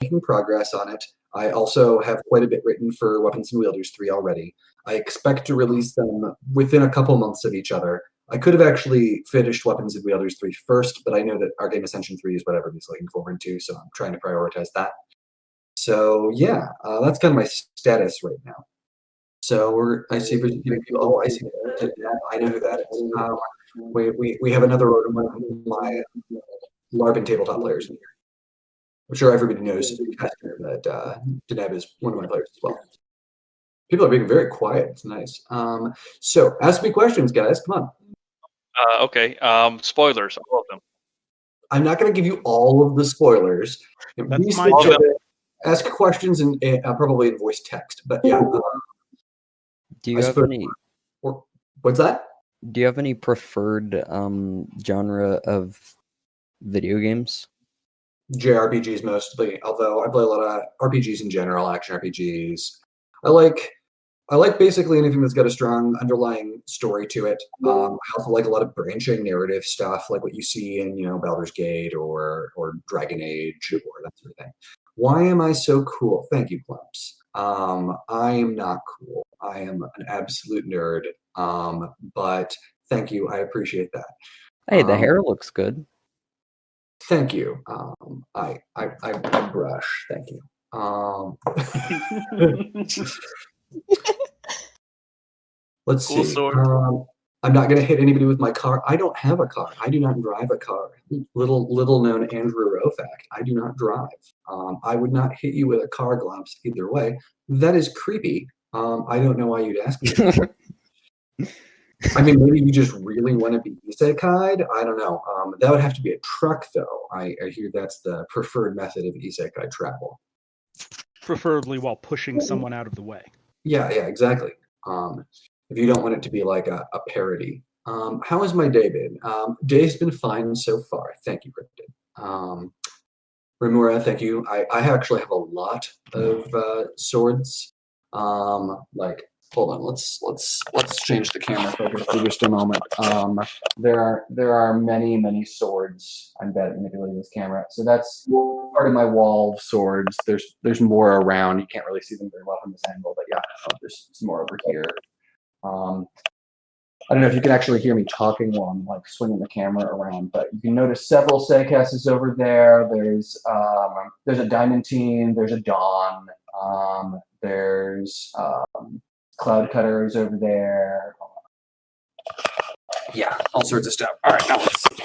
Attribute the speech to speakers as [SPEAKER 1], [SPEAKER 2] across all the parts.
[SPEAKER 1] making progress on it. I also have quite a bit written for Weapons and Wielders 3 already. I expect to release them within a couple months of each other. I could have actually finished Weapons and Wielders 3 first, but I know that Our Game Ascension 3 is what everybody's looking forward to, so I'm trying to prioritize that. So yeah, that's kind of my status right now. So I see people. Oh, I see. I know who that is. We have another one of my LARPing tabletop players in here. I'm sure everybody knows that Deneb is one of my players as well. People are being very quiet. It's nice. So ask me questions, guys. Come on.
[SPEAKER 2] Okay. Spoilers, all of them.
[SPEAKER 1] I'm not going to give you all of the spoilers.
[SPEAKER 3] That's my job.
[SPEAKER 1] Ask questions and probably in voice text. But yeah.
[SPEAKER 4] Do you have any?
[SPEAKER 1] What's that?
[SPEAKER 4] Do you have any preferred genre of video games?
[SPEAKER 1] JRPGs mostly, although I play a lot of RPGs in general, action RPGs. I like basically anything that's got a strong underlying story to it. I also like a lot of branching narrative stuff, like what you see in Baldur's Gate or Dragon Age or that sort of thing. Why am I so cool? Thank you, Clumps. I am not cool. I am an absolute nerd. But thank you. I appreciate that.
[SPEAKER 4] Hey, the hair looks good.
[SPEAKER 1] Thank you. I brush. Thank you. Let's see. I'm not going to hit anybody with my car. I don't have a car. I do not drive a car. Little known Andrew Rowe fact. I do not drive. I would not hit you with a car, Glumps, either way. That is creepy. I don't know why you'd ask me that. I mean, maybe you just really want to be isekai'd. I don't know. That would have to be a truck, though. I hear that's the preferred method of isekai travel.
[SPEAKER 3] Preferably while pushing someone out of the way.
[SPEAKER 1] Yeah, exactly. If you don't want it to be like a parody. How has my day been? Day's been fine so far. Thank you, Cryptid. Remura, thank you. I actually have a lot of swords. Hold on, let's change the camera focus for just a moment. There are many swords. I'm bad at manipulating this camera, so that's part of my wall of swords. There's more around. You can't really see them very well from this angle, but yeah, there's some more over here. I don't know if you can actually hear me talking while I'm swinging the camera around, but you can notice several Seikas's over there. There's a Diamantine. There's a Dawn. There's Cloud Cutters over there. Yeah, all sorts of stuff. All right, now let's see.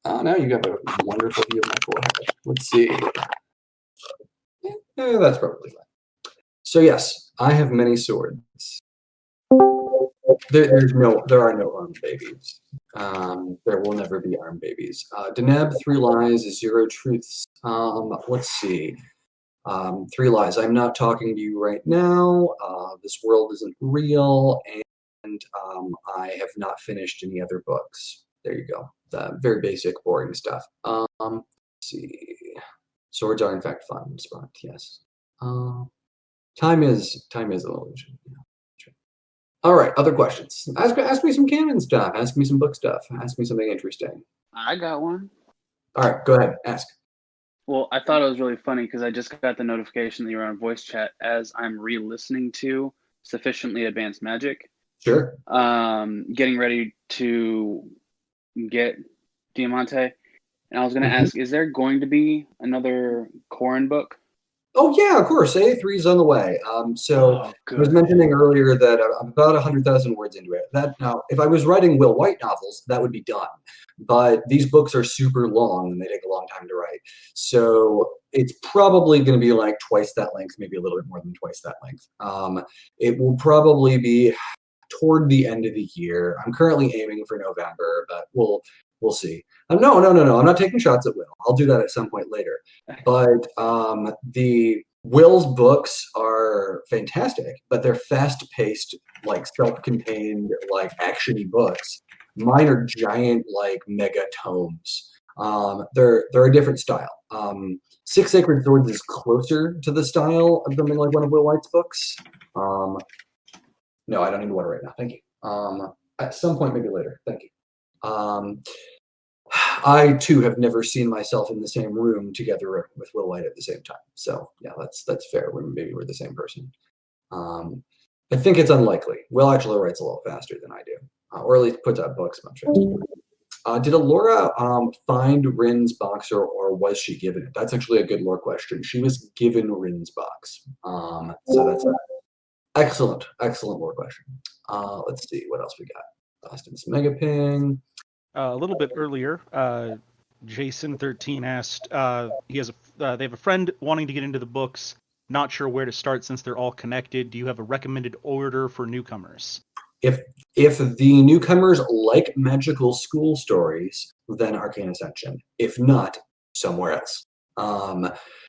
[SPEAKER 1] Now you got a wonderful view of my forehead. Let's see. Yeah, that's probably fine. So yes, I have many swords. There are no armed babies. There will never be armed babies. Deneb, 3 lies, 0 truths. Let's see. 3 lies. I'm not talking to you right now. This world isn't real, and I have not finished any other books. There you go. The very basic, boring stuff. Let's see. Swords are in fact fun. Spot. Yes. Time is an illusion. Yeah. All right, other questions. Ask me some canon stuff. Ask me some book stuff. Ask me something interesting.
[SPEAKER 5] I got one.
[SPEAKER 1] All right, go ahead. Ask.
[SPEAKER 5] Well, I thought it was really funny because I just got the notification that you were on voice chat as I'm re-listening to Sufficiently Advanced Magic.
[SPEAKER 1] Sure.
[SPEAKER 5] Getting ready to get Diamante. And I was going to ask, is there going to be another Corrin book?
[SPEAKER 1] Oh, yeah, of course. A3 is on the way. I was mentioning earlier that I'm about 100,000 words into it. Now, if I was writing Will White novels, that would be done. But these books are super long, and they take a long time to write. So it's probably going to be like twice that length, maybe a little bit more than twice that length. It will probably be toward the end of the year. I'm currently aiming for November, but we'll see. No. I'm not taking shots at Will. I'll do that at some point later. But the Will's books are fantastic, but they're fast-paced, self-contained, action-y books. Mine are giant, mega tomes. They're a different style. Six Sacred Swords is closer to the style of something like one of Will White's books. No, I don't need water right now. Thank you. At some point, maybe later. Thank you. I too have never seen myself in the same room together with Will White at the same time. So yeah, that's fair. Maybe we're the same person. I think it's unlikely. Will actually writes a little faster than I do, or at least puts out books much faster. Did Alora find Rin's box, or was she given it? That's actually a good lore question. She was given Rin's box. So that's an excellent lore question. Let's see what else we got. Austin's Megaping.
[SPEAKER 3] A little bit earlier, Jason13 asked, they have a friend wanting to get into the books, not sure where to start since they're all connected. Do you have a recommended order for newcomers?
[SPEAKER 1] If the newcomers like magical school stories, then Arcane Ascension. If not, somewhere else.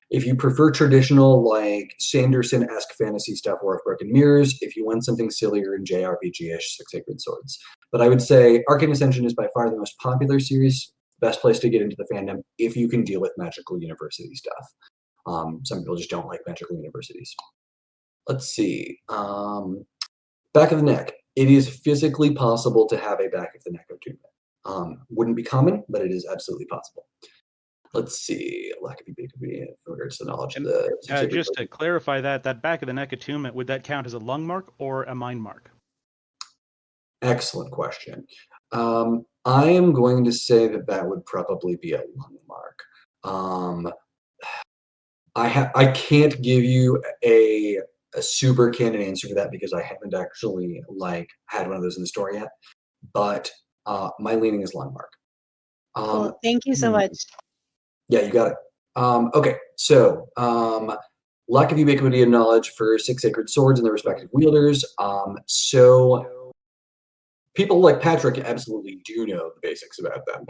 [SPEAKER 1] If you prefer traditional, like Sanderson-esque fantasy stuff, War of Broken Mirrors, if you want something sillier and JRPG-ish, Six Sacred Swords. But I would say Arcane Ascension is by far the most popular series, best place to get into the fandom if you can deal with magical university stuff. Some people just don't like magical universities. Let's see. Back of the neck. It is physically possible to have a back of the neck attunement. Wouldn't be common, but it is absolutely possible. Let's see. Lack of ubiquity in regards to knowledge of the.
[SPEAKER 3] Just to clarify that back of the neck attunement, would that count as a lung mark or a mind mark?
[SPEAKER 1] Excellent question. I am going to say that would probably be a lung mark. I can't give you a super canon answer for that because I haven't actually had one of those in the store yet. But my leaning is lung mark.
[SPEAKER 6] Cool. Thank you so much.
[SPEAKER 1] Yeah, you got it. Okay, so lack of ubiquity and knowledge for Six Sacred Swords and their respective wielders. So people like Patrick absolutely do know the basics about them.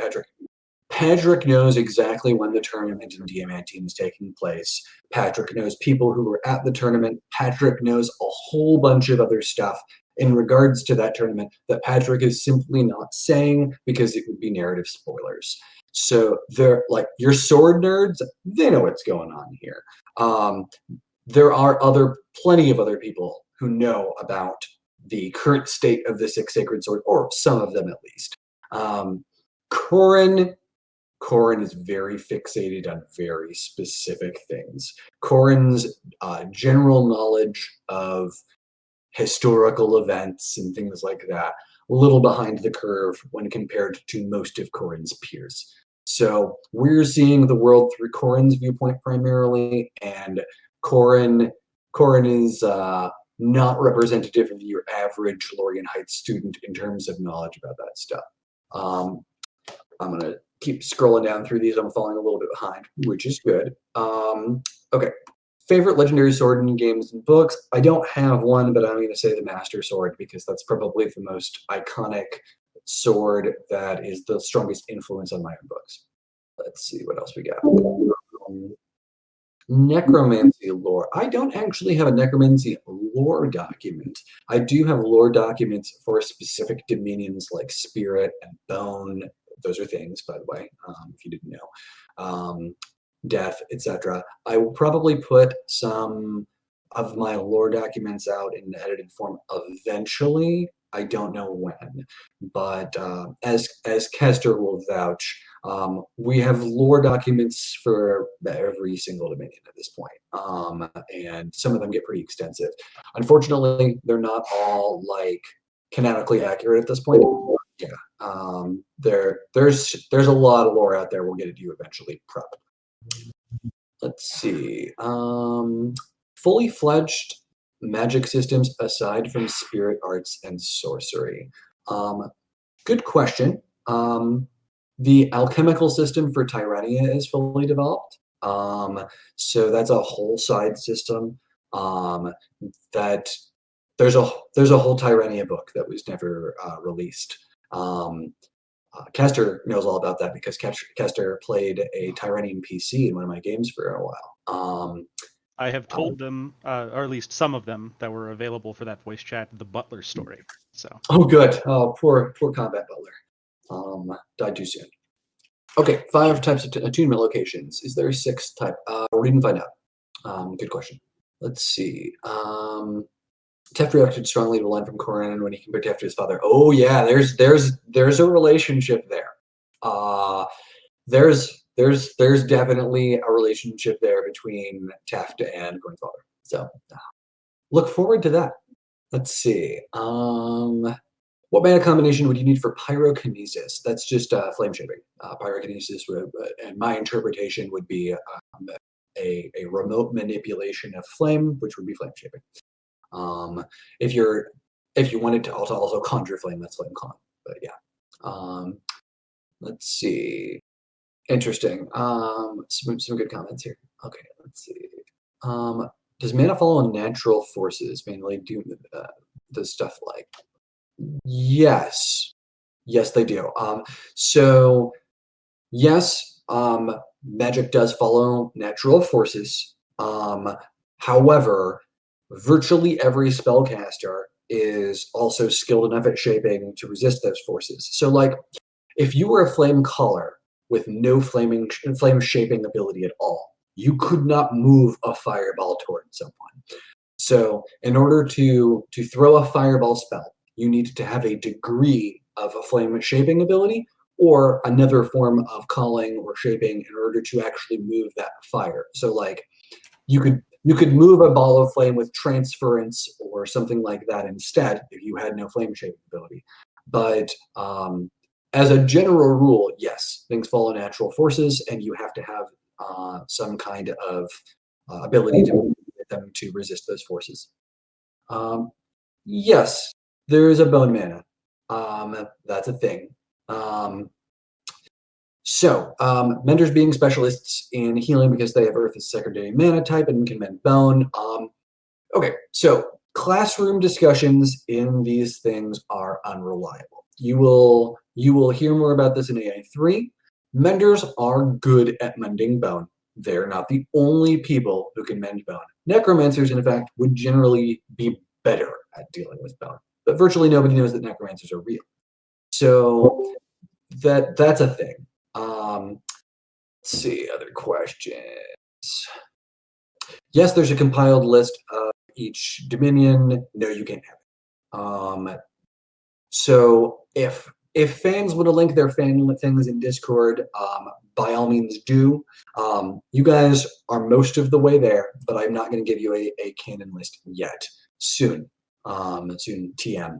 [SPEAKER 1] Patrick knows exactly when the tournament in Diamantine is taking place. Patrick knows people who were at the tournament. Patrick knows a whole bunch of other stuff in regards to that tournament that Patrick is simply not saying because it would be narrative spoilers. So they're like your sword nerds, they know what's going on here. There are plenty of other people who know about the current state of the Six Sacred Sword, or some of them at least. Corin is very fixated on very specific things. Corin's general knowledge of historical events and things like that, a little behind the curve when compared to most of Corin's peers. So we're seeing the world through Corin's viewpoint primarily, and Corin is not representative of your average Lorien Heights student in terms of knowledge about that stuff. I'm going to keep scrolling down through these. I'm falling a little bit behind, which is good. Okay. Favorite legendary sword in games and books? I don't have one, but I'm going to say the Master Sword because that's probably the most iconic sword that is the strongest influence on my own books. Let's see what else we got. Necromancy lore. I don't actually have a necromancy lore document. I do have lore documents for specific dominions like spirit and bone. Those are things, by the way, if you didn't know. Death, etc. I will probably put some of my lore documents out in edited form eventually. I don't know when, but as Kester will vouch, we have lore documents for every single dominion at this point, and some of them get pretty extensive. Unfortunately, they're not all canonically accurate at this point. Yeah, there's a lot of lore out there. We'll get it to you eventually, probably. Let's see. Fully fledged magic systems aside from spirit arts and sorcery. Good question. The alchemical system for Tyrania is fully developed. So that's a whole side system. That there's a whole Tyrania book that was never released. Kester knows all about that because Kester played a Tyranian PC in one of my games for a while.
[SPEAKER 3] I have told them, or at least some of them that were available for that voice chat, the Butler story. So.
[SPEAKER 1] Oh, good. Oh, poor combat Butler. Died too soon. Okay, 5 types of attunement locations. Is there a 6th type? We'll even find out. Good question. Let's see. Teft reacted strongly to a line from Corin when he compared Teft to his father. Oh yeah, there's a relationship there. there's definitely a relationship there between Taft and Grandfather. So look forward to that. Let's see. What mana combination would you need for pyrokinesis? That's just flame shaping. Pyrokinesis, and my interpretation would be a remote manipulation of flame, which would be flame shaping. If you wanted to also conjure flame, that's flame con. But yeah. Let's see. Interesting. Some good comments here. Okay, let's see. Does mana follow natural forces? Mainly do the stuff like. Yes, they do. So yes, magic does follow natural forces. However, virtually every spellcaster is also skilled enough at shaping to resist those forces. So, like, if you were a flame caller with no flame shaping ability at all, you could not move a fireball toward someone. So, in order to throw a fireball spell, you need to have a degree of a flame shaping ability or another form of calling or shaping in order to actually move that fire. So, like, you could move a ball of flame with transference or something like that instead if you had no flame shaping ability. But as a general rule, yes, things follow natural forces, and you have to have some kind of ability to get them to resist those forces. Yes, there is a bone mana. That's a thing. So, Menders being specialists in healing because they have Earth as secondary mana type and can mend bone. Okay, so classroom discussions in these things are unreliable. You will hear more about this in AI3. Menders are good at mending bone. They're not the only people who can mend bone. Necromancers, in fact, would generally be better at dealing with bone. But virtually nobody knows that necromancers are real. So that's a thing. Let's see, other questions. Yes, there's a compiled list of each Dominion. No, you can't have it. So if fans want to link their fan things in Discord, by all means do. You guys are most of the way there, but I'm not going to give you a canon list yet. Soon, TM.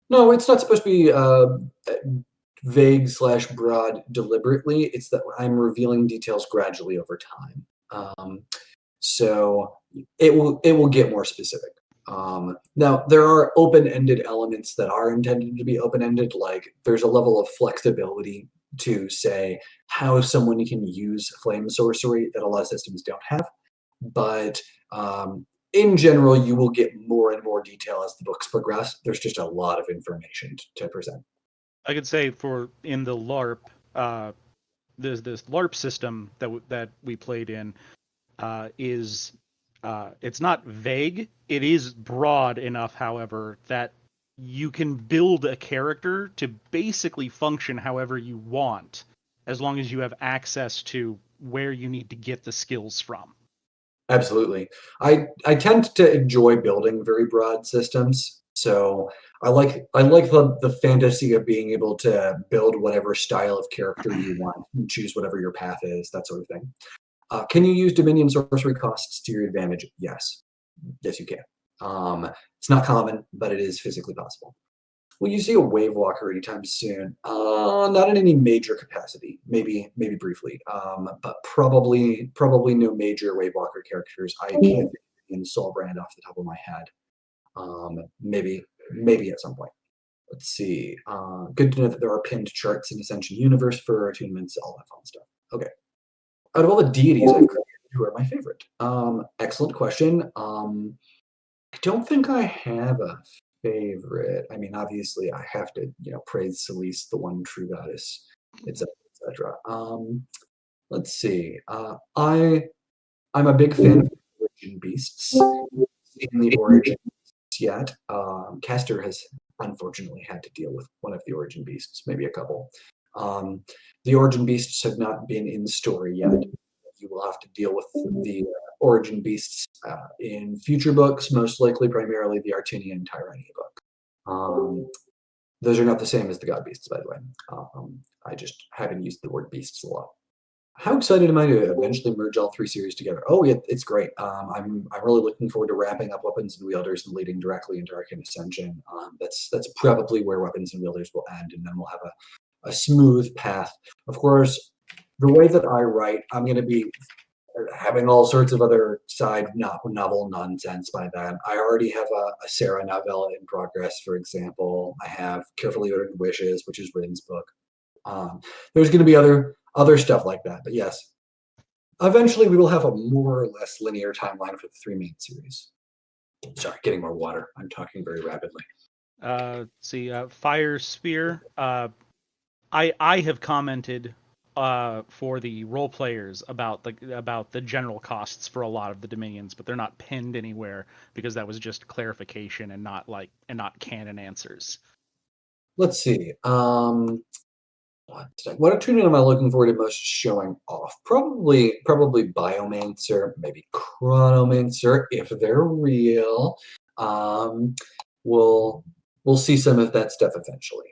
[SPEAKER 1] No, it's not supposed to be vague / broad deliberately. It's that I'm revealing details gradually over time. So it will get more specific. Now, there are open-ended elements that are intended to be open-ended, like there's a level of flexibility to say how someone can use flame sorcery that a lot of systems don't have. But in general, you will get more and more detail as the books progress. There's just a lot of information to present.
[SPEAKER 3] I could say in the LARP, there's this LARP system that we played in is it's not vague. It is broad enough, however, that you can build a character to basically function however you want, as long as you have access to where you need to get the skills from.
[SPEAKER 1] Absolutely. I tend to enjoy building very broad systems. So I like the fantasy of being able to build whatever style of character you want and choose whatever your path is, that sort of thing. Can you use Dominion sorcery costs to your advantage? Yes. Yes, you can. It's not common, but it is physically possible. Will you see a Wave Walker anytime soon? Not in any major capacity. Maybe briefly. But probably no major Wave Walker characters. I can't think in Soulbrand off the top of my head. Maybe at some point. Let's see. Good to know that there are pinned charts in Ascension Universe for attunements, all that fun stuff. Okay. Out of all the deities I've created, who are my favorite? Excellent question. I don't think I have a favorite. I mean, obviously, I have to, praise Celeste, the one true goddess, etc., etc. Let's see. I'm a big fan of Origin Beasts. In the Origin Beasts yet, Caster has unfortunately had to deal with one of the Origin Beasts, maybe a couple. The Origin Beasts have not been in story yet. You will have to deal with the Origin Beasts in future books, most likely primarily the Artinian Tyranny book. Those are not the same as the god beasts, by the way. I just haven't used the word beasts a lot. How excited am I to eventually merge all 3 series together? Oh, yeah, it's great. I'm really looking forward to wrapping up Weapons and Wielders and leading directly into Arcane Ascension. That's probably where Weapons and Wielders will end, and then we'll have a smooth path. Of course, the way that I write, I'm going to be having all sorts of other side novel nonsense by then. I already have a Sarah novella in progress, for example. I have Carefully Ordered Wishes, which is Rin's book. There's going to be other stuff like that, but yes, eventually we will have a more or less linear timeline for the 3 main series. Sorry, getting more water. I'm talking very rapidly.
[SPEAKER 3] Fire Spear. I have commented for the role players about the general costs for a lot of the dominions, but they're not pinned anywhere because that was just clarification and not canon answers.
[SPEAKER 1] Let's see. What attunement am I looking forward to most showing off? Probably Biomancer, maybe Chronomancer, if they're real. We'll see some of that stuff eventually.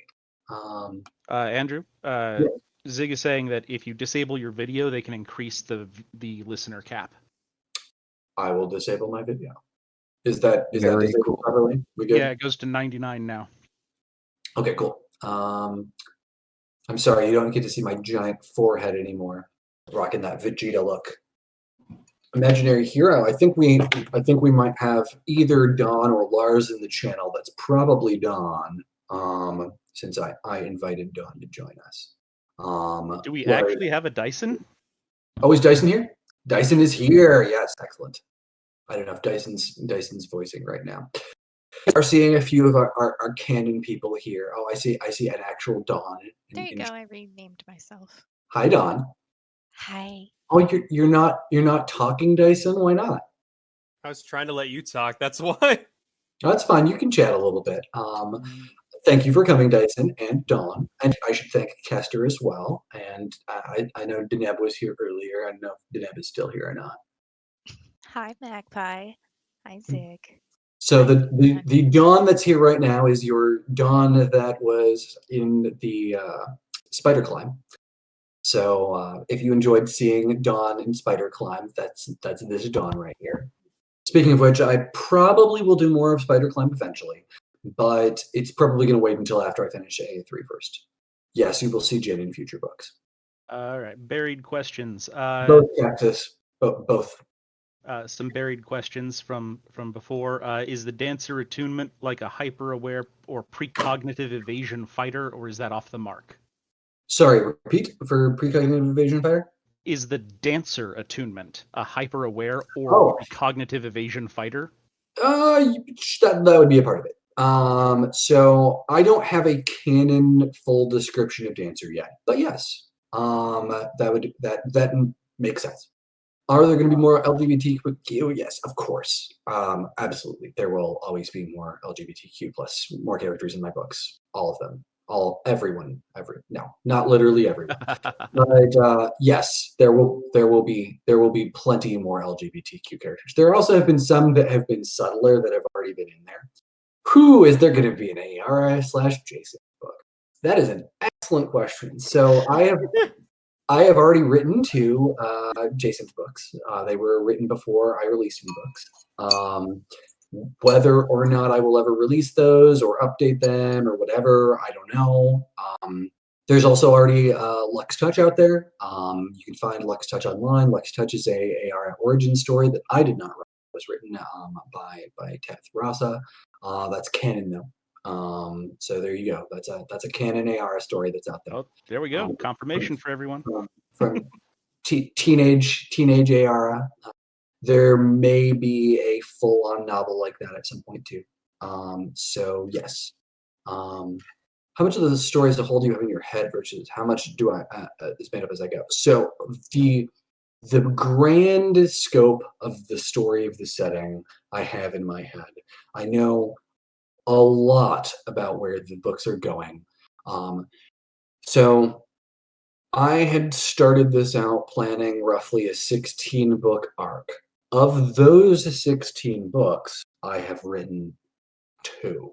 [SPEAKER 3] Andrew,
[SPEAKER 1] yeah.
[SPEAKER 3] Zig is saying that if you disable your video, they can increase the listener cap.
[SPEAKER 1] I will disable my video. Is that
[SPEAKER 4] Very
[SPEAKER 1] disabled
[SPEAKER 4] cool.
[SPEAKER 1] properly? We good?
[SPEAKER 3] Yeah, it goes to 99 now.
[SPEAKER 1] Okay, cool. I'm sorry, you don't get to see my giant forehead anymore. Rocking that Vegeta look. Imaginary hero. I think we might have either Dawn or Lars in the channel. That's probably Dawn. Since I invited Dawn to join us.
[SPEAKER 3] Do we actually have a Dyson?
[SPEAKER 1] Oh, is Dyson here? Dyson is here. Yes, excellent. I don't know if Dyson's voicing right now. Are seeing a few of our canon people here. Oh, I see an actual Dawn.
[SPEAKER 7] There you go. I renamed myself.
[SPEAKER 1] Hi, Dawn.
[SPEAKER 7] Hi.
[SPEAKER 1] Oh, you're not talking, Dyson. Why not?
[SPEAKER 8] I was trying to let you talk. That's why.
[SPEAKER 1] That's fine. You can chat a little bit. Thank you for coming, Dyson and Dawn. And I should thank Kester as well. And I know Deneb was here earlier. I don't know if Deneb is still here or not.
[SPEAKER 7] Hi, Magpie. Hi, Zig.
[SPEAKER 1] So the Dawn that's here right now is your Dawn that was in the Spider Climb. So if you enjoyed seeing Dawn in Spider Climb, that's this Dawn right here. Speaking of which, I probably will do more of Spider Climb eventually, but it's probably going to wait until after I finish AA3 first. Yes, you will see Jin in future books.
[SPEAKER 3] All right, buried questions.
[SPEAKER 1] Both Cactus, both.
[SPEAKER 3] Some buried questions from before. Is the Dancer attunement like a hyper-aware or precognitive evasion fighter, or is that off the mark?
[SPEAKER 1] Sorry, repeat for precognitive evasion fighter?
[SPEAKER 3] Is the Dancer attunement a hyper-aware or precognitive evasion fighter?
[SPEAKER 1] That would be a part of it. So I don't have a canon full description of Dancer yet, but yes, that makes sense. Are there going to be more LGBTQ? Yes, of course. Absolutely. There will always be more LGBTQ plus more characters in my books. All of them. No, not literally everyone. But yes, there will be plenty more LGBTQ characters. There also have been some that have been subtler that have already been in there. Who is there going to be an ARI/Jason book? That is an excellent question. So I have already written 2 Jason's books. They were written before I released any books. Whether or not I will ever release those or update them or whatever, I don't know. There's also already Lux Touch out there. You can find Lux Touch online. Lux Touch is a AR origin story that I did not write. It was written by Teth Rasa. That's canon though. So there you go. That's a canon AR story that's out there.
[SPEAKER 3] Oh, there we go. Confirmation for everyone.
[SPEAKER 1] From teenage AR. There may be a full-on novel like that at some point too. So yes. How much of the story as a whole do you have in your head versus how much do I is made up as I go? So the grand scope of the story of the setting I have in my head. I know a lot about where the books are going. So I had started this out planning roughly a 16-book arc. Of those 16 books, I have written 2.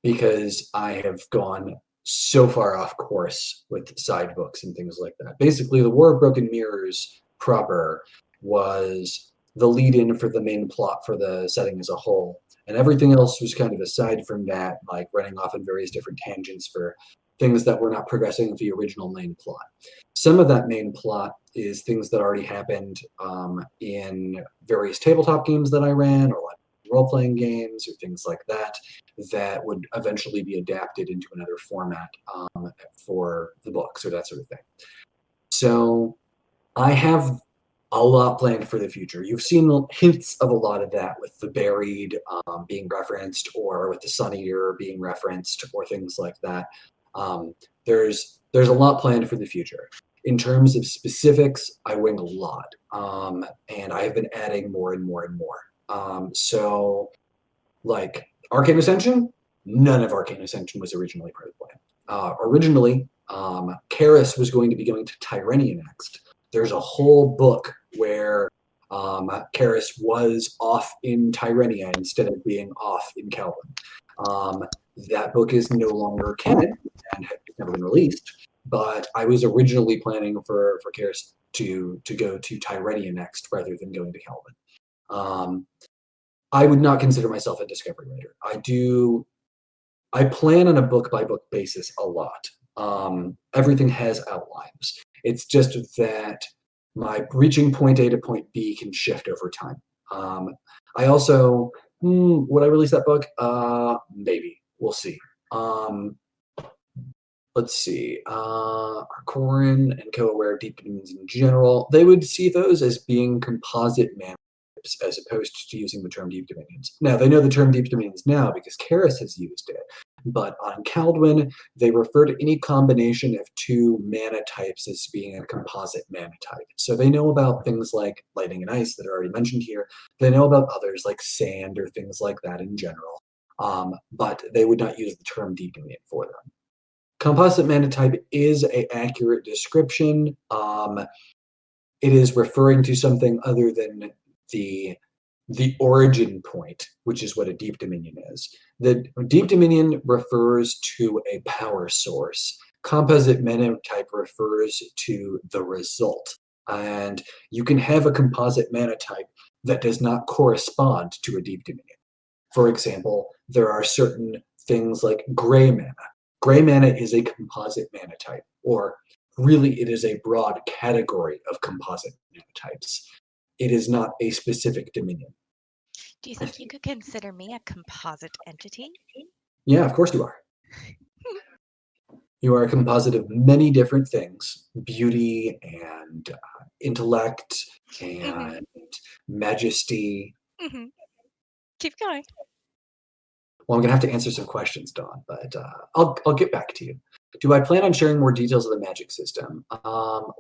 [SPEAKER 1] because I have gone so far off course with side books and things like that. Basically, the War of Broken Mirrors proper was the lead-in for the main plot for the setting as a whole, and everything else was kind of aside from that, like running off in various different tangents for things that were not progressing with the original main plot. Some of that main plot is things that already happened in various tabletop games that I ran, or like role-playing games, or things like that, that would eventually be adapted into another format for the books or that sort of thing. So I have a lot planned for the future. You've seen hints of a lot of that with the Buried being referenced, or with the Sun Eater being referenced, or things like that. There's a lot planned for the future. In terms of specifics, I wing a lot, and I've been adding more and more and more. So, like Arcane Ascension, none of Arcane Ascension was originally part of the plan. Originally, Karis was going to be going to Tyrenia next. There's a whole book where Karis was off in Tyrenia instead of being off in Calvin. That book is no longer canon and has never been released, but I was originally planning for Karis to go to Tyrenia next rather than going to Calvin. I would not consider myself a discovery writer. I plan on a book-by-book basis a lot. Everything has outlines. It's just that my reaching point A to point B can shift over time. I also, would I release that book? Maybe. We'll see. Let's see. Corin and Co-Aware Deep Dominions in general, they would see those as being composite manuscripts as opposed to using the term Deep Dominions. Now, they know the term Deep Dominions now because Karis has used it, but on Kaldwin, they refer to any combination of two mana types as being a composite mana type. So they know about things like lightning and ice that are already mentioned here. They know about others like sand or things like that in general, but they would not use the term Deep Dominion for them. Composite mana type is an accurate description. It is referring to something other than the origin point, which is what a Deep Dominion is. The Deep Dominion refers to a power source. Composite mana type refers to the result. And you can have a composite mana type that does not correspond to a Deep Dominion. For example, there are certain things like gray mana. Gray mana is a composite mana type, or really it is a broad category of composite mana types. It is not a specific dominion.
[SPEAKER 7] Do you think you could consider me a composite entity?
[SPEAKER 1] Yeah, of course you are. You are a composite of many different things: beauty and intellect and majesty.
[SPEAKER 7] Mm-hmm. Keep going.
[SPEAKER 1] Well, I'm gonna have to answer some questions, Dawn, but I'll get back to you. Do I plan on sharing more details of the magic system?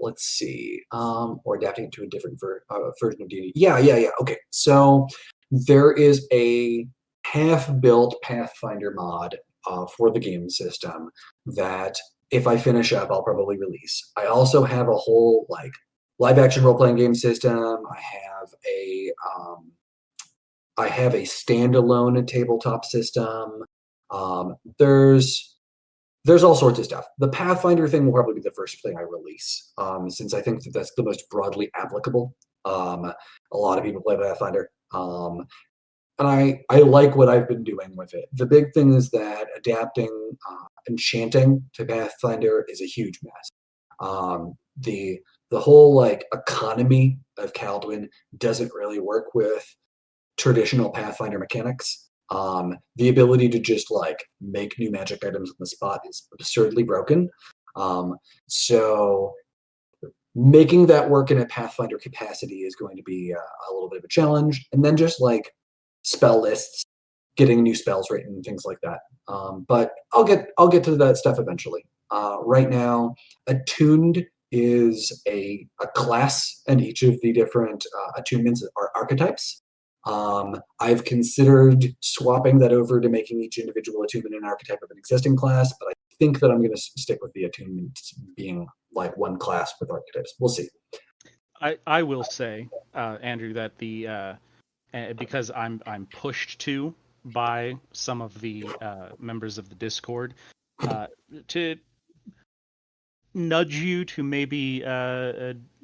[SPEAKER 1] Let's see. Or adapting it to a different version of D&D. Yeah. Okay, so there is a half-built Pathfinder mod for the game system that, if I finish up, I'll probably release. I also have a whole live-action role-playing game system. I have a standalone tabletop system. There's all sorts of stuff. The Pathfinder thing will probably be the first thing I release, since I think that that's the most broadly applicable. A lot of people play Pathfinder, and I like what I've been doing with it. The big thing is that adapting enchanting to Pathfinder is a huge mess. The whole economy of Kaldwin doesn't really work with traditional Pathfinder mechanics. The ability to just make new magic items on the spot is absurdly broken. So making that work in a Pathfinder capacity is going to be a little bit of a challenge. And then just spell lists, getting new spells written, things like that. But I'll get to that stuff eventually. Right now, attuned is a class, and each of the different attunements are archetypes. I've considered swapping that over to making each individual attunement an archetype of an existing class, but I think that I'm going to stick with the attunement being one class with archetypes. We'll see.
[SPEAKER 3] I will say, Andrew, that because I'm pushed to by some of the members of the Discord to nudge you to maybe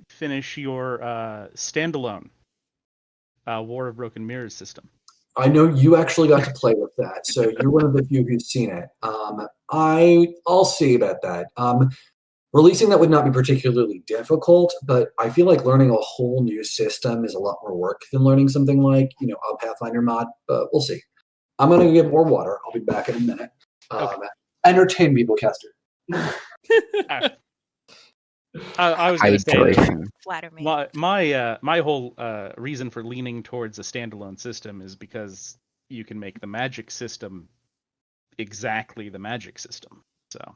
[SPEAKER 3] finish your standalone War of Broken Mirrors system.
[SPEAKER 1] I know you actually got to play with that, so you're one of the few who's seen it. I'll see about that. Releasing that would not be particularly difficult, but I feel like learning a whole new system is a lot more work than learning something like, a Pathfinder mod, but we'll see. I'm going to get more water. I'll be back in a minute.
[SPEAKER 3] Okay.
[SPEAKER 1] Entertain people, Caster.
[SPEAKER 3] I was going to say
[SPEAKER 4] Hydration.
[SPEAKER 7] Flatter me.
[SPEAKER 3] my whole reason for leaning towards a standalone system is because you can make the magic system exactly the magic system. So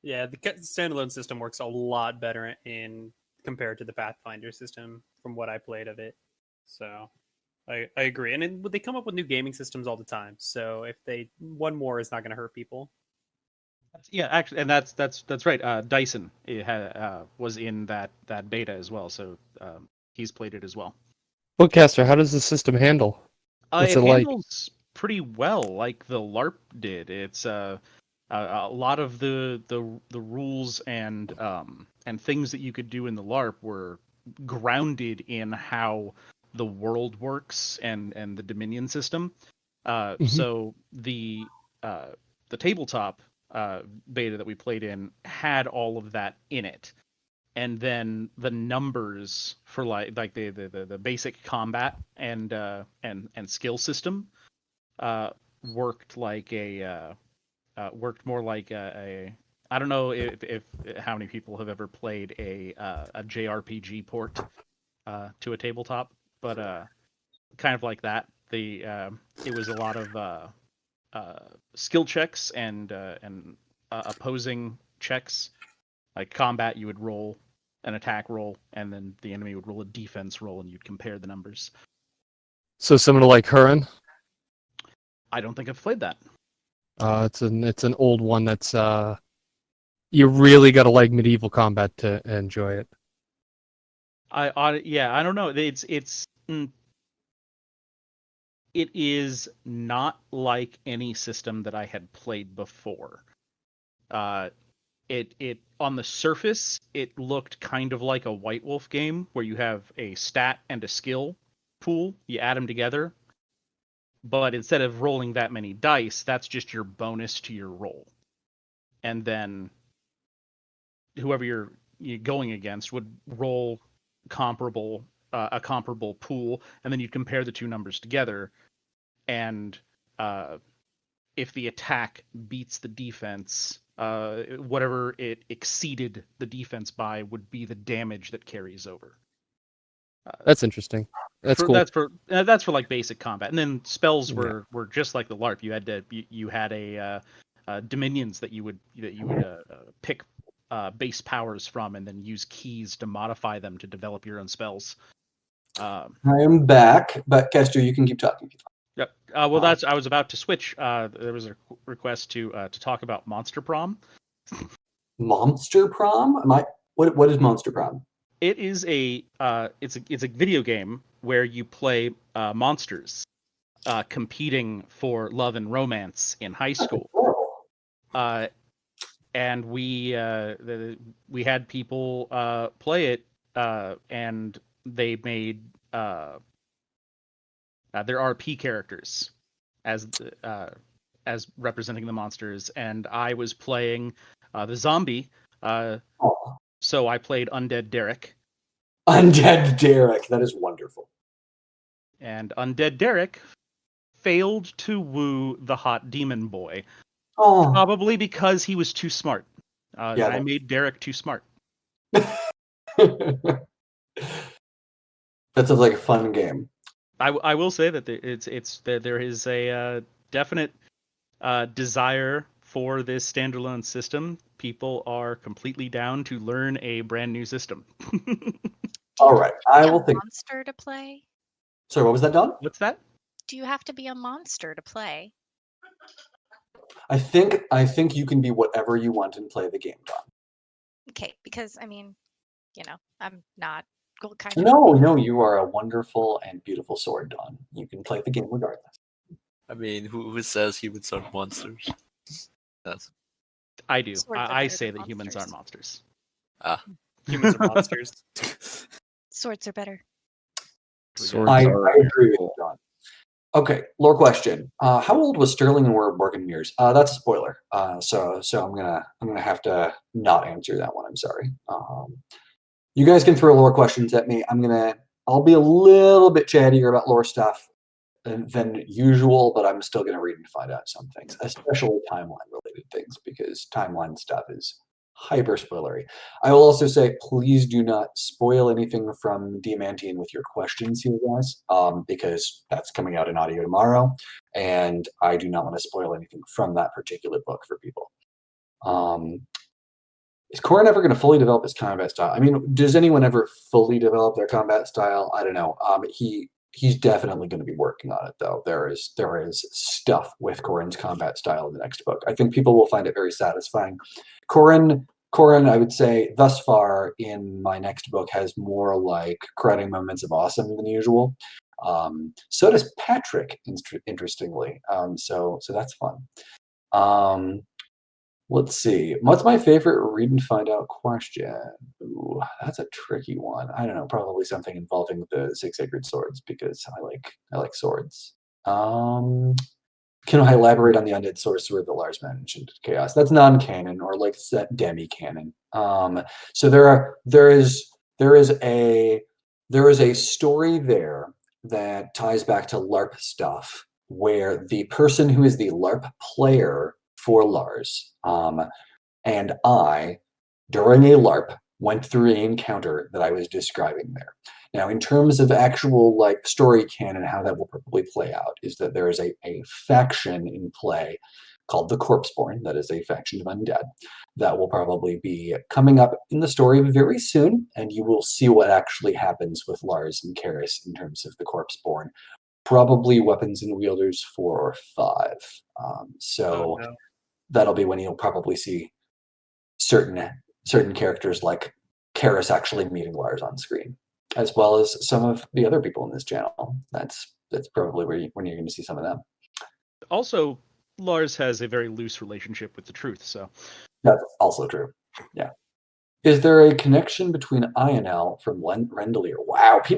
[SPEAKER 8] Yeah, the standalone system works a lot better compared to the Pathfinder system from what I played of it. So I agree. And then they come up with new gaming systems all the time. So if one more is not going to hurt people.
[SPEAKER 3] yeah, actually, and that's right. Dyson was in that beta as well, so he's played it as well.
[SPEAKER 9] Well, Caster, how does the system handle? What's
[SPEAKER 3] It
[SPEAKER 9] it like?
[SPEAKER 3] handles pretty well, like the LARP did. It's a lot of the rules and things that you could do in the LARP were grounded in how the world works and the Dominion system. So the tabletop beta that we played in had all of that in it, and then the numbers for like the basic combat and skill system worked like worked more like a I don't know if how many people have ever played a JRPG port to a tabletop, but kind of like that. It was a lot of skill checks and opposing checks. Like combat, you would roll an attack roll, and then the enemy would roll a defense roll, and you'd compare the numbers.
[SPEAKER 9] So similar to like Huron?
[SPEAKER 3] I don't think I've played that.
[SPEAKER 9] It's an old one that's you really got to like medieval combat to enjoy it.
[SPEAKER 3] I don't know. It is not like any system that I had played before. It on the surface, it looked kind of like a White Wolf game where you have a stat and a skill pool. You add them together, but instead of rolling that many dice, that's just your bonus to your roll. And then whoever you're going against would roll a comparable pool, and then you'd compare the two numbers together, and if the attack beats the defense, whatever it exceeded the defense by would be the damage that carries over.
[SPEAKER 9] That's interesting. That's cool.
[SPEAKER 3] That's for like basic combat, and then spells were just like the LARP. You had a dominions that you would pick base powers from, and then use keys to modify them to develop your own spells.
[SPEAKER 1] I am back, but Kester, you can keep talking.
[SPEAKER 3] Yep. I was about to switch. There was a request to talk about Monster Prom.
[SPEAKER 1] Monster Prom? What is Monster Prom?
[SPEAKER 3] It is it's a video game where you play monsters competing for love and romance in high school. And we had people play it, and they made their RP characters as representing the monsters, and I was playing the zombie. So I played Undead Derek.
[SPEAKER 1] Undead Derek, that is wonderful.
[SPEAKER 3] And Undead Derek failed to woo the hot demon boy.
[SPEAKER 1] Oh.
[SPEAKER 3] Probably because he was too smart. I made Derek too smart.
[SPEAKER 1] That sounds like a fun game.
[SPEAKER 3] I will say that there is a definite desire for this standalone system. People are completely down to learn a brand new system.
[SPEAKER 1] All right, I will think.
[SPEAKER 7] Monster to play?
[SPEAKER 1] Sorry, what was that, Don?
[SPEAKER 3] What's that?
[SPEAKER 7] Do you have to be a monster to play?
[SPEAKER 1] I think you can be whatever you want and play the game, Don.
[SPEAKER 7] Okay, because I'm not kind
[SPEAKER 1] of. No, you are a wonderful and beautiful sword, Don. You can play the game regardless.
[SPEAKER 10] I mean, who says humans are monsters? That's...
[SPEAKER 3] I do.
[SPEAKER 7] Swords are
[SPEAKER 3] I
[SPEAKER 7] better
[SPEAKER 3] say
[SPEAKER 7] than
[SPEAKER 3] that humans aren't
[SPEAKER 7] monsters.
[SPEAKER 3] monsters.
[SPEAKER 8] Humans are monsters.
[SPEAKER 7] Swords are better.
[SPEAKER 4] Swords
[SPEAKER 1] I
[SPEAKER 4] are
[SPEAKER 1] agree with you, John. Okay, lore question. How old was Sterling and were Borgenmirs? That's a spoiler. So I'm gonna have to not answer that one. I'm sorry. You guys can throw lore questions at me. I'll be a little bit chattier about lore stuff than usual, but I'm still gonna read and find out some things, especially timeline related things, because timeline stuff is hyper spoilery. I will also say, please do not spoil anything from Diamantine with your questions here, guys, because that's coming out in audio tomorrow, and I do not want to spoil anything from that particular book for people. Is Corin ever going to fully develop his combat style? I mean, does anyone ever fully develop their combat style? I don't know. He's definitely going to be working on it, though. There is stuff with Corin's combat style in the next book. I think people will find it very satisfying. Corin, I would say, thus far in my next book has more like crowding moments of awesome than usual. So does Patrick, interestingly. So that's fun. Let's see. What's my favorite read and find out question? Ooh, that's a tricky one. I don't know. Probably something involving the Six Sacred Swords, because I like swords. Can I elaborate on the undead sorcerer that Lars mentioned? Chaos. That's non-canon, or like demi-canon. So there is a story there that ties back to LARP stuff, where the person who is the LARP player for Lars and I, during a LARP, went through an encounter that I was describing there. Now, in terms of actual like story canon, how that will probably play out is that there is a faction in play called the Corpseborn, that is a faction of undead, that will probably be coming up in the story very soon, and you will see what actually happens with Lars and Karis in terms of the Corpseborn. Probably weapons and wielders 4 or 5. So that'll be when you'll probably see certain characters like Karis actually meeting Lars on screen, as well as some of the other people in this channel. That's probably when you're going to see some of them.
[SPEAKER 3] Also, Lars has a very loose relationship with the truth, so
[SPEAKER 1] that's also true. Yeah. Is there a connection between INL from Rendelier? Wow, I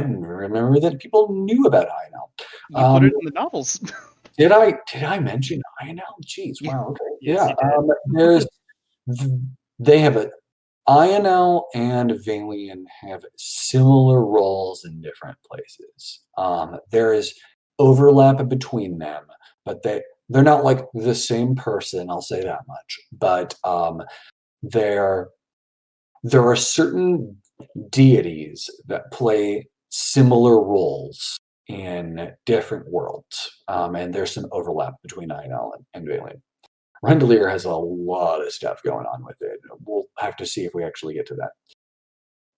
[SPEAKER 1] didn't remember that people knew about INL.
[SPEAKER 3] You put it in the novels.
[SPEAKER 1] Did I mention INL? Jeez, wow. Okay.
[SPEAKER 8] Yes,
[SPEAKER 1] They have INL and Valian have similar roles in different places. There is overlap between them, but they're not like the same person. I'll say that much. But there are certain deities that play similar roles in different worlds, and there's some overlap between INL and Valiant. Rendelier has a lot of stuff going on with it. We'll have to see if we actually get to that.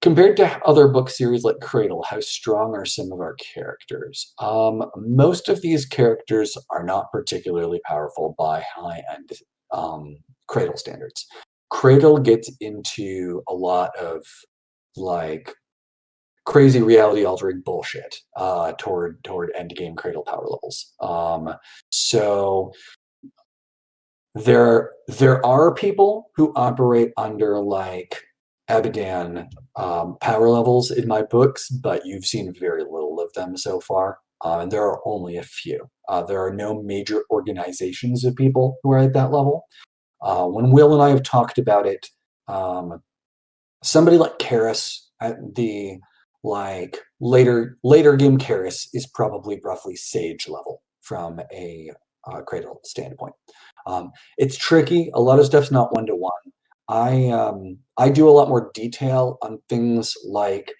[SPEAKER 1] Compared to other book series like Cradle, how strong are some of our characters? Most of these characters are not particularly powerful by high-end Cradle standards. Cradle gets into a lot of like crazy reality-altering bullshit toward endgame Cradle power levels. So there are people who operate under like Abadan power levels in my books, but you've seen very little of them so far, and there are only a few. There are no major organizations of people who are at that level. When Will and I have talked about it, somebody like Karis at the like later game Karis is probably roughly Sage level from a Cradle standpoint. It's tricky. A lot of stuff's not one-to-one. I do a lot more detail on things like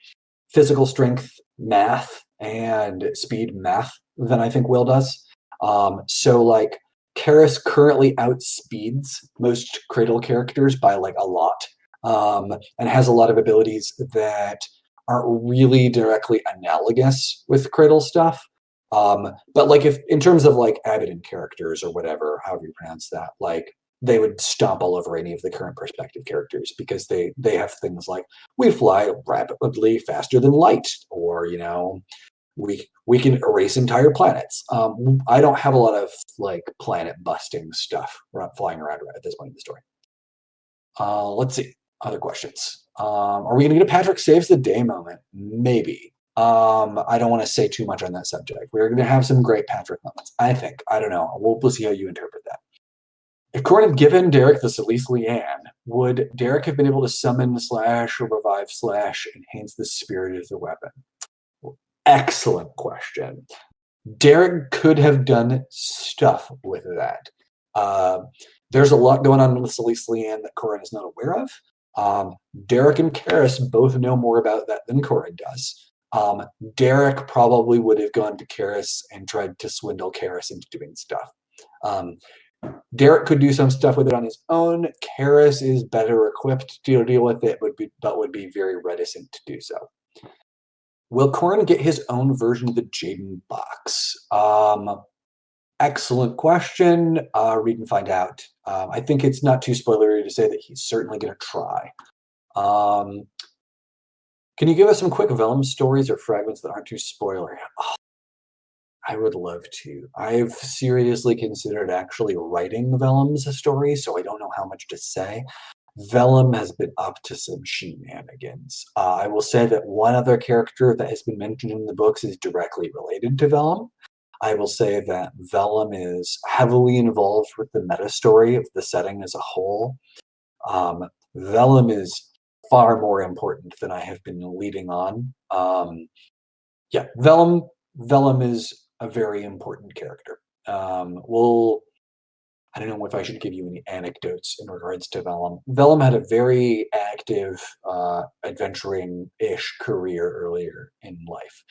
[SPEAKER 1] physical strength math and speed math than I think Will does. So like Karis currently outspeeds most Cradle characters by like a lot, and has a lot of abilities that aren't really directly analogous with Cradle stuff. But like if in terms of like Abaddon characters or whatever, however you pronounce that, like they would stomp all over any of the current perspective characters because they have things like we fly rapidly faster than light, or we can erase entire planets. I don't have a lot of like planet busting stuff flying around at this point in the story. Let's see. Other questions. Are we going to get a Patrick Saves the Day moment? Maybe. I don't want to say too much on that subject. We're going to have some great Patrick moments, I think. I don't know. We'll see how you interpret that. If Corin had given Derek the Celeste Leanne, would Derek have been able to summon / revive / enhance the spirit of the weapon? Excellent question. Derek could have done stuff with that. There's a lot going on with Celeste Leanne that Corin is not aware of. Derek and Karis both know more about that than Corin does. Derek probably would have gone to Karis and tried to swindle Karis into doing stuff. Derek could do some stuff with it on his own. Karis is better equipped to deal with it, but would be very reticent to do so. Will Corin get his own version of the Jaden box? Excellent question. Read and find out. I think it's not too spoilery to say that he's certainly going to try. Can you give us some quick Vellum stories or fragments that aren't too spoilery? Oh, I would love to. I've seriously considered actually writing Vellum's story, so I don't know how much to say. Vellum has been up to some shenanigans. I will say that one other character that has been mentioned in the books is directly related to Vellum. I will say that Vellum is heavily involved with the meta story of the setting as a whole. Vellum is far more important than I have been leading on. Vellum is a very important character. I don't know if I should give you any anecdotes in regards to Vellum. Vellum had a very active adventuring-ish career earlier in life.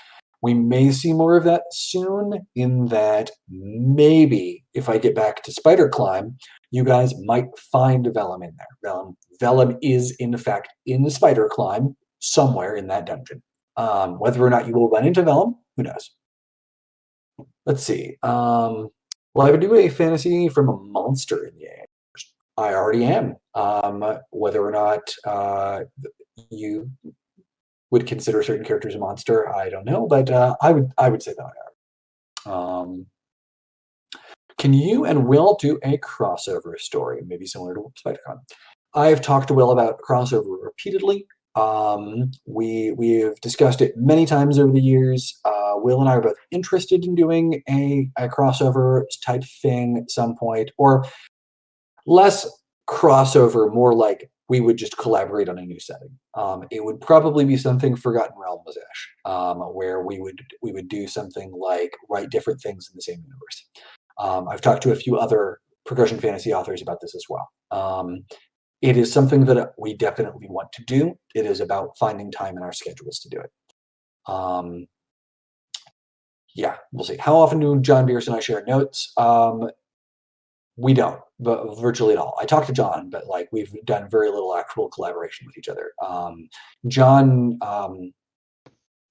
[SPEAKER 1] We may see more of that soon, in that maybe if I get back to Spider Climb, you guys might find Vellum in there. Vellum is, in fact, in the Spider Climb, somewhere in that dungeon. Whether or not you will run into Vellum, who knows? Let's see. Well, I would do a fantasy from a monster in the game. I already am. Whether or not you would consider certain characters a monster, I don't know, but I would say that I are. Can you and Will do a crossover story, maybe similar to SpiderCon? I've talked to Will about crossover repeatedly. We have discussed it many times over the years. Will and I are both interested in doing a crossover type thing at some point, or less crossover, more like we would just collaborate on a new setting. It would probably be something Forgotten Realms-ish, where we would do something like write different things in the same universe. I've talked to a few other progression fantasy authors about this as well. It is something that we definitely want to do. It is about finding time in our schedules to do it. Yeah, we'll see. How often do John Bierce and I share notes? We don't, but virtually at all. I talk to John, but like we've done very little actual collaboration with each other. John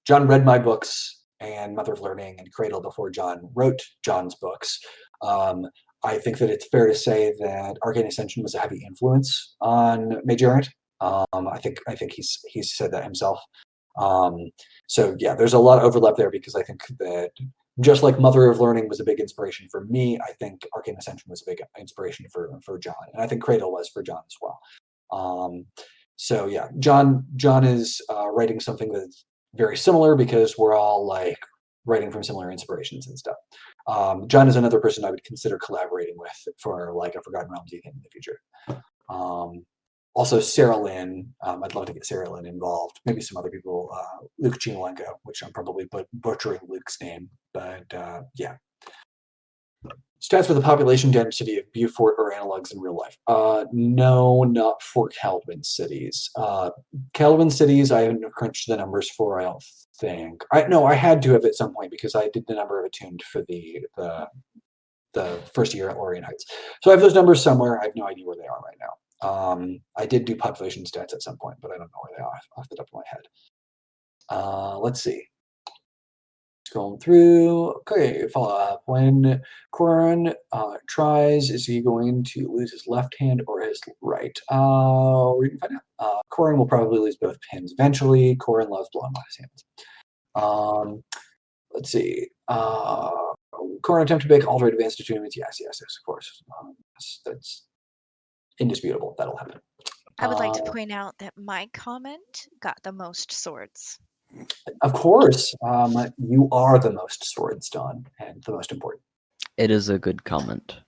[SPEAKER 1] read my books and Mother of Learning and Cradle before John wrote John's books. I think that it's fair to say that Arcane Ascension was a heavy influence on Majorant. I think he's said that himself. So yeah, there's a lot of overlap there because I think that just like Mother of Learning was a big inspiration for me, I think Arcane Ascension was a big inspiration for John, and I think Cradle was for John as well. So yeah, John is writing something that's very similar because we're all like writing from similar inspirations and stuff. John is another person I would consider collaborating with for like a Forgotten Realms thing in the future. Also, Sarah Lynn. I'd love to get Sarah Lynn involved. Maybe some other people. Luke Chinolenko, which I'm probably butchering Luke's name, but yeah. Stats for the population density of Beaufort or analogs in real life. No, not for Calvin cities. Calvin cities, I haven't crunched the numbers for, I don't think. I had to have at some point because I did the number of attuned for the first year at Lorien Heights. So I have those numbers somewhere. I have no idea where they are right now. I did do population stats at some point, but I don't know where they are off the top of my head. Let's see. Scrolling through. Okay, follow up. When Corin tries, is he going to lose his left hand or his right? We can find out. Corin will probably lose both hands eventually. Corin loves blowing by his hands. let's see. Current attempt to make altered advanced attunements. Yes, of course. That's indisputable. That'll happen.
[SPEAKER 7] I would like to point out that my comment got the most swords.
[SPEAKER 1] Of course. You are the most swords, Dawn, and the most important.
[SPEAKER 4] It is a good comment.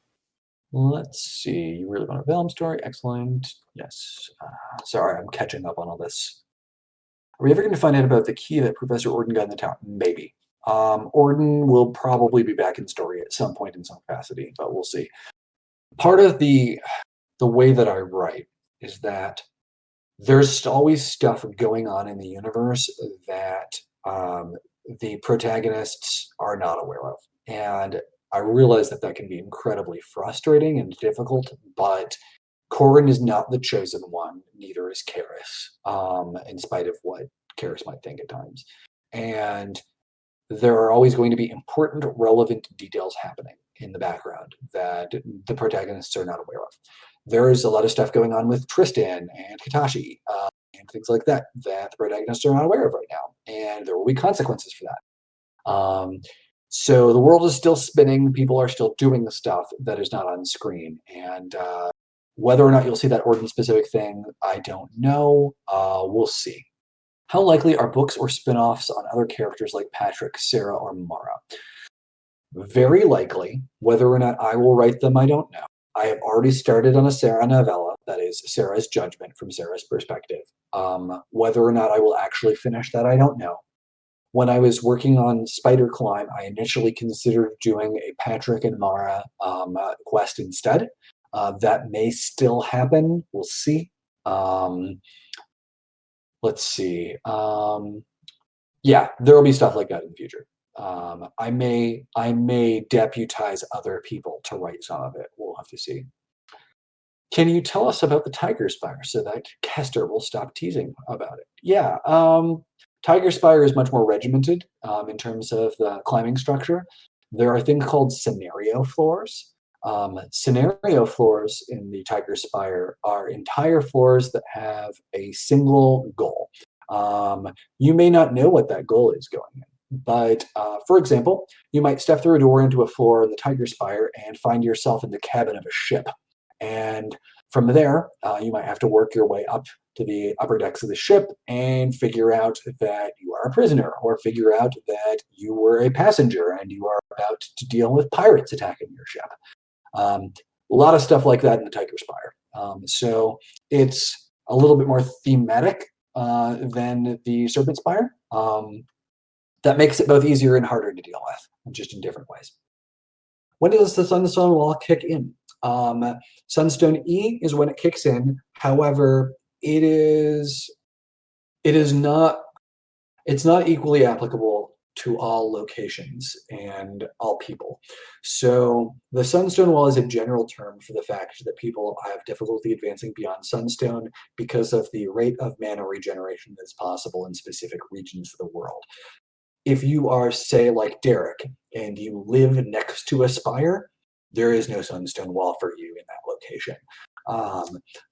[SPEAKER 1] Let's see. You really want a Vellum story? Excellent. Yes. Sorry, I'm catching up on all this. Are we ever going to find out about the key that Professor Orden got in the tower? Maybe. Orden will probably be back in story at some point in some capacity, but we'll see. Part of the way that I write is that there's always stuff going on in the universe that the protagonists are not aware of. And I realize that can be incredibly frustrating and difficult, but Corrin is not the chosen one, neither is Karis, in spite of what Karis might think at times. And there are always going to be important, relevant details happening in the background that the protagonists are not aware of. There's a lot of stuff going on with Tristan and Katashi and things like that the protagonists are not aware of right now, and there will be consequences for that. So the world is still spinning. People are still doing the stuff that is not on screen, and whether or not you'll see that Orden-specific thing, I don't know. We'll see. How likely are books or spin-offs on other characters like Patrick, Sarah, or Mara? Very likely. Whether or not I will write them, I don't know. I have already started on a Sarah novella, that is Sarah's judgment from Sarah's perspective. Whether or not I will actually finish that, I don't know. When I was working on Spider Climb, I initially considered doing a Patrick and Mara quest instead. That may still happen. We'll see. Let's see. Yeah, there will be stuff like that in the future. I may deputize other people to write some of it. We'll have to see. Can you tell us about the Tiger Spire so that Kester will stop teasing about it? Yeah, Tiger Spire is much more regimented in terms of the climbing structure. There are things called scenario floors. Scenario floors in the Tiger Spire are entire floors that have a single goal. You may not know what that goal is going in. But, for example, you might step through a door into a floor in the Tiger Spire and find yourself in the cabin of a ship. And from there, you might have to work your way up to the upper decks of the ship and figure out that you are a prisoner, or figure out that you were a passenger and you are about to deal with pirates attacking your ship. A lot of stuff like that in the Tiger Spire. So it's a little bit more thematic than the Serpent Spire. That makes it both easier and harder to deal with, just in different ways. When does the Sunstone Wall kick in? Sunstone E is when it kicks in. However, it's not equally applicable to all locations and all people. So the Sunstone Wall is a general term for the fact that people have difficulty advancing beyond Sunstone because of the rate of mana regeneration that's possible in specific regions of the world. If you are, say, like Derek, and you live next to a spire, there is no Sunstone Wall for you in that location.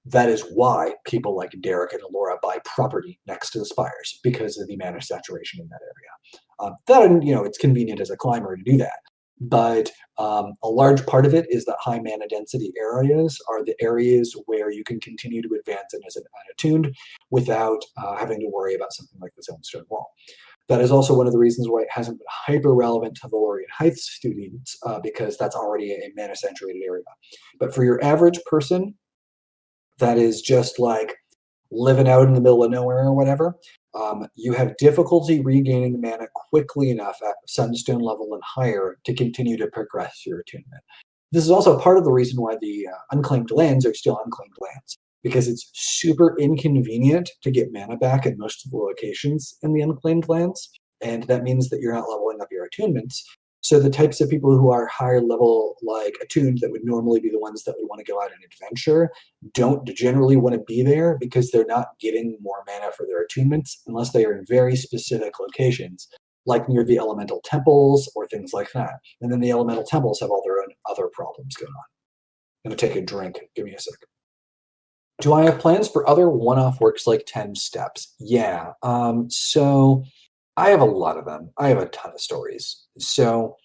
[SPEAKER 1] That is why people like Derek and Alora buy property next to the spires, because of the mana saturation in that area. It's convenient as a climber to do that. But a large part of it is that high mana density areas are the areas where you can continue to advance and as unattuned without having to worry about something like the Sunstone Wall. That is also one of the reasons why it hasn't been hyper relevant to the Lorien Heights students, because that's already a mana saturated area. But for your average person that is just like living out in the middle of nowhere or whatever, you have difficulty regaining mana quickly enough at Sunstone level and higher to continue to progress your attunement. This is also part of the reason why the unclaimed lands are still unclaimed lands, because it's super inconvenient to get mana back at most of the locations in the unclaimed lands, and that means that you're not leveling up your attunements. So the types of people who are higher level, like attuned, that would normally be the ones that would want to go out and adventure, don't generally want to be there because they're not getting more mana for their attunements unless they are in very specific locations, like near the elemental temples or things like that. And then the elemental temples have all their own other problems going on. I'm going to take a drink. Give me a sec. Do I have plans for other one-off works like 10 Steps? Yeah. So I have a lot of them. I have a ton of stories. So,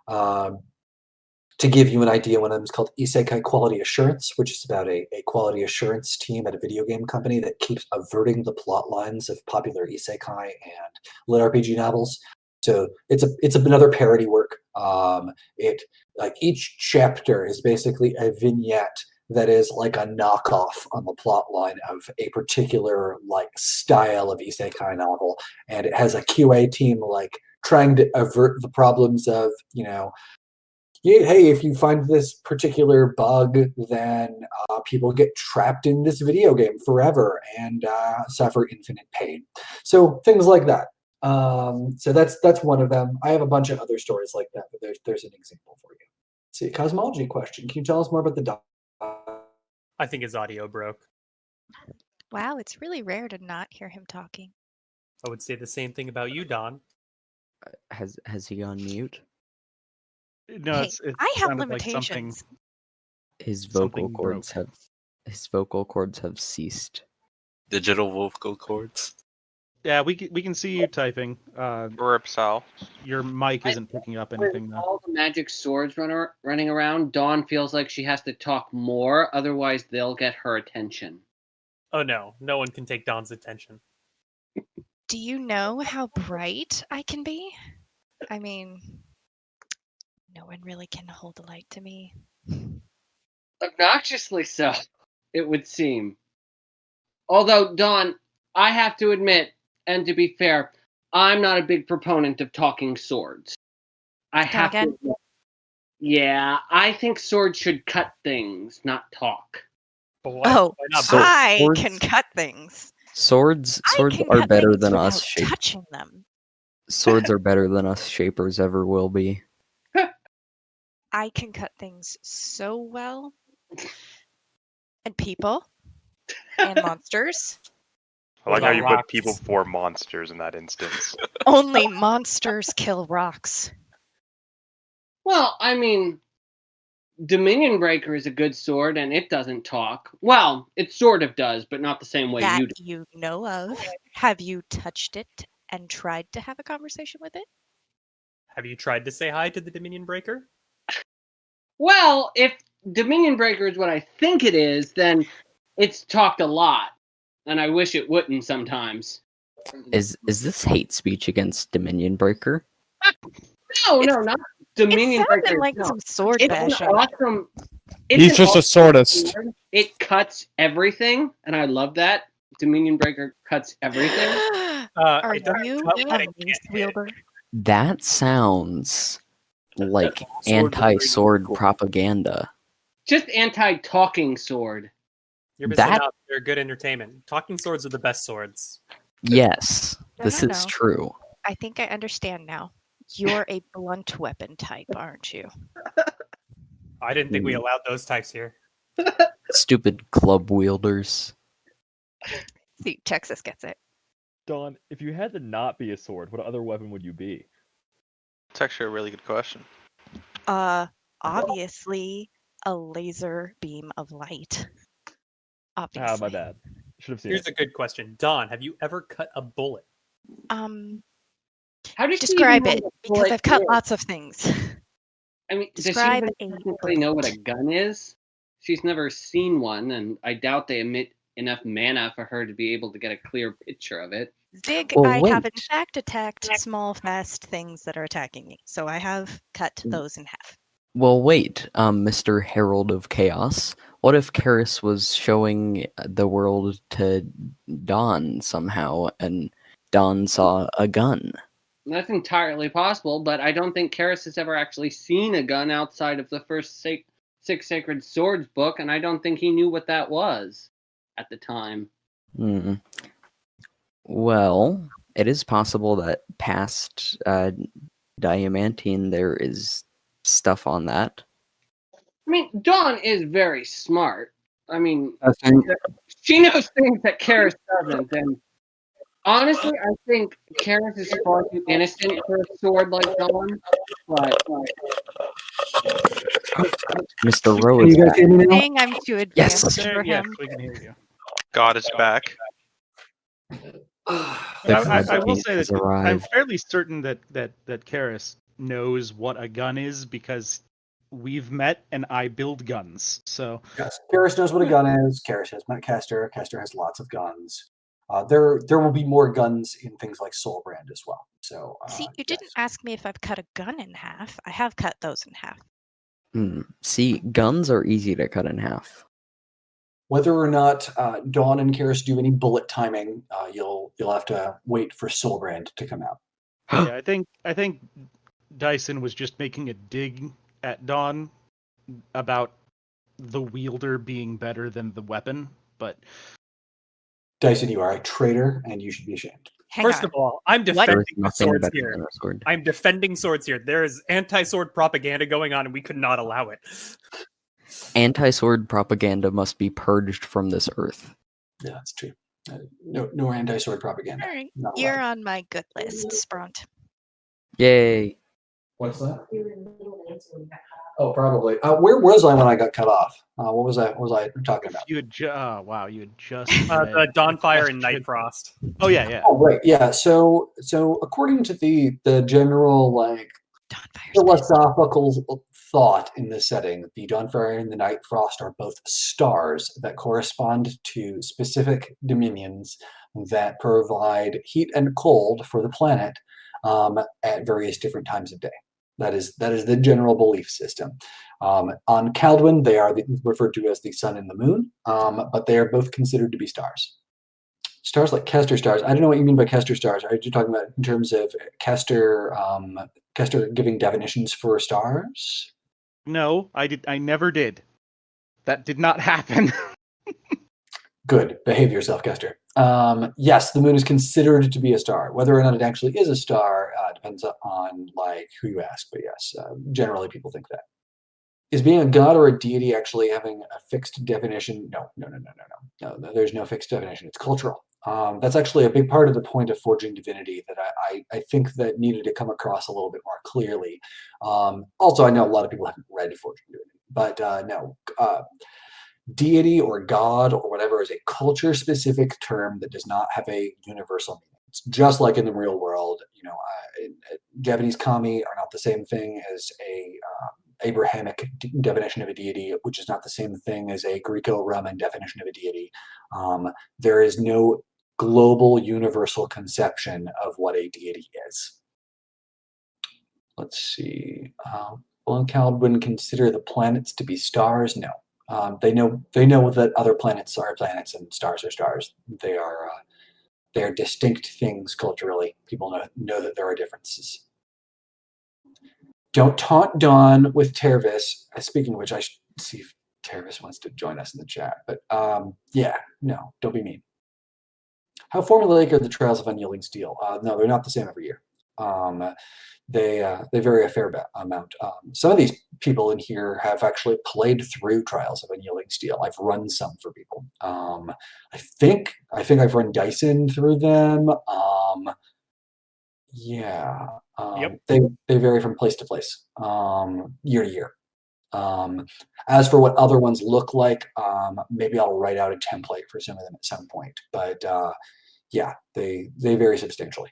[SPEAKER 1] to give you an idea, one of them is called Isekai Quality Assurance, which is about a quality assurance team at a video game company that keeps averting the plot lines of popular isekai and lit RPG novels. So it's another parody work. It like each chapter is basically a vignette that is like a knockoff on the plot line of a particular like style of isekai novel, and it has a QA team like trying to avert the problems of hey, if you find this particular bug, then people get trapped in this video game forever and suffer infinite pain. So things like that. So that's one of them. I have a bunch of other stories like that, but there's an example for you. Let's see, cosmology question. Can you tell us more about the dog?
[SPEAKER 8] I think his audio broke.
[SPEAKER 7] Wow, it's really rare to not hear him talking.
[SPEAKER 8] I would say the same thing about you, Don.
[SPEAKER 4] Has he gone mute?
[SPEAKER 3] No,
[SPEAKER 7] Hey,
[SPEAKER 3] it's
[SPEAKER 7] I have
[SPEAKER 3] sounded like something.
[SPEAKER 7] limitations.
[SPEAKER 4] His vocal
[SPEAKER 3] Something
[SPEAKER 4] cords
[SPEAKER 3] broke.
[SPEAKER 4] have ceased.
[SPEAKER 10] Digital vocal cords.
[SPEAKER 3] Yeah, we can see you typing.
[SPEAKER 2] Rip Sal.
[SPEAKER 3] Your mic isn't picking up anything
[SPEAKER 11] With
[SPEAKER 3] though.
[SPEAKER 11] all the magic swords running around, Dawn feels like she has to talk more, otherwise they'll get her attention.
[SPEAKER 8] Oh no, no one can take Don's attention.
[SPEAKER 7] Do you know how bright I can be? I mean, no one really can hold a light to me.
[SPEAKER 11] Obnoxiously so, it would seem. Although, Dawn, I have to admit, and to be fair, I'm not a big proponent of talking swords. I have to admit, yeah, I think swords should cut things, not talk.
[SPEAKER 8] But why,
[SPEAKER 7] Oh,
[SPEAKER 8] why not?
[SPEAKER 7] I
[SPEAKER 4] swords-
[SPEAKER 7] can cut things.
[SPEAKER 4] Swords
[SPEAKER 7] I can
[SPEAKER 4] are
[SPEAKER 7] cut
[SPEAKER 4] better
[SPEAKER 7] things
[SPEAKER 4] than
[SPEAKER 7] without
[SPEAKER 4] us shapers.
[SPEAKER 7] touching them.
[SPEAKER 4] Swords are better than us shapers ever will be.
[SPEAKER 7] I can cut things so well. And people. And monsters.
[SPEAKER 12] I like how you
[SPEAKER 8] Rocks.
[SPEAKER 12] put people before monsters in that instance.
[SPEAKER 7] Only monsters kill rocks.
[SPEAKER 11] Well, I mean, Dominion Breaker is a good sword, and it doesn't talk. Well, it sort of does, but not the same way
[SPEAKER 7] That
[SPEAKER 11] you do.
[SPEAKER 7] you know of. Have you touched it and tried to have a conversation with it?
[SPEAKER 8] Have you tried to say hi to the Dominion Breaker?
[SPEAKER 11] Well, if Dominion Breaker is what I think it is, then it's talked a lot, and I wish it wouldn't sometimes.
[SPEAKER 4] Is this hate speech against Dominion Breaker?
[SPEAKER 11] No, not Dominion
[SPEAKER 7] It sounded
[SPEAKER 11] Breaker.
[SPEAKER 7] like
[SPEAKER 11] no.
[SPEAKER 7] some sword
[SPEAKER 11] It's
[SPEAKER 7] bashing.
[SPEAKER 11] an awesome.
[SPEAKER 9] He's just a swordist.
[SPEAKER 11] Sword. It cuts everything, and I love that. Dominion Breaker cuts everything.
[SPEAKER 7] Are
[SPEAKER 8] it doesn't
[SPEAKER 7] you
[SPEAKER 8] cut what
[SPEAKER 7] a
[SPEAKER 8] it can't
[SPEAKER 7] mace
[SPEAKER 8] hit.
[SPEAKER 7] wielder?
[SPEAKER 4] That sounds like
[SPEAKER 10] Sword
[SPEAKER 4] anti-sword
[SPEAKER 10] cool.
[SPEAKER 4] propaganda.
[SPEAKER 11] Just anti-talking sword.
[SPEAKER 8] You're missing
[SPEAKER 4] That-
[SPEAKER 8] out. They're good entertainment. Talking swords are the best swords.
[SPEAKER 4] Yes,
[SPEAKER 7] No,
[SPEAKER 4] this
[SPEAKER 7] no,
[SPEAKER 4] is
[SPEAKER 7] no.
[SPEAKER 4] true.
[SPEAKER 7] I think I understand now. You're a blunt weapon type, aren't you?
[SPEAKER 8] I didn't think we allowed those types here.
[SPEAKER 4] Stupid club wielders.
[SPEAKER 7] See, Texas gets it.
[SPEAKER 13] Dawn, if you had to not be a sword, what other weapon would you be?
[SPEAKER 2] It's actually a really good question.
[SPEAKER 7] Obviously a laser beam of light. Obviously.
[SPEAKER 13] Ah, my bad. Should have seen
[SPEAKER 8] Here's
[SPEAKER 13] it.
[SPEAKER 8] a good question. Don, have you ever cut a bullet?
[SPEAKER 11] How does she
[SPEAKER 7] Describe
[SPEAKER 11] even
[SPEAKER 7] it,
[SPEAKER 11] know what a
[SPEAKER 7] because
[SPEAKER 11] bullet
[SPEAKER 7] I've cut
[SPEAKER 11] is?
[SPEAKER 7] lots of things.
[SPEAKER 11] I mean,
[SPEAKER 7] Describe
[SPEAKER 11] does she
[SPEAKER 7] a
[SPEAKER 11] even technically know what a gun is? She's never seen one, and I doubt they emit enough mana for her to be able to get a clear picture of it.
[SPEAKER 7] Zig,
[SPEAKER 4] Well,
[SPEAKER 7] I have in
[SPEAKER 4] wait.
[SPEAKER 7] fact attacked small, fast things that are attacking me. So I have cut those in half.
[SPEAKER 4] Well, wait, Mr. Herald of Chaos. What if Karis was showing the world to Dawn somehow, and Dawn saw a gun?
[SPEAKER 11] That's entirely possible, but I don't think Karis has ever actually seen a gun outside of the first Six Sacred Swords book, and I don't think he knew what that was at the time.
[SPEAKER 4] Well, it is possible that past Diamantine there is stuff on that.
[SPEAKER 11] I mean, Dawn is very smart. I mean,
[SPEAKER 1] I think
[SPEAKER 11] she knows things that Karis doesn't, and honestly, I think Karis is far too innocent for a sword like Dawn. But
[SPEAKER 4] Mr. Rowe
[SPEAKER 1] Can
[SPEAKER 4] is
[SPEAKER 1] you guys
[SPEAKER 4] back.
[SPEAKER 1] hear me now?
[SPEAKER 7] Saying I'm too advanced
[SPEAKER 4] Yes.
[SPEAKER 7] for
[SPEAKER 3] Yes,
[SPEAKER 7] him.
[SPEAKER 3] we can hear you.
[SPEAKER 2] God is back.
[SPEAKER 3] I will say
[SPEAKER 4] has
[SPEAKER 3] that I'm
[SPEAKER 4] arrived.
[SPEAKER 3] fairly certain that Karis knows what a gun is because we've met and I build guns. So
[SPEAKER 1] Yes, Karis knows what a gun is. Karis has met Kester. Kester has lots of guns. There will be more guns in things like Soulbrand as well. So
[SPEAKER 7] See, you didn't ask me if I've cut a gun in half. I have cut those in half.
[SPEAKER 4] See, guns are easy to cut in half.
[SPEAKER 1] whether or not Dawn and Karis do any bullet timing, you'll have to wait for Soulbrand to come out.
[SPEAKER 3] yeah, I think Dyson was just making a dig at Dawn about the wielder being better than the weapon, but
[SPEAKER 1] Dyson, you are a traitor, and you should be ashamed.
[SPEAKER 8] First of all, I'm defending the
[SPEAKER 4] nothing
[SPEAKER 8] swords
[SPEAKER 4] better
[SPEAKER 8] here.
[SPEAKER 4] than a sword.
[SPEAKER 8] I'm defending swords here. There is anti-sword propaganda going on, and we could not allow it.
[SPEAKER 4] Anti-sword propaganda must be purged from this earth.
[SPEAKER 1] Yeah, that's true. No anti-sword propaganda.
[SPEAKER 7] All right,
[SPEAKER 1] Not allowed.
[SPEAKER 7] you're on my good list, Spront.
[SPEAKER 4] Yay!
[SPEAKER 1] What's that? Oh, probably. Where was I when I got cut off? What was I talking about?
[SPEAKER 3] You had wow, you had just
[SPEAKER 8] The Dawnfire and Nightfrost.
[SPEAKER 3] Oh yeah.
[SPEAKER 1] Oh right, yeah. So according to the general philosophical thought in this setting, the Dawnfire and the Nightfrost are both stars that correspond to specific dominions that provide heat and cold for the planet at various different times of day. That is the general belief system. On Kaldwin, they are referred to as the sun and the moon, but they are both considered to be stars. Stars like Kester stars. I don't know what you mean by Kester stars. Are you talking about in terms of Kester giving definitions for stars?
[SPEAKER 3] No, I never did. That did not happen.
[SPEAKER 1] Good. Behave yourself, Kester. Yes, the moon is considered to be a star. Whether or not it actually is a star depends on who you ask. But yes, generally people think that. Is being a god or a deity actually having a fixed definition? No. There's no fixed definition. It's cultural. That's actually a big part of the point of Forging Divinity that I think that needed to come across a little bit more clearly. Also, I know a lot of people haven't read Forging Divinity, but no. Deity or god or whatever is a culture-specific term that does not have a universal meaning. It's just like in the real world. Japanese kami are not the same thing as a Abrahamic definition of a deity, which is not the same thing as a Greco-Roman definition of a deity. There is no global universal conception of what a deity is. Let's see. Will Kaldwin consider the planets to be stars? No. They know that other planets are planets and stars are stars. They are distinct things culturally. People know that there are differences. Don't taunt Dawn with Tervis. Speaking of which, I should see if Tervis wants to join us in the chat. But yeah, no, don't be mean. How formulaic are the Trials of Unyielding Steel? No, they're not the same every year. They vary a fair amount. Some of these people in here have actually played through Trials of Unyielding Steel. I've run some for people. I think I've run Dyson through them. Yeah.
[SPEAKER 8] Yep.
[SPEAKER 1] They vary from place to place, year to year. As for what other ones look like, maybe I'll write out a template for some of them at some point. But yeah, they vary substantially.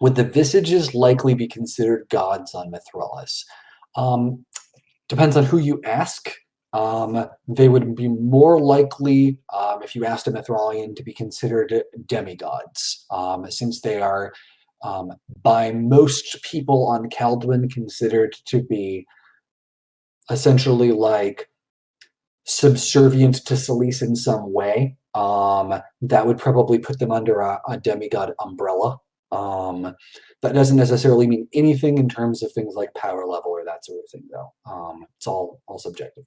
[SPEAKER 1] Would the Visages likely be considered gods on Mithralis? Depends on who you ask. They would be more likely, if you asked a Mithralian, to be considered demigods, since they are, by most people on Kaldwin, considered to be essentially subservient to Solis in some way. That would probably put them under a demigod umbrella. That doesn't necessarily mean anything in terms of things like power level or that sort of thing, though. It's all subjective.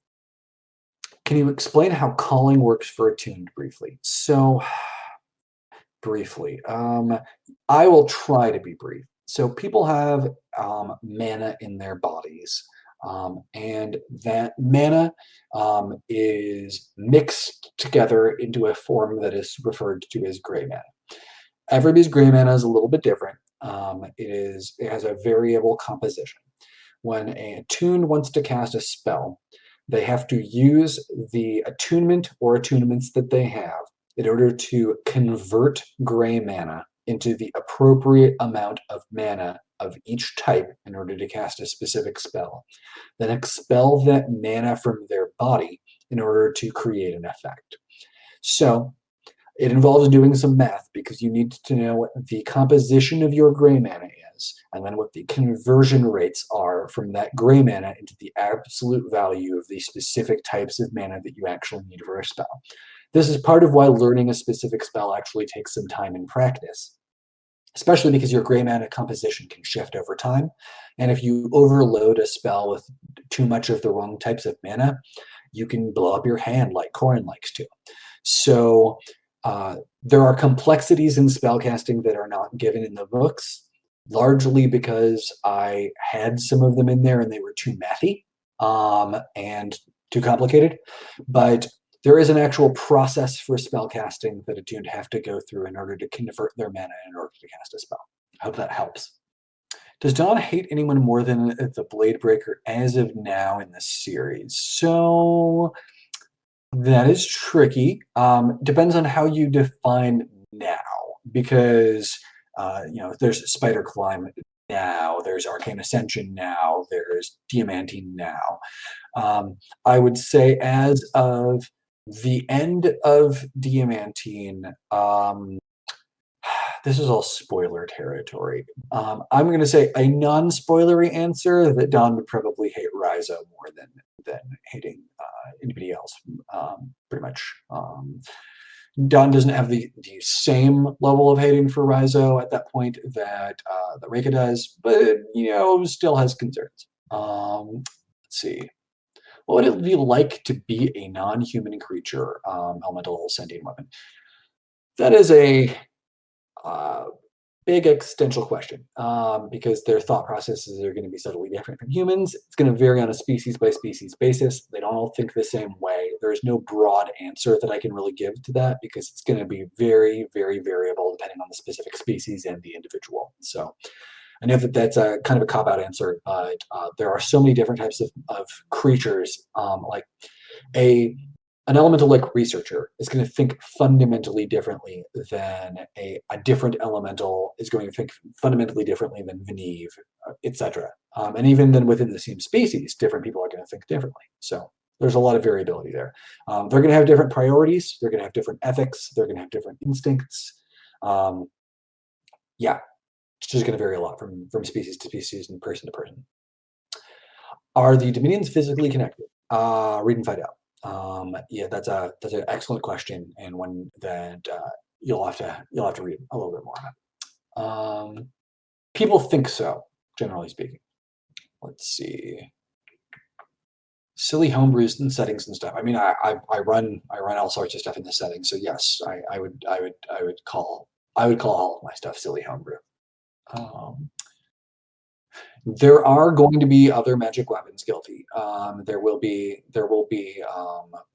[SPEAKER 1] Can you explain how calling works for attuned briefly? So, briefly, I will try to be brief. So people have mana in their bodies, and that mana is mixed together into a form that is referred to as gray mana. Everybody's gray mana is a little bit different. It has a variable composition. When a attuned wants to cast a spell, they have to use the attunement or attunements that they have in order to convert gray mana into the appropriate amount of mana of each type in order to cast a specific spell, then expel that mana from their body in order to create an effect. So it involves doing some math because you need to know what the composition of your gray mana is, and then what the conversion rates are from that gray mana into the absolute value of the specific types of mana that you actually need for a spell. This is part of why learning a specific spell actually takes some time in practice, especially because your gray mana composition can shift over time. And if you overload a spell with too much of the wrong types of mana, you can blow up your hand like Corrin likes to. So there are complexities in spellcasting that are not given in the books, largely because I had some of them in there and they were too mathy and too complicated. But there is an actual process for spellcasting that a dude have to go through in order to convert their mana in order to cast a spell. I hope that helps. Does Dawn hate anyone more than the Blade Breaker as of now in the series? So that is tricky. Depends on how you define now, because there's Spider Climb now, there's Arcane Ascension now, there's Diamantine now. I would say as of the end of Diamantine, this is all spoiler territory. I'm going to say a non-spoilery answer that Dawn would probably hate Raizo more than hating anybody else, pretty much. Dawn doesn't have the same level of hating for Raizo at that point that Reika does, but still has concerns. Let's see. What would it be like to be a non-human creature, elemental sentient weapon? That is a big existential question, because their thought processes are going to be subtly different from humans. It's going to vary on a species by species basis. They don't all think the same way. There's no broad answer that I can really give to that because it's going to be very, very variable depending on the specific species and the individual. So I know that that's a kind of a cop-out answer, but there are so many different types of creatures. Like an elemental like researcher is going to think fundamentally differently than a different elemental is going to think fundamentally differently than Veneve, etc. And even then within the same species, different people are going to think differently. So there's a lot of variability there. They're going to have different priorities. They're going to have different ethics. They're going to have different instincts. Yeah, it's just going to vary a lot from species to species and person to person. Are the Dominions physically connected? Read and find out. Yeah, that's an excellent question, and one that you'll have to read a little bit more on. People think so, generally speaking. Let's see. Silly homebrews and settings and stuff. I mean, I run all sorts of stuff in the settings, so yes, I would call all of my stuff silly homebrew. There are going to be other magic weapons, Guilty. There will be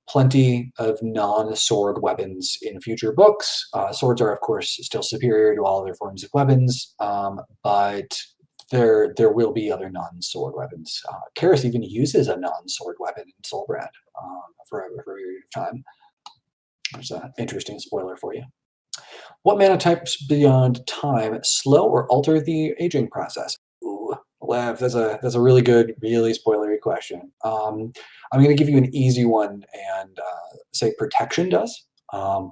[SPEAKER 1] plenty of non-sword weapons in future books. Swords are, of course, still superior to all other forms of weapons, but there will be other non-sword weapons. Karis even uses a non-sword weapon in Soulbrand for a period of time. There's an interesting spoiler for you. What mana types beyond time slow or alter the aging process? Ooh, Lev, that's a really good, really spoilery question. I'm going to give you an easy one and say protection does.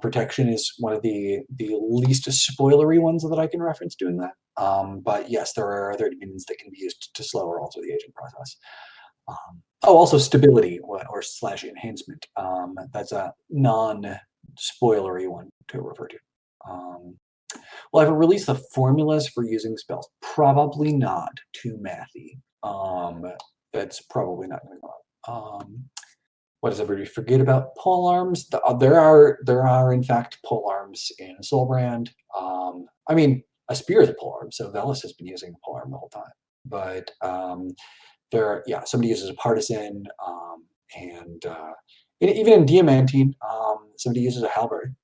[SPEAKER 1] Protection is one of the least spoilery ones that I can reference doing that. But yes, there are other dominions that can be used to slow or alter the aging process. Also stability or / enhancement. That's a non-spoilery one to refer to. Will I ever release the formulas for using spells? Probably not. Too mathy. That's probably not going to go up. What does everybody forget about pole arms? There are in fact pole arms in Soulbrand. I mean, a spear is a pole arm, so Velis has been using a pole arm the whole time. But somebody uses a partisan, and even in Diamantine, somebody uses a halberd.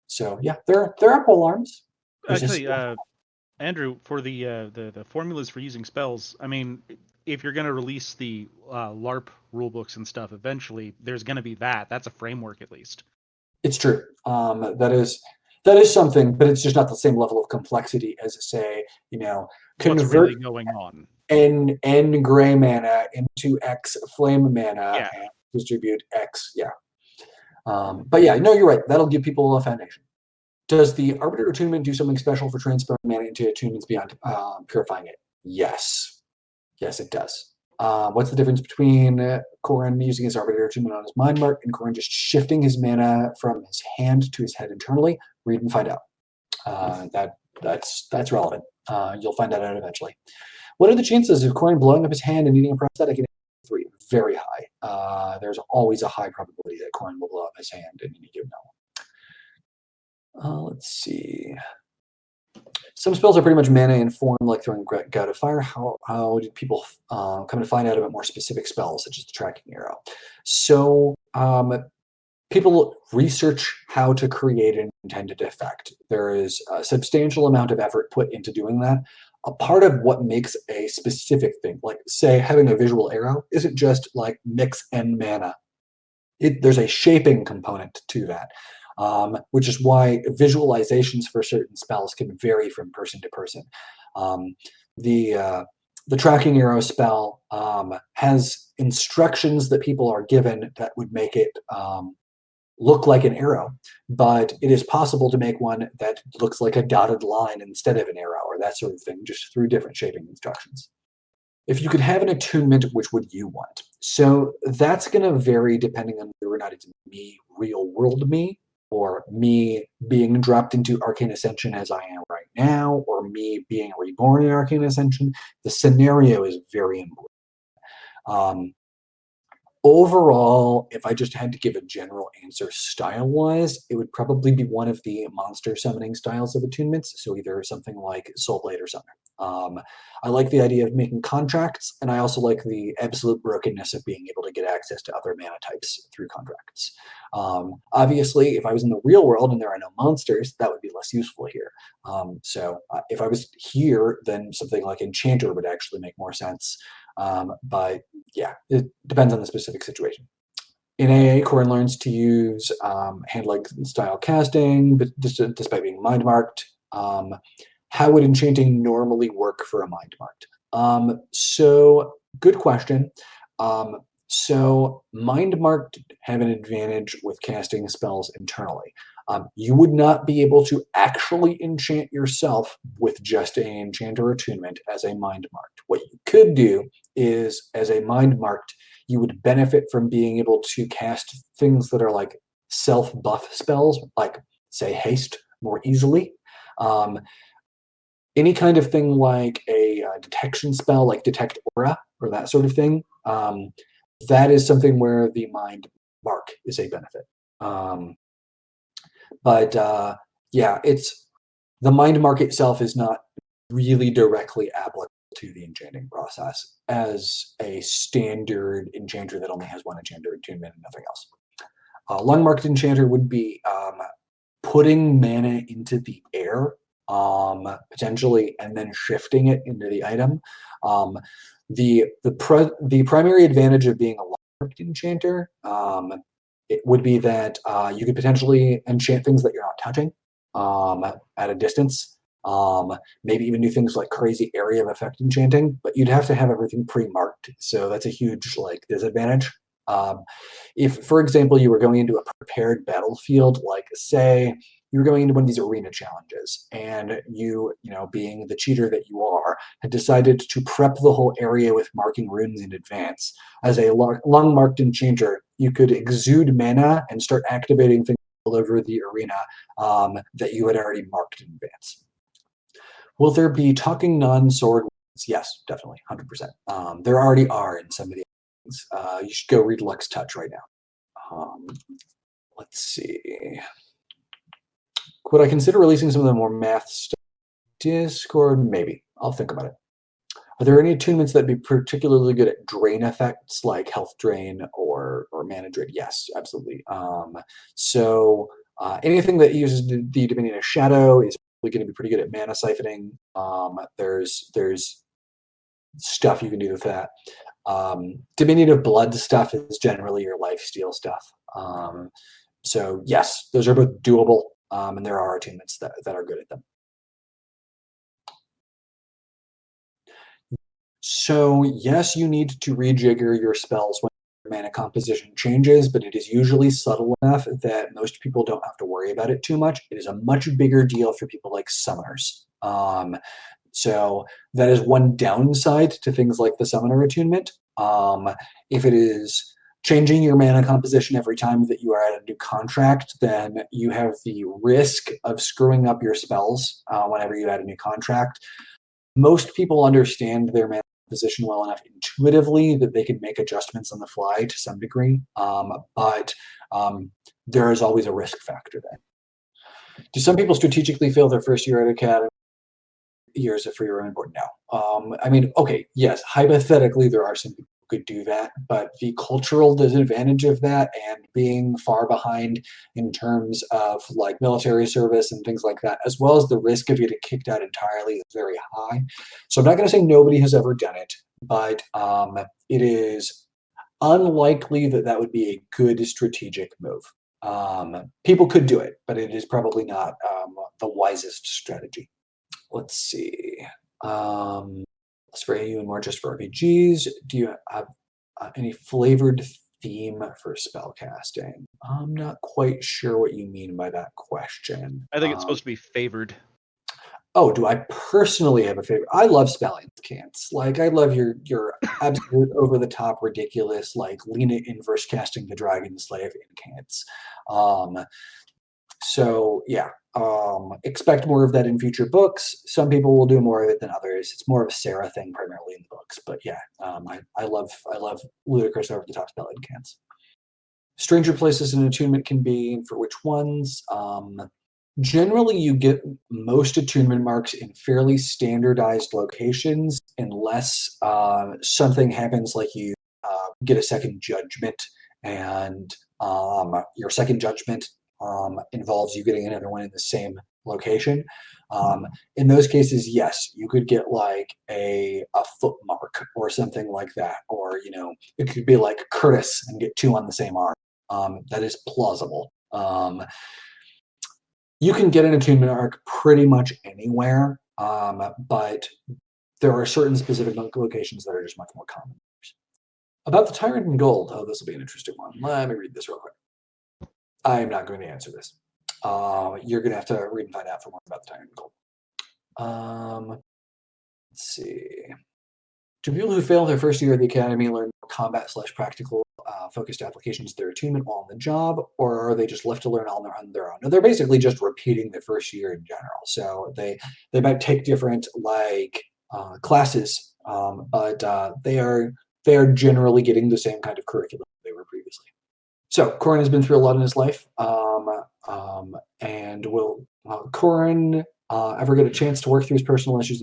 [SPEAKER 1] So yeah, there are pole arms.
[SPEAKER 3] Actually, Andrew, for the formulas for using spells, I mean, if you're going to release the LARP rulebooks and stuff eventually, there's going to be that. That's a framework at least.
[SPEAKER 1] It's true. That That is something, but it's just not the same level of complexity as, say,
[SPEAKER 3] What's
[SPEAKER 1] convert
[SPEAKER 3] really going on?
[SPEAKER 1] N gray mana into X flame mana
[SPEAKER 3] Yeah.
[SPEAKER 1] and distribute X. Yeah. But yeah, no, you're right. That'll give people a foundation. Does the Arbiter Attunement do something special for transferring mana into attunements beyond purifying it? Yes. Yes, it does. What's the difference between Corrin using his Arbiter Attunement on his Mind Mark and Corrin just shifting his mana from his hand to his head internally? Read and find out. That's relevant. You'll find that out eventually. What are the chances of Corrin blowing up his hand and needing a prosthetic in 3? Very high. There's always a high probability that Corrin will blow up his hand in any given level. Let's see. Some spells are pretty much mana informed, like throwing Gout of Fire. How did people come to find out about more specific spells, such as the Tracking Arrow? So people research how to create an intended effect. There is a substantial amount of effort put into doing that. A part of what makes a specific thing, like say having a visual arrow, isn't just like mix and mana. There's a shaping component to that, which is why visualizations for certain spells can vary from person to person. The Tracking Arrow spell has instructions that people are given that would make it look like an arrow, but it is possible to make one that looks like a dotted line instead of an arrow, or that sort of thing, just through different shaping instructions. If you could have an attunement, which would you want? So that's going to vary depending on whether or not it's me, real world me, or me being dropped into Arcane Ascension as I am right now, or me being reborn in Arcane Ascension. The scenario is very important. Overall, if I just had to give a general answer style-wise, it would probably be one of the monster summoning styles of attunements, so either something like Soulblade or Summoner. I like the idea of making contracts, and I also like the absolute brokenness of being able to get access to other mana types through contracts. Obviously, if I was in the real world and there are no monsters, that would be less useful here. So if I was here, then something like Enchanter would actually make more sense. But yeah, it depends on the specific situation. In AA, Corrin learns to use hand-like style casting, but despite being mind-marked. How would enchanting normally work for a mind-marked? So, good question. So, mind-marked have an advantage with casting spells internally. You would not be able to actually enchant yourself with just an enchanter attunement as a mind-marked. What you could do is, as a mind-marked, you would benefit from being able to cast things that are like self-buff spells, like, say, haste, more easily. Any kind of thing like a detection spell, like Detect Aura, or that sort of thing, that is something where the mind mark is a benefit. Yeah, the mind mark itself is not really directly applicable to the enchanting process as a standard enchanter that only has one enchanter attunement and nothing else. Lung-marked enchanter would be putting mana into the air, potentially, and then shifting it into the item. The primary advantage of being a lung-marked enchanter it would be that you could potentially enchant things that you're not touching at a distance. Maybe even do things like crazy area of effect enchanting, but you'd have to have everything pre-marked, so that's a huge disadvantage. If, for example, you were going into a prepared battlefield, like say you were going into one of these arena challenges, and you being the cheater that you are, had decided to prep the whole area with marking runes in advance. As a long-marked enchanter, you could exude mana and start activating things all over the arena that you had already marked in advance. Will there be talking non-sword weapons? Yes, definitely, 100%. There already are in some of the things. You should go read Lux Touch right now. Let's see. Could I consider releasing some of the more math stuff? Discord? Maybe. I'll think about it. Are there any attunements that'd be particularly good at drain effects, like health drain or mana drain? Yes, absolutely. So anything that uses the Dominion of Shadow is probably going to be pretty good at mana siphoning. There's stuff you can do with that. Dominion of Blood stuff is generally your lifesteal stuff. So yes, those are both doable. and there are attunements that are good at them. So yes, you need to rejigger your spells when your mana composition changes, but it is usually subtle enough that most people don't have to worry about it too much. It is a much bigger deal for people like summoners. So that is one downside to things like the summoner attunement. If it is changing your mana composition every time that you are at a new contract, then you have the risk of screwing up your spells whenever you add a new contract. Most people understand their mana position well enough intuitively that they can make adjustments on the fly to some degree, but there is always a risk factor there. Do some people strategically fail their first year at academy? Years for your own board? No. I mean, okay, yes, hypothetically there are some people who could do that, but the cultural disadvantage of that and being far behind in terms of like military service and things like that, as well as the risk of getting kicked out entirely, is very high. So I'm not going to say nobody has ever done it, but it is unlikely that that would be a good strategic move. People could do it, but it is probably not the wisest strategy. Let's see. Less for AU and more just for RPGs. Do you have any flavored theme for spellcasting? I'm not quite sure what you mean by that question.
[SPEAKER 3] I think it's supposed to be favored.
[SPEAKER 1] Oh, do I personally have a favorite? I love spell incants. Like, I love your absolute over-the-top, ridiculous, like, Lena inverse casting the Dragon Slave incants. So, yeah. Expect more of that in future books. Some people will do more of it than others. It's more of a Sarah thing primarily in the books. But yeah, I love ludicrous over-the-top spell incants. Stranger places an attunement can be, for which ones? Generally, you get most attunement marks in fairly standardized locations unless something happens like you get a second judgment, and your second judgment involves you getting another one in the same location. In those cases, yes, you could get like a foot mark or something like that, or it could be like Curtis and get 2 on the same arm. That is plausible. You can get an attunement mark pretty much anywhere, but there are certain specific locations that are just much more common. About the Tyrant in Gold. Oh, this will be an interesting one. Let me read this real quick. I'm not going to answer this. You're going to have to read and find out for more about the Tyrant in Gold. Let's see. Do people who fail their first year at the academy learn combat/practical focused applications of their attunement while on the job, or are they just left to learn all on their own? No, they're basically just repeating the first year in general. So they might take different classes, but they are generally getting the same kind of curriculum they were previously. So Corin has been through a lot in his life, and will Corin ever get a chance to work through his personal issues?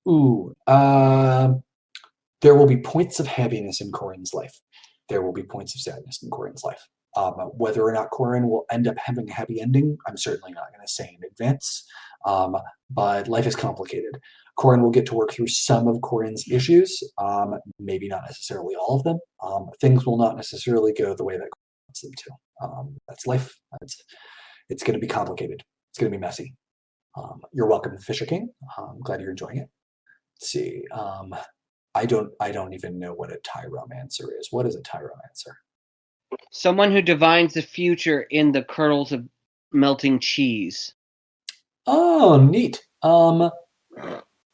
[SPEAKER 1] Ooh, there will be points of happiness in Corin's life. There will be points of sadness in Corin's life. Whether or not Corin will end up having a happy ending, I'm certainly not going to say in advance, but life is complicated. Corin will get to work through some of Corin's issues, maybe not necessarily all of them. Things will not necessarily go the way that Corin wants them to. That's life. It's going to be complicated. It's going to be messy. You're welcome, Fisher King. I'm glad you're enjoying it. Let's see. I don't even know what a Tyromancer is. What is a Tyromancer?
[SPEAKER 11] Someone who divines the future in the kernels of melting cheese.
[SPEAKER 1] Oh, neat.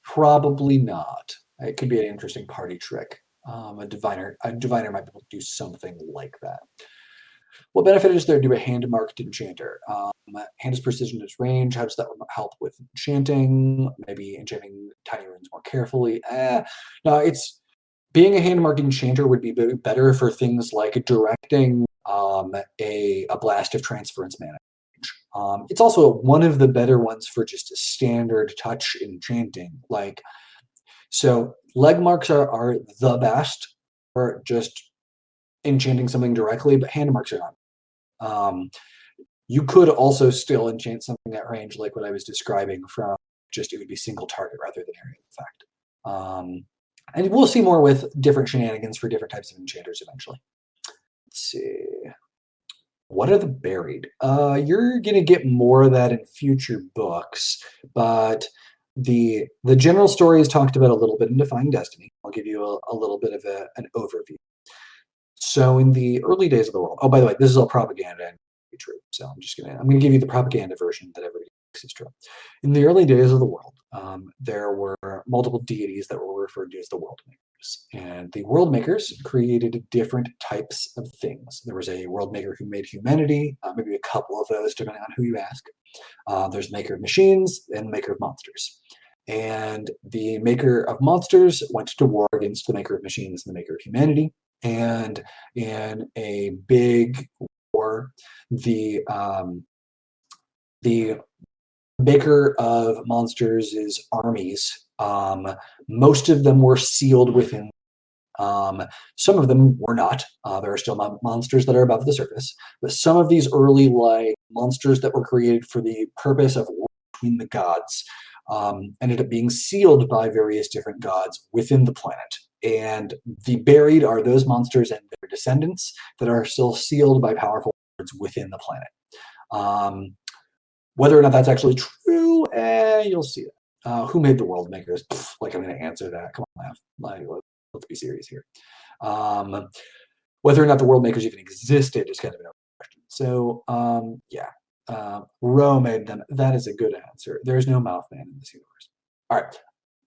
[SPEAKER 1] Probably not. It could be an interesting party trick. A diviner might be able to do something like that. What benefit is there to a hand-marked enchanter? Hand is precision is range. How does that help with enchanting? Maybe enchanting tiny runes more carefully. No, it's being a hand-marked enchanter would be better for things like directing a blast of transference mana. It's also one of the better ones for just a standard touch enchanting. So leg marks are the best for just enchanting something directly, but hand marks are not. You could also still enchant something at range like what I was describing from just it would be single target rather than area effect. And we'll see more with different shenanigans for different types of enchanters eventually. Let's see. What are the buried? You're gonna get more of that in future books, but the general story is talked about a little bit in Defying Destiny. I'll give you a little bit of an overview. So in the early days of the world, oh, by the way, this is all propaganda and true. So I'm gonna give you the propaganda version that everybody thinks is true. In the early days of the world, there were multiple deities that were referred to as the world makers, and the world makers created different types of things. There was a world maker who made humanity, maybe a couple of those, depending on who you ask. There's maker of machines and maker of monsters. And the maker of monsters went to war against the maker of machines and the maker of humanity. And in a big war, the maker of monsters' armies, most of them were sealed within. Some of them were not. There are still monsters that are above the surface, but some of these early monsters that were created for the purpose of war between the gods ended up being sealed by various different gods within the planet. And the buried are those monsters and their descendants that are still sealed by powerful words within the planet. Whether or not that's actually true, you'll see it. Who made the world makers? I'm going to answer that. Come on, let's be serious here. Whether or not the world makers even existed is kind of another question. So, Ro made them. That is a good answer. There's no Mouthman in this universe. All right.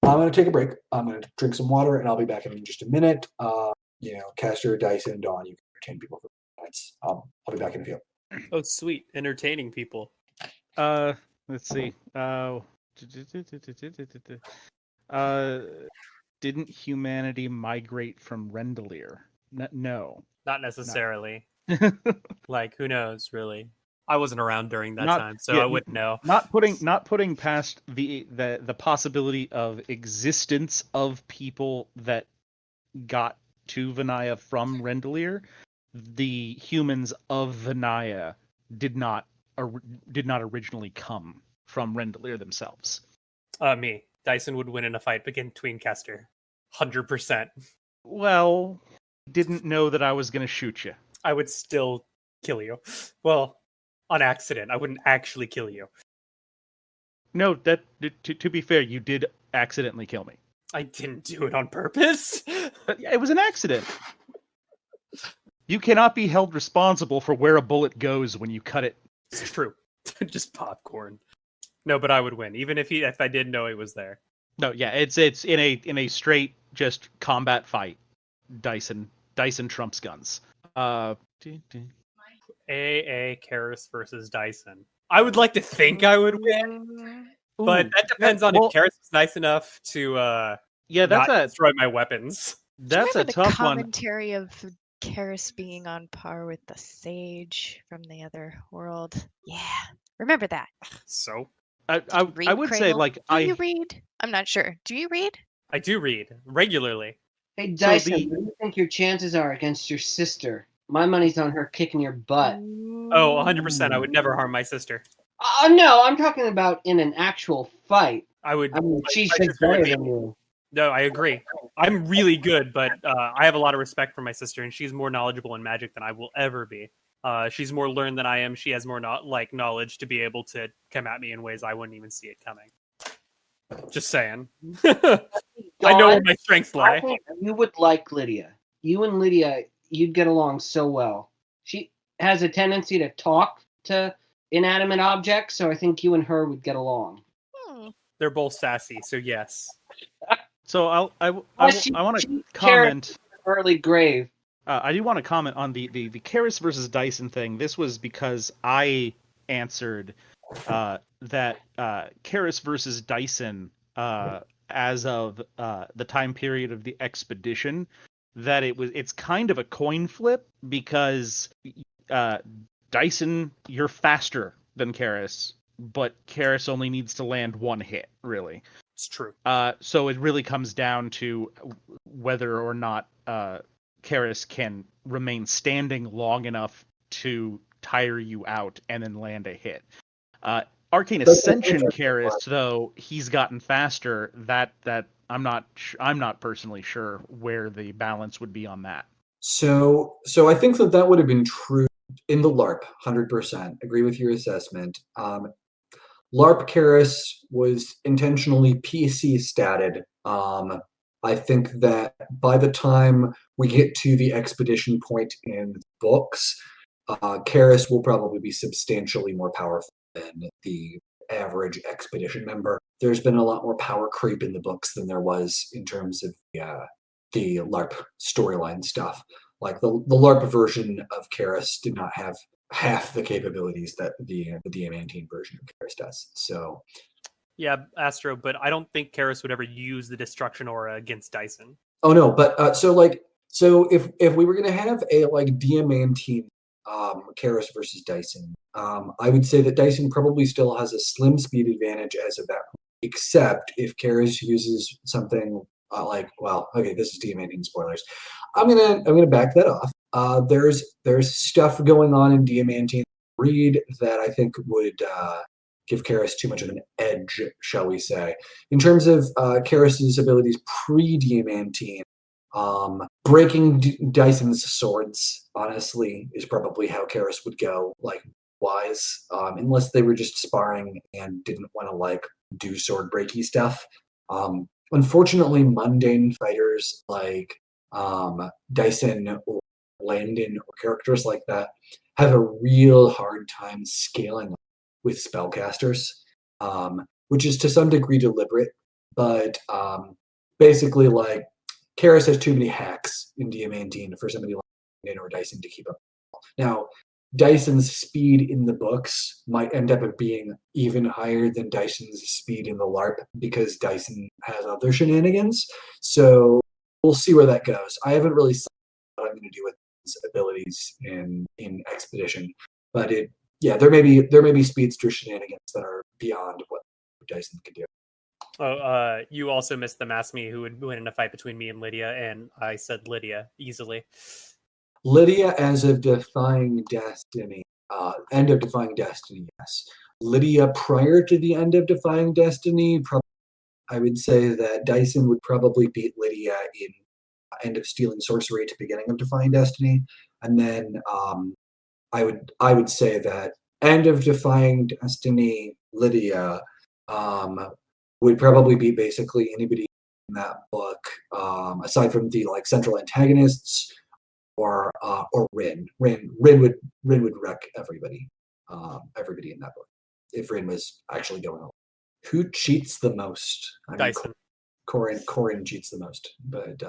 [SPEAKER 1] I'm going to take a break. I'm going to drink some water, and I'll be back in just a minute. Castor, Dyson, Dawn, you can entertain people for minutes. I'll be back in a few.
[SPEAKER 8] Oh, sweet. Entertaining people.
[SPEAKER 3] Let's see. Didn't humanity migrate from Rendelier? No.
[SPEAKER 8] Not necessarily. Like, who knows, really? I wasn't around during that time, so I wouldn't know.
[SPEAKER 3] Not putting past the possibility of existence of people that got to Vanaya from Rendelier, the humans of Vanaya did not originally come from Rendelier themselves.
[SPEAKER 8] Me. Dyson would win in a fight between Kester. 100%.
[SPEAKER 3] Well, didn't know that I was going to shoot you.
[SPEAKER 8] I would still kill you. Well, on accident. I wouldn't actually kill you.
[SPEAKER 3] No, that to be fair, you did accidentally kill me.
[SPEAKER 8] I didn't do it on purpose.
[SPEAKER 3] It was an accident. You cannot be held responsible for where a bullet goes when you cut it.
[SPEAKER 8] It's true. Just popcorn. No, but I would win, even if I did know it was there.
[SPEAKER 3] No, yeah, it's in a straight just combat fight. Dyson trumps guns. AA
[SPEAKER 8] Karis versus Dyson. I would like to think I would win, but that depends on if Karis is nice enough to not destroy my weapons.
[SPEAKER 7] That's a tough one. Commentary of Karis being on par with the Sage from the other world. Yeah, remember that.
[SPEAKER 8] So
[SPEAKER 3] I would
[SPEAKER 7] Cradle?
[SPEAKER 3] say
[SPEAKER 7] Do you read? I'm not sure. Do you read?
[SPEAKER 8] I do read regularly.
[SPEAKER 11] Hey Dyson, what do you think your chances are against your sister? My money's on her kicking your butt.
[SPEAKER 8] Oh, 100%. I would never harm my sister.
[SPEAKER 11] No, I'm talking about in an actual fight.
[SPEAKER 8] I would.
[SPEAKER 11] She's better than you.
[SPEAKER 8] No, I agree. I'm really good, but I have a lot of respect for my sister, and she's more knowledgeable in magic than I will ever be. She's more learned than I am. She has more knowledge to be able to come at me in ways I wouldn't even see it coming. Just saying. I know where my strengths lie.
[SPEAKER 11] I think you would like Lydia. You and Lydia, you'd get along so well. She has a tendency to talk to inanimate objects, so I think you and her would get along.
[SPEAKER 8] They're both sassy, so yes.
[SPEAKER 3] So I want to comment.
[SPEAKER 11] Early grave.
[SPEAKER 3] I do want to comment on the Karis versus Dyson thing. This was because I answered that Karis versus Dyson as of the time period of the expedition, that it's kind of a coin flip because Dyson, you're faster than Karis, but Karis only needs to land one hit, really.
[SPEAKER 8] It's true.
[SPEAKER 3] So it really comes down to whether or not Karis can remain standing long enough to tire you out and then land a hit. Arcane Ascension Karis, though, he's gotten faster. That I'm not personally sure where the balance would be on that.
[SPEAKER 1] So I think that would have been true in the LARP, 100%. Agree with your assessment. LARP Karis was intentionally PC statted. I think that by the time we get to the expedition point in books, Karis will probably be substantially more powerful than the average expedition member. There's been a lot more power creep in the books than there was in terms of the LARP storyline stuff. Like the LARP version of Karis did not have half the capabilities that the Diamantine version of Karis does. So
[SPEAKER 8] yeah, Astro, but I don't think Karis would ever use the destruction aura against Dyson.
[SPEAKER 1] Oh no, but so if we were gonna have a like Diamantine Karis versus Dyson, I would say that Dyson probably still has a slim speed advantage as of that point, except if Karis uses something this is Diamantine spoilers. I'm gonna back that off. There's stuff going on in Diamantine Read that I think would give Karis too much of an edge, shall we say. In terms of Karis's abilities pre-Diamantine, breaking Dyson's swords, honestly, is probably how Karis would go, wise, unless they were just sparring and didn't want to, do sword breaky stuff. Unfortunately, mundane fighters like Dyson or Landon or characters like that have a real hard time scaling with spellcasters, which is to some degree deliberate, but basically, Karis has too many hacks in Diamantine for somebody like Landon or Dyson to keep up. Now, Dyson's speed in the books might end up being even higher than Dyson's speed in the LARP because Dyson has other shenanigans. So we'll see where that goes. I haven't really seen what I'm going to do with his abilities in Expedition, but there may be speedster shenanigans that are beyond what Dyson can do.
[SPEAKER 8] Oh, you also missed the mask me who would win in a fight between me and Lydia, and I said Lydia easily.
[SPEAKER 1] Lydia as of Defying Destiny. End of Defying Destiny, yes. Lydia prior to the end of Defying Destiny, I would say that Dyson would probably beat Lydia in End of Stealing Sorcery at the beginning of Defying Destiny. And then I would say that End of Defying Destiny, Lydia would probably beat basically anybody in that book, aside from the central antagonists. Or Rin. Rin would wreck everybody in that book if Rin was actually going on. Who cheats the most?
[SPEAKER 8] Dyson.
[SPEAKER 1] Corin cheats the most, but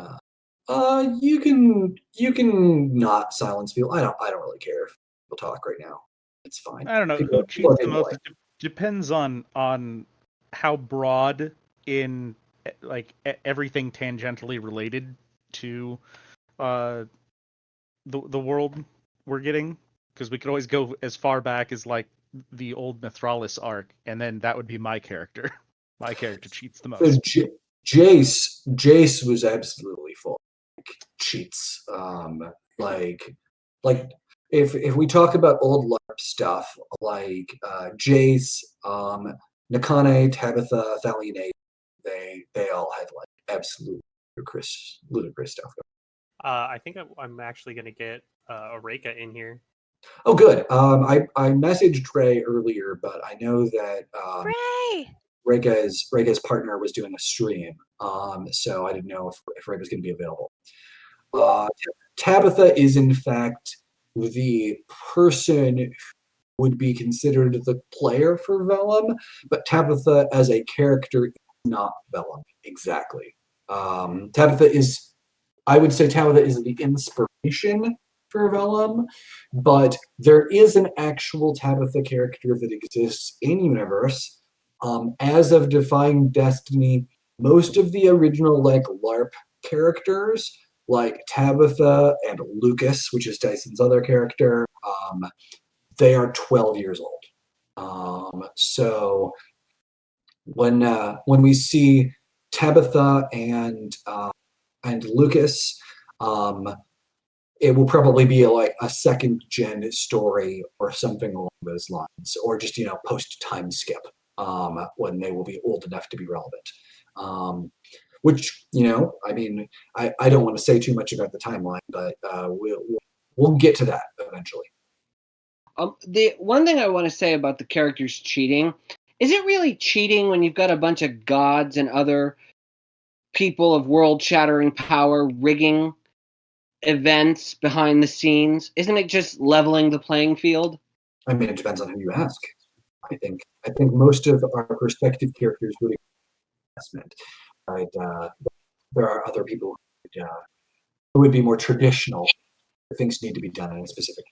[SPEAKER 1] you can not silence people. I don't really care if people talk right now. It's fine.
[SPEAKER 3] I don't know who cheats the most. It depends on how broad in everything tangentially related to the world we're getting, because we could always go as far back as the old Mithralis arc, and then that would be my character. My character cheats the most.
[SPEAKER 1] So Jace was absolutely full cheats. If we talk about old LARP stuff Jace, Nakane, Tabitha, Thaline, they all had absolute ludicrous stuff.
[SPEAKER 8] I think I'm actually going to get Areika in here.
[SPEAKER 1] Oh, good. I messaged Ray earlier, but I know that Rega's partner was doing a stream, so I didn't know if Ray was going to be available. Tabitha is in fact the person who would be considered the player for Vellum, but Tabitha as a character is not Vellum exactly. I would say Tabitha is the inspiration for Vellum, but there is an actual Tabitha character that exists in universe. As of Defying Destiny, most of the original LARP characters, like Tabitha and Lucas, which is Dyson's other character, they are 12 years old. So when we see Tabitha and Lucas, it will probably be a second gen story or something along those lines, or just post time skip when they will be old enough to be relevant. Which I don't want to say too much about the timeline, but we'll get to that eventually.
[SPEAKER 11] The one thing I want to say about the characters cheating, is it really cheating when you've got a bunch of gods and other people of world-shattering power rigging events behind the scenes? Isn't it just leveling the playing field?
[SPEAKER 1] I mean, it depends on who you ask. I think most of our prospective characters would investment, right? There are other people who would be more traditional. Things need to be done in a specific.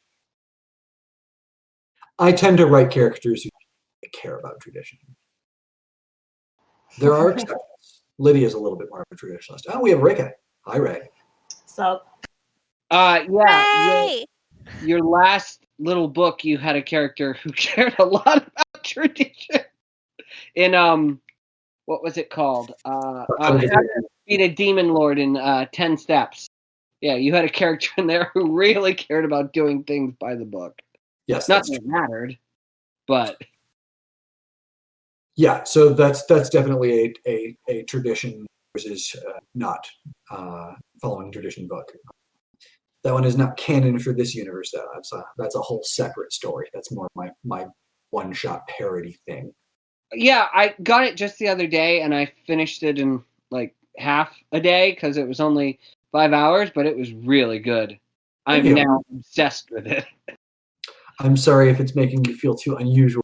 [SPEAKER 1] I tend to write characters who care about tradition. There are exceptions. Lydia's a little bit more of a traditionalist. Oh, we have Rika. Hi, Ray.
[SPEAKER 6] So,
[SPEAKER 11] yeah. Your last little book, you had a character who cared a lot about tradition. In what was it called? How to Beat a Demon Lord in 10 Steps. Yeah, you had a character in there who really cared about doing things by the book.
[SPEAKER 1] Yes,
[SPEAKER 11] not that it mattered, but
[SPEAKER 1] yeah. So that's definitely a tradition versus not following tradition book. That one is not canon for this universe, though. That's a whole separate story. That's more my one-shot parody thing.
[SPEAKER 11] Yeah, I got it just the other day, and I finished it in like half a day because it was only 5 hours, but it was really good. I'm now obsessed with it.
[SPEAKER 1] I'm sorry if it's making you feel too unusual.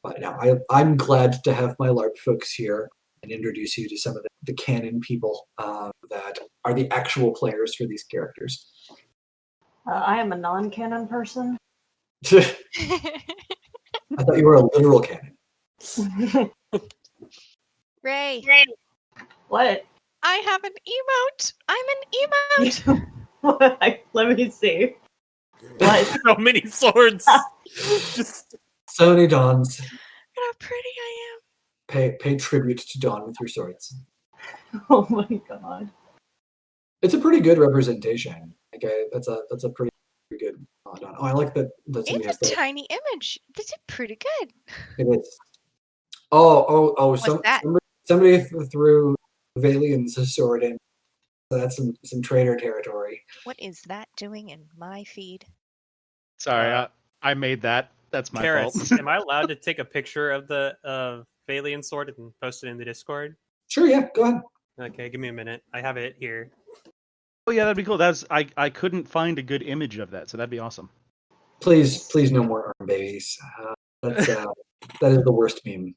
[SPEAKER 1] But now I'm glad to have my LARP folks here and introduce you to some of the canon people that are the actual players for these characters.
[SPEAKER 6] I am a non-canon person.
[SPEAKER 1] I thought you were a literal canon.
[SPEAKER 7] Ray.
[SPEAKER 6] What?
[SPEAKER 7] I have an emote. I'm an emote.
[SPEAKER 6] Let me see. What?
[SPEAKER 8] So many swords.
[SPEAKER 1] Just so many dawns.
[SPEAKER 7] Look how pretty I am.
[SPEAKER 1] Pay tribute to Dawn with your swords.
[SPEAKER 6] Oh my god.
[SPEAKER 1] It's a pretty good representation. Okay, that's a pretty good Dawn. Oh, I like that.
[SPEAKER 7] It's a tiny image. This is pretty good.
[SPEAKER 1] It is. Oh! Somebody threw Valian's sword in. So that's some traitor territory.
[SPEAKER 7] What is that doing in my feed?
[SPEAKER 3] Sorry, I made that. That's my fault.
[SPEAKER 8] Am I allowed to take a picture of the Valian sword and post it in the Discord?
[SPEAKER 1] Sure, yeah, go ahead.
[SPEAKER 8] Okay, give me a minute. I have it here.
[SPEAKER 3] Oh yeah, that'd be cool. I couldn't find a good image of that, so that'd be awesome.
[SPEAKER 1] Please, no more arm babies. That is the worst meme.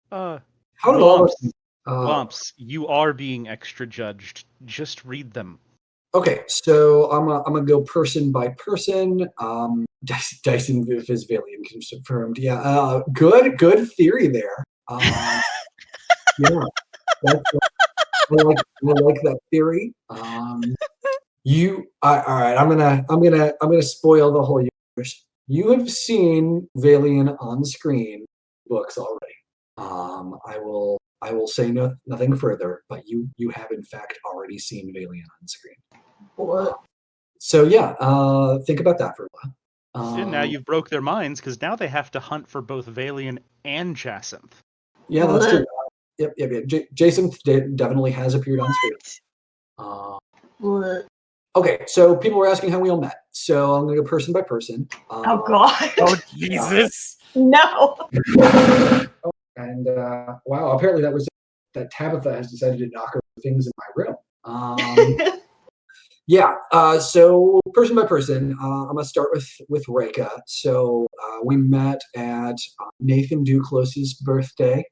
[SPEAKER 1] How did all of us?
[SPEAKER 3] Womps, you are being extra judged. Just read them.
[SPEAKER 1] Okay, so I'm gonna go person by person. Dyson Valian confirmed. Yeah, good theory there. Yeah, I like that theory. All right. I'm gonna spoil the whole universe. You have seen Valian on screen books already. I will say nothing further, but you have in fact already seen Valian on screen.
[SPEAKER 6] What?
[SPEAKER 1] So yeah, think about that for a while.
[SPEAKER 3] And now you've broke their minds because now they have to hunt for both Valian and Jacinth.
[SPEAKER 1] Yeah, that's true. Yep. Jacinth definitely has appeared on screen.
[SPEAKER 6] What?
[SPEAKER 1] Okay, so people were asking how we all met. So I'm gonna go person by person.
[SPEAKER 6] Oh god.
[SPEAKER 8] Oh Jesus.
[SPEAKER 6] No.
[SPEAKER 1] And wow, apparently that Tabitha has decided to knock over things in my room. Yeah, so person by person, I'm gonna start with Reka. So we met at Nathan Duclos' birthday.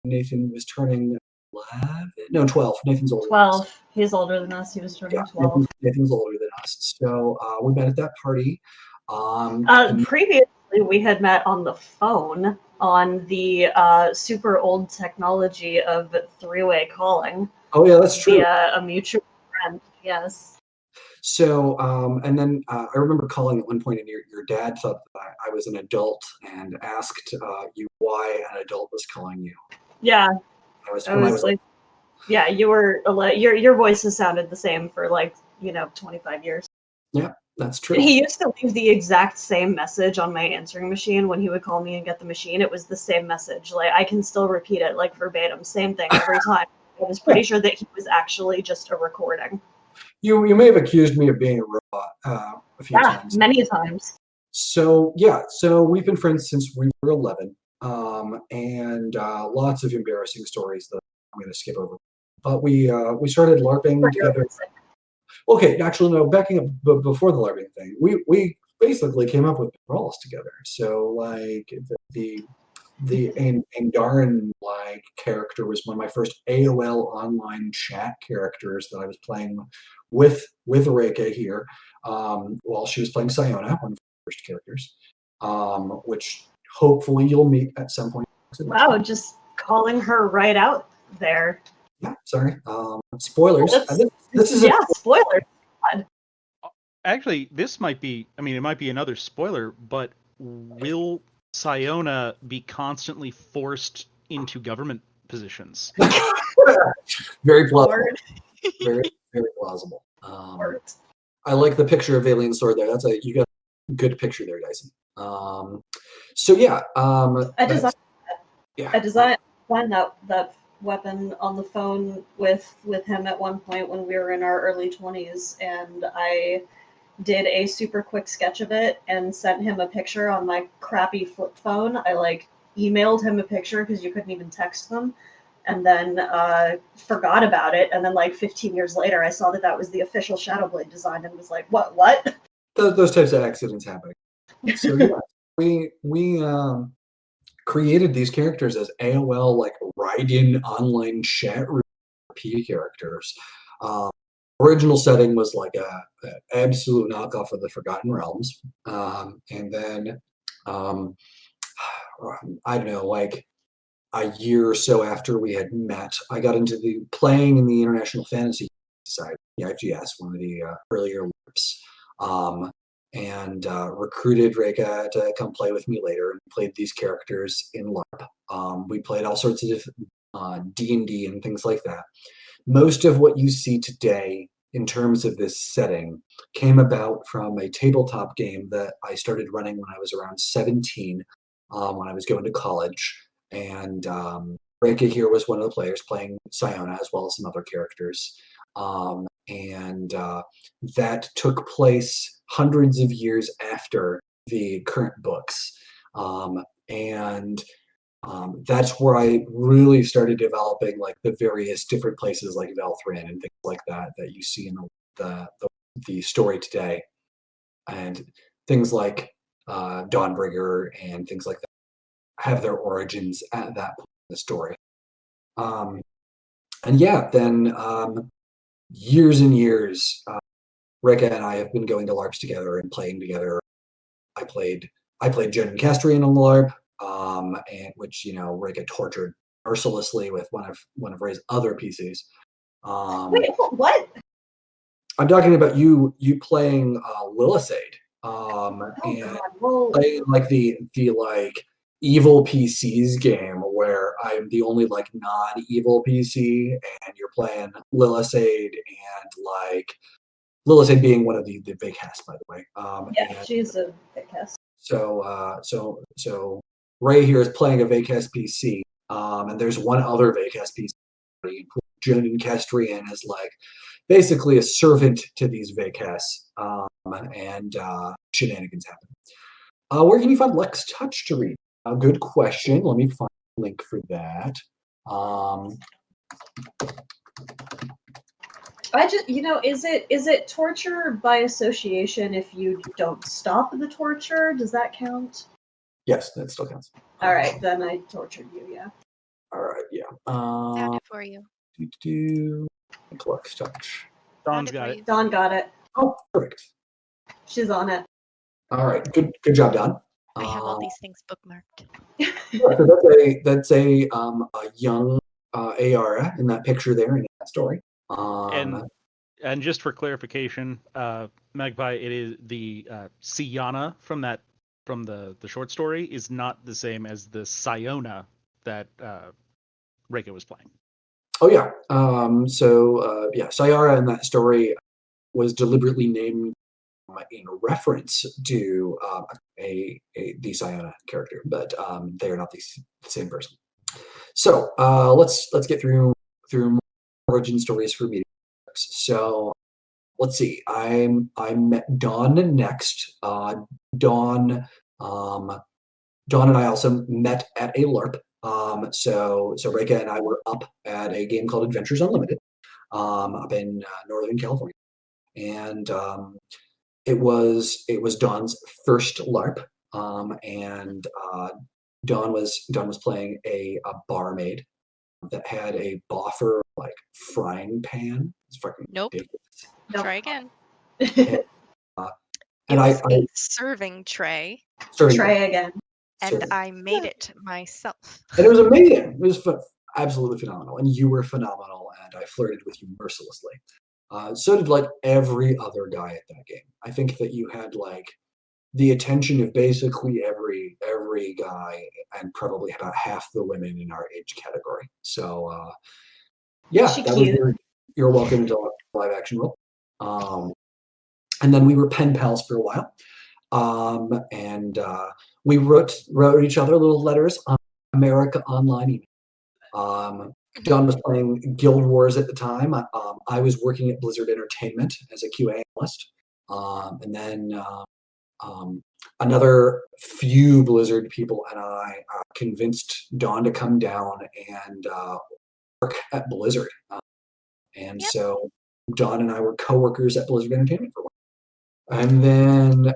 [SPEAKER 1] Nathan was turning 11? No, 12. Nathan's older.
[SPEAKER 6] 12. He's older than us. He was turning 12.
[SPEAKER 1] Nathan's older than us. So we met at that party.
[SPEAKER 6] Previously, we had met on the phone on the super old technology of three-way calling.
[SPEAKER 1] Oh yeah, that's true.
[SPEAKER 6] Via a mutual friend. Yes.
[SPEAKER 1] So, and then I remember calling at one point, and your dad thought that I was an adult and asked you why an adult was calling you.
[SPEAKER 6] Yeah.
[SPEAKER 1] I was like,
[SPEAKER 6] yeah, you were. Your voices sounded the same for 25 years.
[SPEAKER 1] Yeah, that's true.
[SPEAKER 6] He used to leave the exact same message on my answering machine when he would call me and get the machine. It was the same message. Like I can still repeat it verbatim, same thing every time. I was pretty sure that he was actually just a recording.
[SPEAKER 1] You may have accused me of being a robot a few times.
[SPEAKER 6] Many times.
[SPEAKER 1] So yeah, so we've been friends since we were 11, and lots of embarrassing stories that I'm going to skip over. But we started LARPing together. Okay, actually, no. Backing up before the LARPing thing, we basically came up with roles together. So like the Andarin like character was one of my first AOL online chat characters that I was playing with Reika here, while she was playing Siona, one of her first characters, which hopefully you'll meet at some point.
[SPEAKER 6] Wow, just calling her right out there.
[SPEAKER 1] Yeah, sorry. Spoilers. This is
[SPEAKER 6] spoilers.
[SPEAKER 3] Actually, this might be. I mean, it might be another spoiler, but will Siona be constantly forced into government positions?
[SPEAKER 1] Very plausible. Very, very plausible. I like the picture of Alien Sword there. You got a good picture there, Dyson. So yeah.
[SPEAKER 6] I designed that weapon on the phone with him at one point when we were in our early 20s, and I did a super quick sketch of it and sent him a picture on my crappy flip phone. I like emailed him a picture because you couldn't even text them, and then forgot about it. And then like 15 years later, I saw that was the official Shadowblade design and was like, what?
[SPEAKER 1] Those types of accidents happen. So yeah, we created these characters as AOL like write-in online chat room RP characters. Original setting was like a absolute knockoff of the Forgotten Realms, and then I don't know, like a year or so after we had met, I got into the playing in the International Fantasy Society, the IGS, one of the earlier LARPs, and recruited Reika to come play with me later, and played these characters in LARP. We played all sorts of D&D and things like that. Most of what you see today in terms of this setting came about from a tabletop game that I started running when I was around 17, when I was going to college. And Reika here was one of the players playing Siona as well as some other characters. And that took place hundreds of years after the current books. And that's where I really started developing like the various different places like Velthrin and things like that you see in the story today, and things like Dawnbringer and things like that have their origins at that point in the story. And yeah, then years and years, Reika and I have been going to LARPs together and playing together. I played Jen and Castrian on the LARP. And which Reika tortured mercilessly with one of Ray's other PCs.
[SPEAKER 6] Wait, what?
[SPEAKER 1] I'm talking about you playing Lilisaid, and playing like the like evil PCs game where I'm the only like non-evil PC, and you're playing Lilisaid, and like Lilisaid being one of the Vakehasts, by the way.
[SPEAKER 6] Yeah, she's a Vakehast.
[SPEAKER 1] So Ray here is playing a Vakehast PC, and there's one other Vakehast PC. Jen and Castrian is like basically a servant to these Vakehasts, and shenanigans happen. Where can you find Lex Touch to read? Good question. Let me find a link for that.
[SPEAKER 6] I just, is it torture by association if you don't stop the torture? Does that count?
[SPEAKER 1] Yes, that still counts.
[SPEAKER 6] All right, then I tortured you. Yeah.
[SPEAKER 1] All right. Yeah.
[SPEAKER 7] Found it for you.
[SPEAKER 1] Lex Touch.
[SPEAKER 3] Dawn's got it.
[SPEAKER 6] Dawn got it.
[SPEAKER 1] Oh, perfect.
[SPEAKER 6] She's on it.
[SPEAKER 1] All right. Good job, Dawn.
[SPEAKER 7] I have all these things bookmarked.
[SPEAKER 1] So that's a young Ayara in that picture there in that story.
[SPEAKER 3] And just for clarification, Magpie, it is the Siana from the short story is not the same as the Siona that Reika was playing.
[SPEAKER 1] Oh yeah. Sayara in that story was deliberately named in reference to the Siona character, but they are not the same person. So let's get through more origin stories for media. So let's see. I met Dawn next. Dawn, Dawn and I also met at a LARP. So Reka and I were up at a game called Adventures Unlimited, up in Northern California, and it was Dawn's first LARP, and Dawn was playing a barmaid that had a boffer like frying pan. It's fucking
[SPEAKER 7] Nope.
[SPEAKER 1] ridiculous.
[SPEAKER 7] Try again.
[SPEAKER 1] And,
[SPEAKER 7] It
[SPEAKER 1] and
[SPEAKER 7] was
[SPEAKER 1] I
[SPEAKER 7] a serving tray,
[SPEAKER 6] Try again.
[SPEAKER 7] and
[SPEAKER 1] Serving.
[SPEAKER 7] I made it myself.
[SPEAKER 1] And it was amazing. It was absolutely phenomenal, and you were phenomenal, and I flirted with you mercilessly. So did like every other guy at that game. I think that you had like the attention of basically every guy, and probably about half the women in our age category. So yeah,
[SPEAKER 6] She
[SPEAKER 1] that was
[SPEAKER 6] cute.
[SPEAKER 1] you're welcome into live action role. And then we were pen pals for a while, and we wrote each other little letters on America Online. John was playing Guild Wars at the time. I was working at Blizzard Entertainment as a QA analyst, and then another few Blizzard people and I convinced Dawn to come down and work at Blizzard. And so Dawn and I were coworkers at Blizzard Entertainment for a while. And then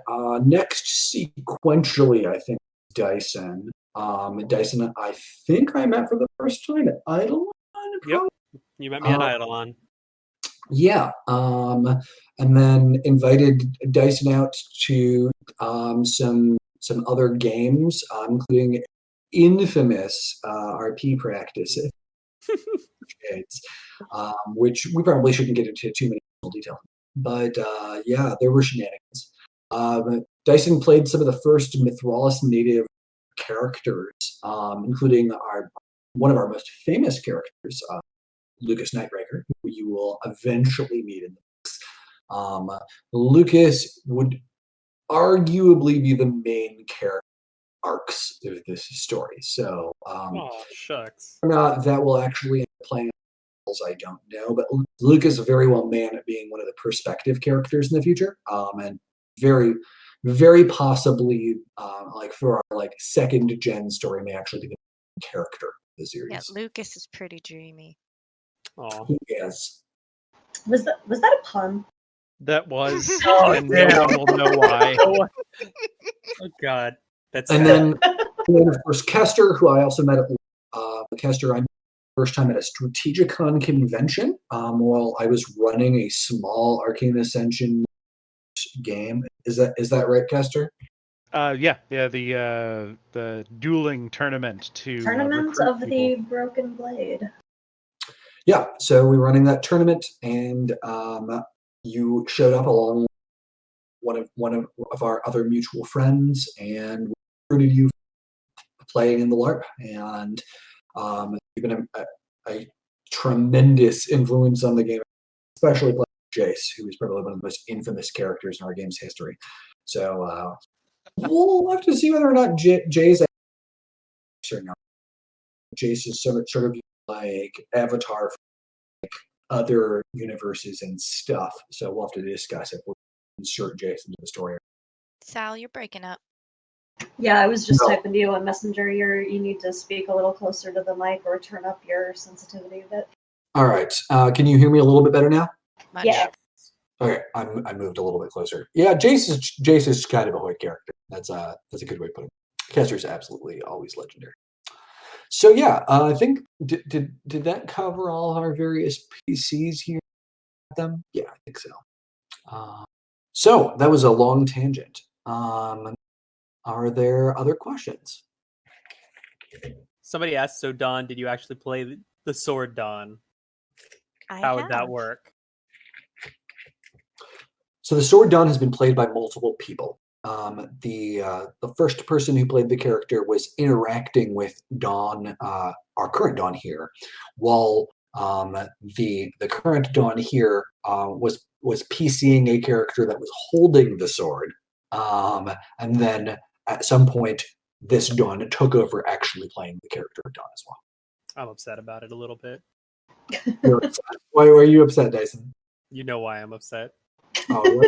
[SPEAKER 1] next sequentially, I think Dyson. Dyson, I think I met for the first time at Eidolon.
[SPEAKER 8] Yep, you met me at Eidolon.
[SPEAKER 1] Yeah, and then invited Dyson out to some other games, including infamous RP practices, which we probably shouldn't get into too many detail. But yeah, there were shenanigans. Dyson played some of the first Mythralis native characters, including one of our most famous characters, Lucas Nightbreaker, who you will eventually meet in the books. Lucas would arguably be the main character arcs of this story. So,
[SPEAKER 8] oh shucks,
[SPEAKER 1] that will actually end up playing. I don't know, but Lucas very well may end up being one of the perspective characters in the future, and very, very possibly, like for our like second gen story, may actually be the character of the series.
[SPEAKER 7] Yeah, Lucas is pretty dreamy.
[SPEAKER 8] Oh,
[SPEAKER 1] yes.
[SPEAKER 6] Was that a pun?
[SPEAKER 3] That was,
[SPEAKER 8] Oh,
[SPEAKER 3] and no one will know why.
[SPEAKER 8] oh God, that's
[SPEAKER 1] and then of course Kester, who I also met at Kester. I first time at a Strategicon convention while I was running a small Arcane Ascension game. Is that right, Kester?
[SPEAKER 3] Yeah, the dueling tournament to
[SPEAKER 6] Tournament
[SPEAKER 3] recruit
[SPEAKER 6] of
[SPEAKER 3] people.
[SPEAKER 6] the Broken Blade.
[SPEAKER 1] Yeah, so we were running that tournament, and you showed up along one of our other mutual friends, and recruited you playing in the LARP, and you've been a tremendous influence on the game, especially playing Jace, who is probably one of the most infamous characters in our game's history. So we'll have to see whether or not Jace or not. Jace is sort of like Avatar for like other universes and stuff. So we'll have to discuss if we'll insert Jace into the story.
[SPEAKER 7] Sal, you're breaking up.
[SPEAKER 6] Yeah, I was just typing to you on Messenger. You need to speak a little closer to the mic or turn up your sensitivity a bit.
[SPEAKER 1] All right. Can you hear me a little bit better now?
[SPEAKER 7] Much.
[SPEAKER 6] Yeah.
[SPEAKER 1] Okay, I moved a little bit closer. Yeah, Jace is kind of a Hoyt character. That's a good way of putting it. Kester's absolutely always legendary. So yeah, I think did that cover all of our various PCs here? Them? Yeah, I think so. So that was a long tangent. Are there other questions?
[SPEAKER 8] Somebody asked, so Dawn, did you actually play the sword Dawn? How would that work?
[SPEAKER 1] So the sword Dawn has been played by multiple people. The first person who played the character was interacting with Dawn, our current Dawn here, while the current Dawn here was PCing a character that was holding the sword, and then at some point this Dawn took over actually playing the character of Dawn as well.
[SPEAKER 8] I'm upset about it a little bit.
[SPEAKER 1] You're upset. Why are you upset, Dyson?
[SPEAKER 8] You know why I'm upset.
[SPEAKER 1] Oh,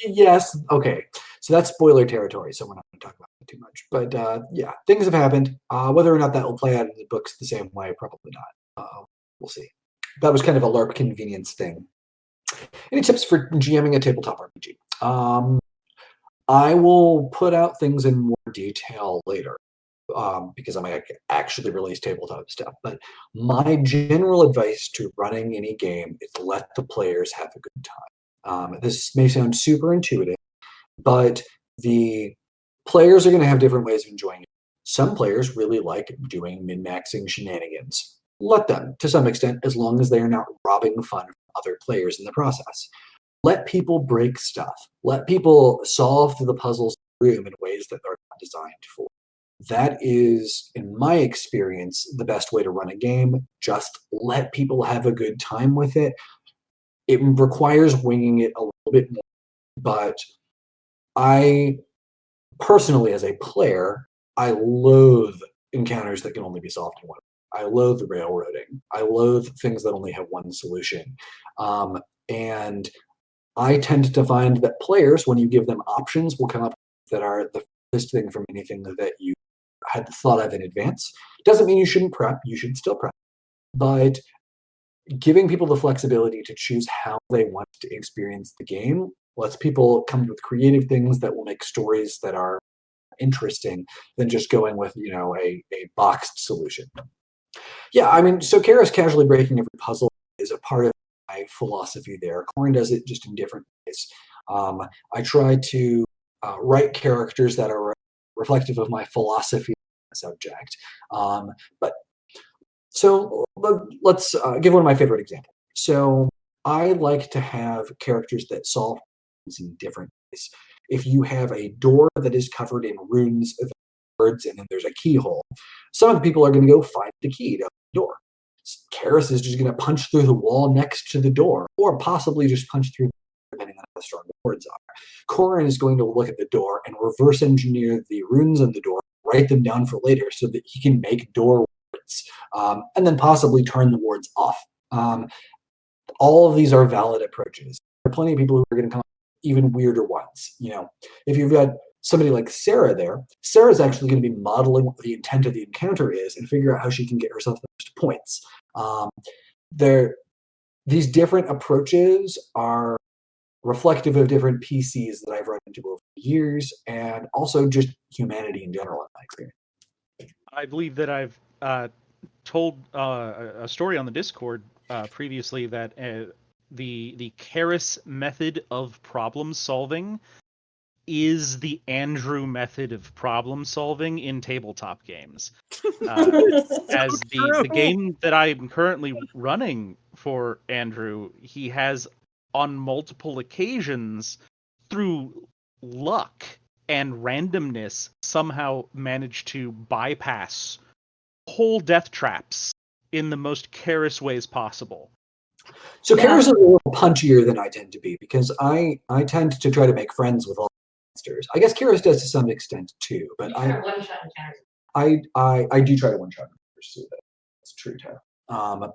[SPEAKER 1] yes. Okay. So that's spoiler territory, so we're not going to talk about it too much. But yeah, things have happened. Whether or not that will play out in the books the same way, probably not. We'll see. That was kind of a LARP convenience thing. Any tips for GMing a tabletop RPG? I will put out things in more detail later because I might actually release tabletop stuff. But my general advice to running any game is let the players have a good time. This may sound super intuitive, but the players are going to have different ways of enjoying it. Some players really like doing min-maxing shenanigans. Let them, to some extent, as long as they are not robbing fun from other players in the process. Let people break stuff. Let people solve the puzzles in the room in ways that they're not designed for. That is, in my experience, the best way to run a game. Just let people have a good time with it. It requires winging it a little bit more, but I personally, as a player, I loathe encounters that can only be solved in one way. I loathe railroading. I loathe things that only have one solution. And I tend to find that players, when you give them options, will come up that are the first thing from anything that you had thought of in advance. Doesn't mean you shouldn't prep. You should still prep. But giving people the flexibility to choose how they want to experience the game lets people come with creative things that will make stories that are interesting than just going with, a boxed solution. Yeah, I mean, so Kara's casually breaking every puzzle is a part of my philosophy there. Corin does it just in different ways. I try to write characters that are reflective of my philosophy on the subject. So let's give one of my favorite examples. So I like to have characters that solve problems in different ways. If you have a door that is covered in runes of words and then there's a keyhole, some of the people are going to go find the key to the door. Karis is just going to punch through the wall next to the door, or possibly just punch through, depending on how strong the words are. Corin is going to look at the door and reverse engineer the runes on the door, write them down for later so that he can make door words, and then possibly turn the words off. All of these are valid approaches. There are plenty of people who are going to come up with even weirder ones. If you've got somebody like Sarah there, Sarah's actually going to be modeling what the intent of the encounter is and figure out how she can get herself the most points. These different approaches are reflective of different PCs that I've run into over the years, and also just humanity in general, in my experience.
[SPEAKER 3] I believe that I've told a story on the Discord previously that the Karis method of problem solving is the Andrew method of problem solving in tabletop games. As the game that I'm currently running for Andrew, he has on multiple occasions, through luck and randomness, somehow managed to bypass whole death traps in the most Karis ways possible.
[SPEAKER 1] So Karis is a little punchier than I tend to be because I tend to try to make friends with all monsters. I guess Karis does to some extent too, but I do try to one-shot encounters too. That's true too. I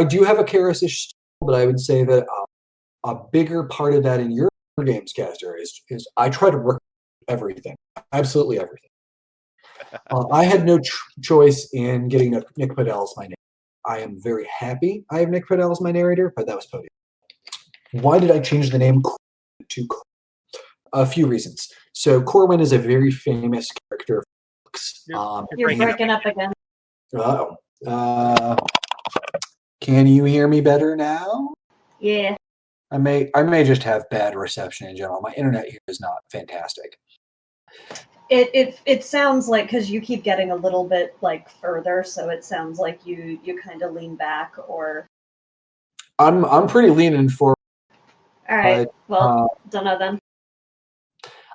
[SPEAKER 1] do have a Karis-ish style, but I would say that a bigger part of that in your games, Caster, is I try to work everything, absolutely everything. I had no choice in getting Nick Padell as my name. I am very happy I have Nick Padell as my narrator, but that was Podium. Why did I change the name to Corwin? A few reasons. So Corwin is a very famous character.
[SPEAKER 6] You're breaking up again.
[SPEAKER 1] Can you hear me better now?
[SPEAKER 6] Yeah.
[SPEAKER 1] I may just have bad reception in general. My internet here is not fantastic.
[SPEAKER 6] It sounds like, because you keep getting a little bit further, so it sounds like you kind of lean back or.
[SPEAKER 1] I'm pretty leaning forward.
[SPEAKER 6] All right. Don't know then.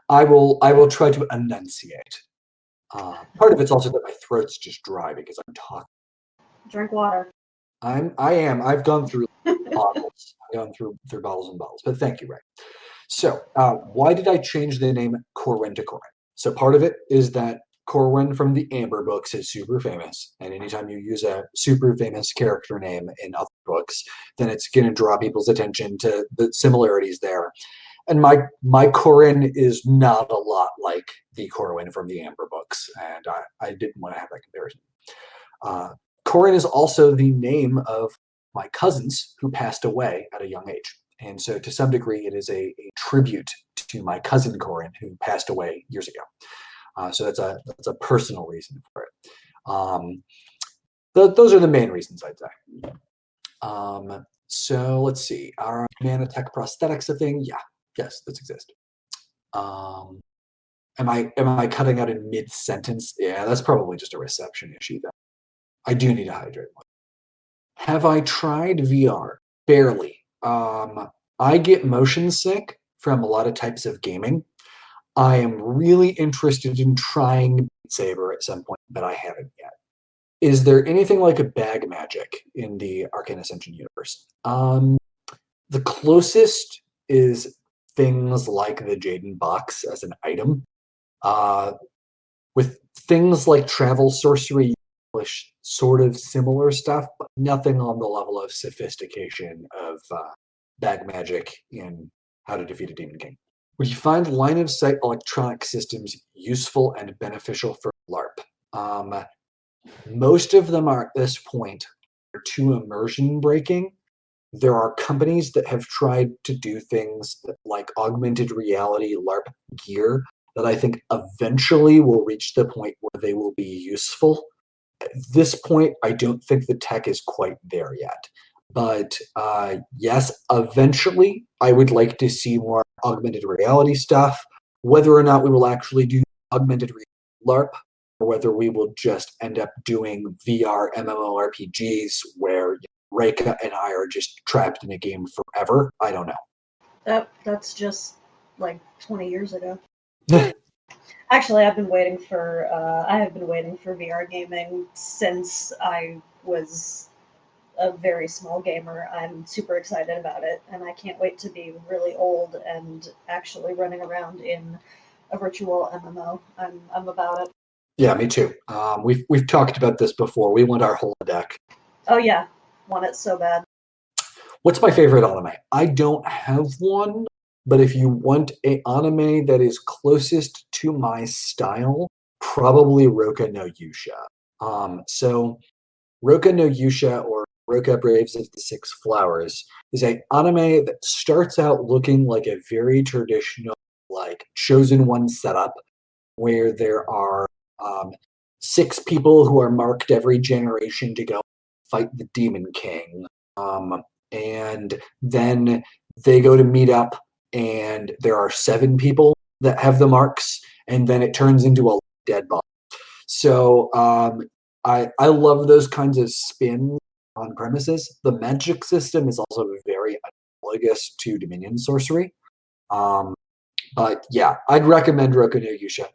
[SPEAKER 1] I will try to enunciate. Part of it's also that my throat's just dry because I'm talking.
[SPEAKER 6] Drink water.
[SPEAKER 1] I am. I've gone through bottles. I've gone through bottles and bottles. But thank you, Ray. So why did I change the name Corwin to Corin? So part of it is that Corwin from the Amber books is super famous, and anytime you use a super famous character name in other books, then it's going to draw people's attention to the similarities there. And my Corwin is not a lot like the Corwin from the Amber books, and I didn't want to have that comparison. Corwin is also the name of my cousins who passed away at a young age. And so to some degree, it is a tribute to my cousin Corin, who passed away years ago. So that's a personal reason for it. Those are the main reasons, I'd say. So let's see. Are nanotech prosthetics a thing? Yeah. Yes, those exist. Am I cutting out in mid-sentence? Yeah, that's probably just a reception issue, though. I do need to hydrate more. Have I tried VR? Barely. I get motion sick from a lot of types of gaming. I am really interested in trying Beat Saber at some point, but I haven't yet. Is there anything like a bag magic in the Arcane Ascension universe? The closest is things like the Jaden box as an item. With things like travel sorcery, sort of similar stuff, but nothing on the level of sophistication of bag magic in How to Defeat a Demon King. Would you find line of sight electronic systems useful and beneficial for LARP? Most of them are at this point too immersion breaking. There are companies that have tried to do things like augmented reality LARP gear that I think eventually will reach the point where they will be useful. At this point, I don't think the tech is quite there yet. But yes, eventually, I would like to see more augmented reality stuff. Whether or not we will actually do augmented reality LARP, or whether we will just end up doing VR MMORPGs where Reika and I are just trapped in a game forever, I don't know.
[SPEAKER 6] That's just like 20 years ago. Actually, I have been waiting for VR gaming since I was a very small gamer. I'm super excited about it, and I can't wait to be really old and actually running around in a virtual MMO. I'm about it.
[SPEAKER 1] Yeah, me too. We've talked about this before. We want our holodeck.
[SPEAKER 6] Oh yeah, want it so bad.
[SPEAKER 1] What's my favorite anime? I don't have one, but if you want an anime that is closest to my style, probably Roka no Yusha. So Roka no Yusha, or Roka Braves of the Six Flowers, is an anime that starts out looking like a very traditional, like Chosen One setup, where there are 6 people who are marked every generation to go fight the Demon King. And then they go to meet up, and there are 7 people that have the marks, and then it turns into a dead body. So I love those kinds of spins on premises. The magic system is also very analogous to Dominion sorcery. But yeah, I'd recommend Roku no Yusha.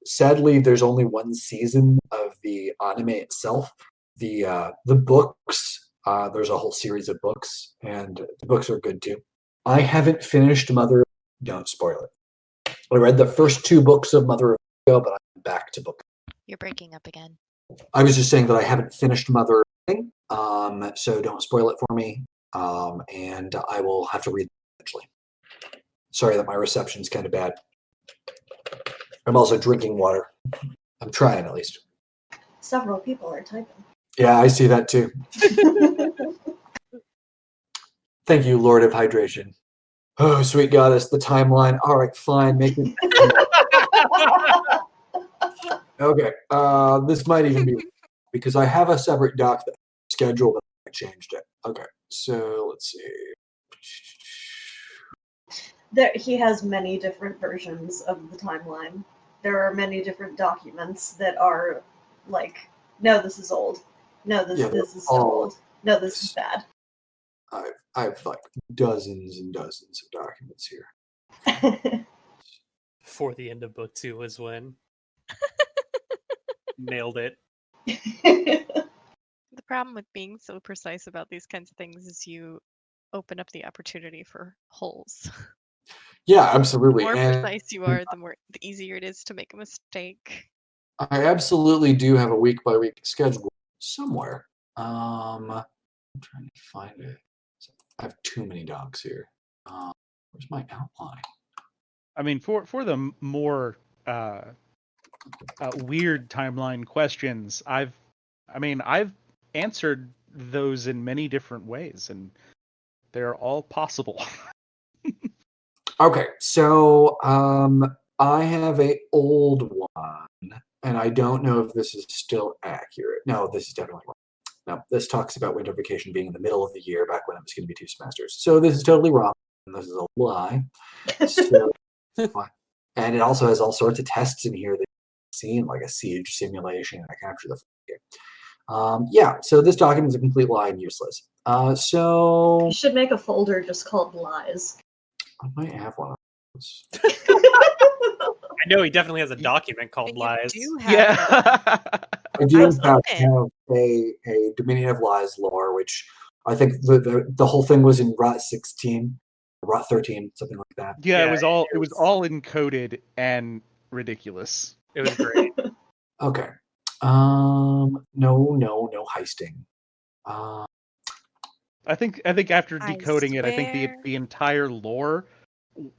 [SPEAKER 1] Sadly, there's only one season of the anime itself. The books, there's a whole series of books, and the books are good too. I haven't finished Mother. Don't spoil it. I read the first 2 books of Mother of Ego, but I'm back to book.
[SPEAKER 7] You're breaking up again.
[SPEAKER 1] I was just saying that I haven't finished Mother, so don't spoil it for me, and I will have to read it eventually. Sorry that my reception's kind of bad. I'm also drinking water. I'm trying, at least.
[SPEAKER 6] Several people are typing.
[SPEAKER 1] Yeah, I see that too. Thank you, Lord of Hydration. Oh, sweet goddess, the timeline. All right, fine. Make me. Okay, this might even be because I have a separate doc that I scheduled, but I changed it. Okay, so let's see.
[SPEAKER 6] He has many different versions of the timeline. There are many different documents that are like, no, this is old. No, this is still old. No, this is bad.
[SPEAKER 1] I have like dozens and dozens of documents here.
[SPEAKER 8] For the end of book 2 is when nailed it.
[SPEAKER 7] The problem with being so precise about these kinds of things is you open up the opportunity for holes.
[SPEAKER 1] Yeah, absolutely.
[SPEAKER 7] The more precise you are, the easier it is to make a mistake.
[SPEAKER 1] I absolutely do have a week-by-week schedule somewhere. I'm trying to find it. I have too many docs here. Where's my outline?
[SPEAKER 3] I mean, for the more weird timeline questions, I've answered those in many different ways, and they're all possible.
[SPEAKER 1] Okay, so I have a old one, and I don't know if this is still accurate. No, this is definitely wrong. No, this talks about winter vacation being in the middle of the year, back when it was going to be 2 semesters. So this is totally wrong, and this is a lie. So, and it also has all sorts of tests in here that you've seen, like a siege simulation, and I capture the game. Yeah, so this document is a complete lie and useless. So
[SPEAKER 6] You should make a folder just called lies.
[SPEAKER 1] I might have one of those.
[SPEAKER 8] I know he definitely has a document called Lies.
[SPEAKER 1] I do in fact have a Dominion of Lies lore, which I think the whole thing was in Rot 16, Rot 13, something like that.
[SPEAKER 3] Yeah, it was all encoded and ridiculous.
[SPEAKER 8] It was great.
[SPEAKER 1] Okay. No heisting.
[SPEAKER 3] I think after decoding it, I think the entire lore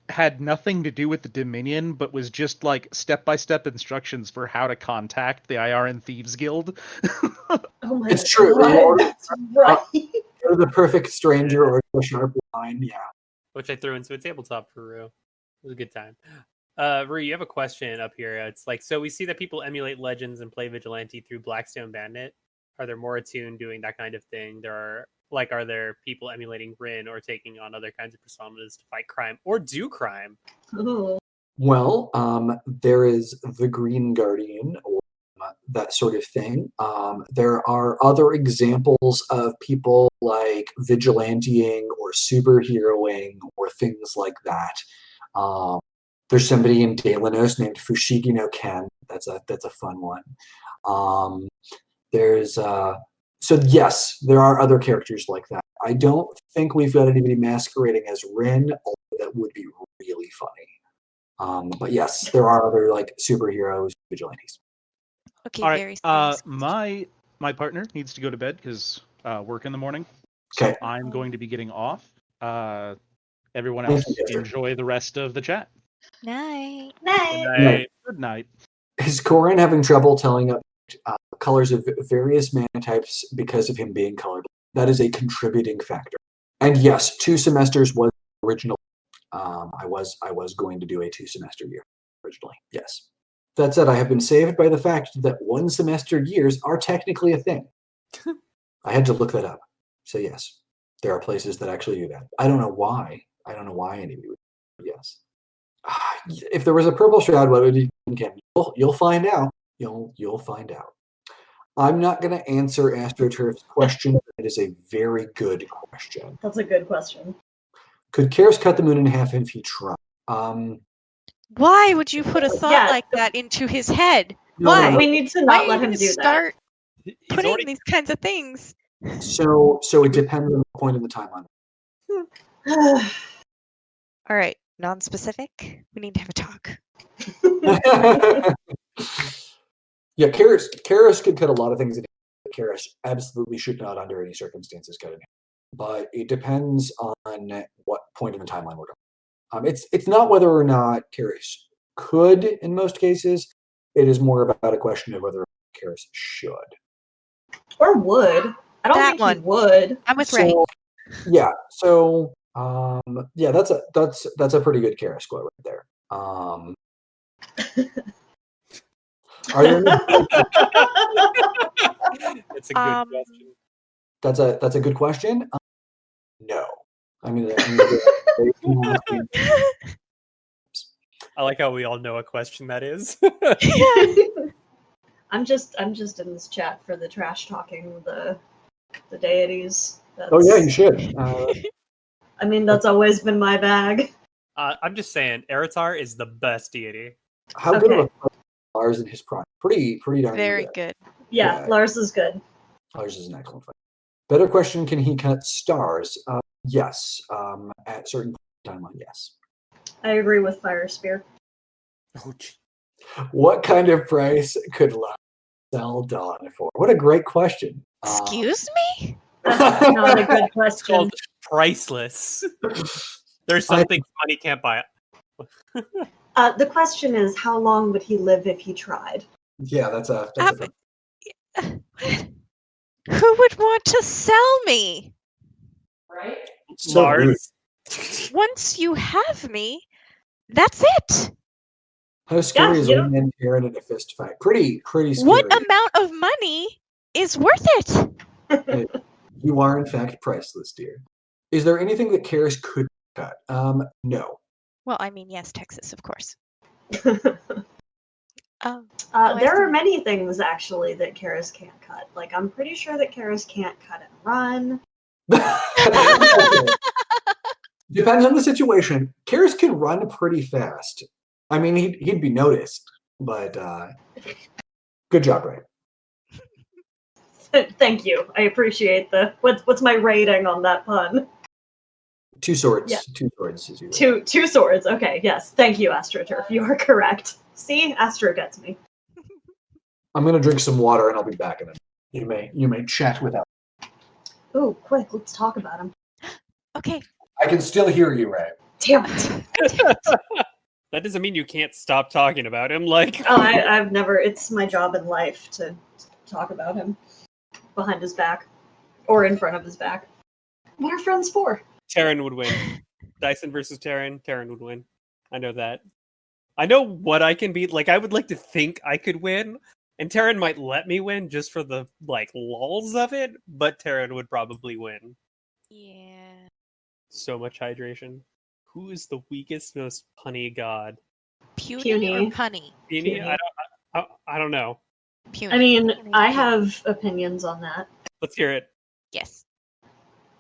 [SPEAKER 3] had nothing to do with the Dominion, but was just like step-by-step instructions for how to contact the IRN Thieves Guild.
[SPEAKER 6] Oh my
[SPEAKER 1] It's true.
[SPEAKER 6] God, that's right.
[SPEAKER 1] Or the perfect stranger or the sharp line, yeah.
[SPEAKER 8] Which I threw into a tabletop for Rue. It was a good time. Rue, you have a question up here. It's like, so we see that people emulate Legends and play Vigilante through Blackstone Bandit. Are there more attuned doing that kind of thing? Are there people emulating Rin or taking on other kinds of personas to fight crime or do crime?
[SPEAKER 6] Ooh.
[SPEAKER 1] Well, there is the Green Guardian, or that sort of thing. There are other examples of people like vigilanteing or superheroing or things like that. There's somebody in Dalinos named Fushigi no Ken. That's a fun one. So yes, there are other characters like that. I don't think we've got anybody masquerading as Rin, although that would be really funny. But yes, there are other like superheroes, vigilantes.
[SPEAKER 7] Okay,
[SPEAKER 3] All
[SPEAKER 7] very
[SPEAKER 3] right.
[SPEAKER 7] serious.
[SPEAKER 3] My partner needs to go to bed because work in the morning. So
[SPEAKER 1] Okay.
[SPEAKER 3] I'm going to be getting off. Everyone else, enjoy the rest of the chat.
[SPEAKER 7] Night.
[SPEAKER 6] Night.
[SPEAKER 3] Good night.
[SPEAKER 1] Is Corin having trouble telling up colors of various mana types because of him being colorblind? That is a contributing factor. And yes, 2 semesters was original. I was going to do a 2-semester year originally. Yes. That said, I have been saved by the fact that 1 semester years are technically a thing. I had to look that up. So yes, there are places that actually do that. I don't know why. I don't know why anybody would. Yes. If there was a purple shroud, what would you think? You'll find out. You'll find out. I'm not going to answer AstroTurf's question. It is a very good question.
[SPEAKER 6] That's a good question.
[SPEAKER 1] Could Karis cut the moon in half if he tried?
[SPEAKER 7] Why would you put a thought like that into his head?
[SPEAKER 1] No,
[SPEAKER 7] Why?
[SPEAKER 1] no.
[SPEAKER 6] We need to
[SPEAKER 7] Why
[SPEAKER 6] not
[SPEAKER 7] are
[SPEAKER 6] let
[SPEAKER 7] you
[SPEAKER 6] him
[SPEAKER 7] gonna
[SPEAKER 6] do
[SPEAKER 7] start
[SPEAKER 6] that.
[SPEAKER 7] putting these kinds of things?
[SPEAKER 1] So it depends on the point in the timeline.
[SPEAKER 7] All right, non-specific. We need to have a talk.
[SPEAKER 1] Yeah, Karis could cut a lot of things in half. Karis absolutely should not, under any circumstances, cut in half. But it depends on what point in the timeline we're going. It's not whether or not Karis could in most cases. It is more about a question of whether Karis should.
[SPEAKER 6] Or would. I don't think he would.
[SPEAKER 7] I'm with Ray.
[SPEAKER 1] Yeah. So yeah, that's a pretty good Karis quote right there. Are there any-
[SPEAKER 8] It's a good question.
[SPEAKER 1] That's a good question. No. I mean,
[SPEAKER 8] I like how we all know a question that is.
[SPEAKER 6] I'm just in this chat for the trash talking the deities.
[SPEAKER 1] Oh yeah, you should.
[SPEAKER 6] I mean, that's always been my bag.
[SPEAKER 8] I'm just saying, Eritar is the best deity.
[SPEAKER 1] How good of a Lars in his prime? Pretty darn
[SPEAKER 7] Very
[SPEAKER 1] good.
[SPEAKER 7] good.
[SPEAKER 6] Yeah, Lars is good.
[SPEAKER 1] Lars is an excellent fighter. Better question: can he cut stars? Yes. At certain timeline, yes.
[SPEAKER 6] I agree with Fire Spear.
[SPEAKER 8] Oh,
[SPEAKER 1] What kind of price could Lux sell Dawn for? What a great question.
[SPEAKER 7] Excuse me?
[SPEAKER 6] That's not a good
[SPEAKER 8] It's
[SPEAKER 6] question.
[SPEAKER 8] called priceless. There's some things money can't buy.
[SPEAKER 6] The question is, how long would he live if he tried?
[SPEAKER 1] Yeah, that's a
[SPEAKER 7] Who would want to sell me?
[SPEAKER 6] Right?
[SPEAKER 1] so rude.
[SPEAKER 7] Once you have me, that's it.
[SPEAKER 1] How scary
[SPEAKER 6] Yeah,
[SPEAKER 1] is
[SPEAKER 6] you
[SPEAKER 1] a man Karen in a fist fight? Pretty scary.
[SPEAKER 7] What amount of money is worth it?
[SPEAKER 1] Hey, you are in fact priceless, dear. Is there anything that Karis could cut? No.
[SPEAKER 7] Well, I mean, yes, Texas, of course.
[SPEAKER 6] There are many things actually that Karis can't cut. Like, I'm pretty sure that Karis can't cut and run.
[SPEAKER 1] Depends on the situation. Karis can run pretty fast. I mean, he'd be noticed, but good job, Ray.
[SPEAKER 6] Thank you. I appreciate the what's my rating on that pun?
[SPEAKER 1] 2 swords.
[SPEAKER 6] Yeah.
[SPEAKER 1] 2 swords is your
[SPEAKER 6] Two swords. Okay, yes. Thank you, AstroTurf. You are correct. See, Astro gets me.
[SPEAKER 1] I'm gonna drink some water and I'll be back in a minute. You may chat without.
[SPEAKER 6] Ooh, quick, let's talk about him.
[SPEAKER 7] Okay.
[SPEAKER 1] I can still hear you, Ray.
[SPEAKER 6] Damn it.
[SPEAKER 8] That doesn't mean you can't stop talking about him. Like,
[SPEAKER 6] I've never. It's my job in life to talk about him behind his back or in front of his back. What are friends for?
[SPEAKER 8] Terran would win. Dyson versus Terran. Terran would win. I know that. I know what I can beat. Like, I would like to think I could win, and Terran might let me win just for the like lulls of it. But Terran would probably win.
[SPEAKER 7] Yeah.
[SPEAKER 8] So much hydration. Who is the weakest, most punny god?
[SPEAKER 7] Puny or punny?
[SPEAKER 8] Puny? I don't know.
[SPEAKER 7] Puny.
[SPEAKER 6] I mean, I have opinions on that.
[SPEAKER 8] Let's hear it.
[SPEAKER 7] Yes.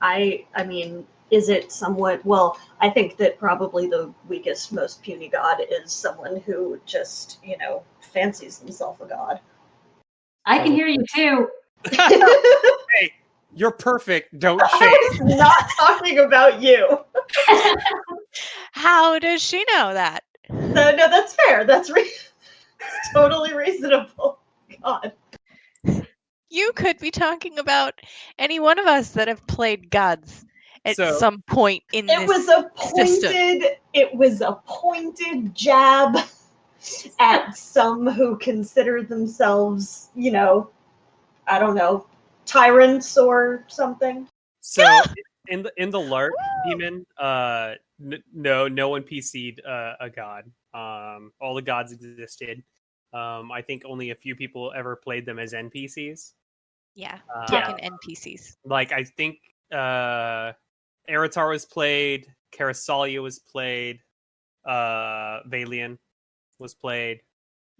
[SPEAKER 6] I mean, is it somewhat... Well, I think that probably the weakest, most puny god is someone who just, fancies himself a god.
[SPEAKER 14] I can hear you too.
[SPEAKER 8] Hey, you're perfect. Don't shake.
[SPEAKER 6] I was not talking about you.
[SPEAKER 7] How does she know that?
[SPEAKER 6] No, that's fair. That's totally reasonable. God.
[SPEAKER 7] You could be talking about any one of us that have played gods at some point in this system.
[SPEAKER 6] It was a pointed jab at some who consider themselves, I don't know, tyrants or something.
[SPEAKER 8] So in the LARP demon, no one PC'd a god. All the gods existed. I think only a few people ever played them as NPCs.
[SPEAKER 7] Yeah, talking NPCs.
[SPEAKER 8] Like, I think Eratar was played, Carasalia was played, Valian was played.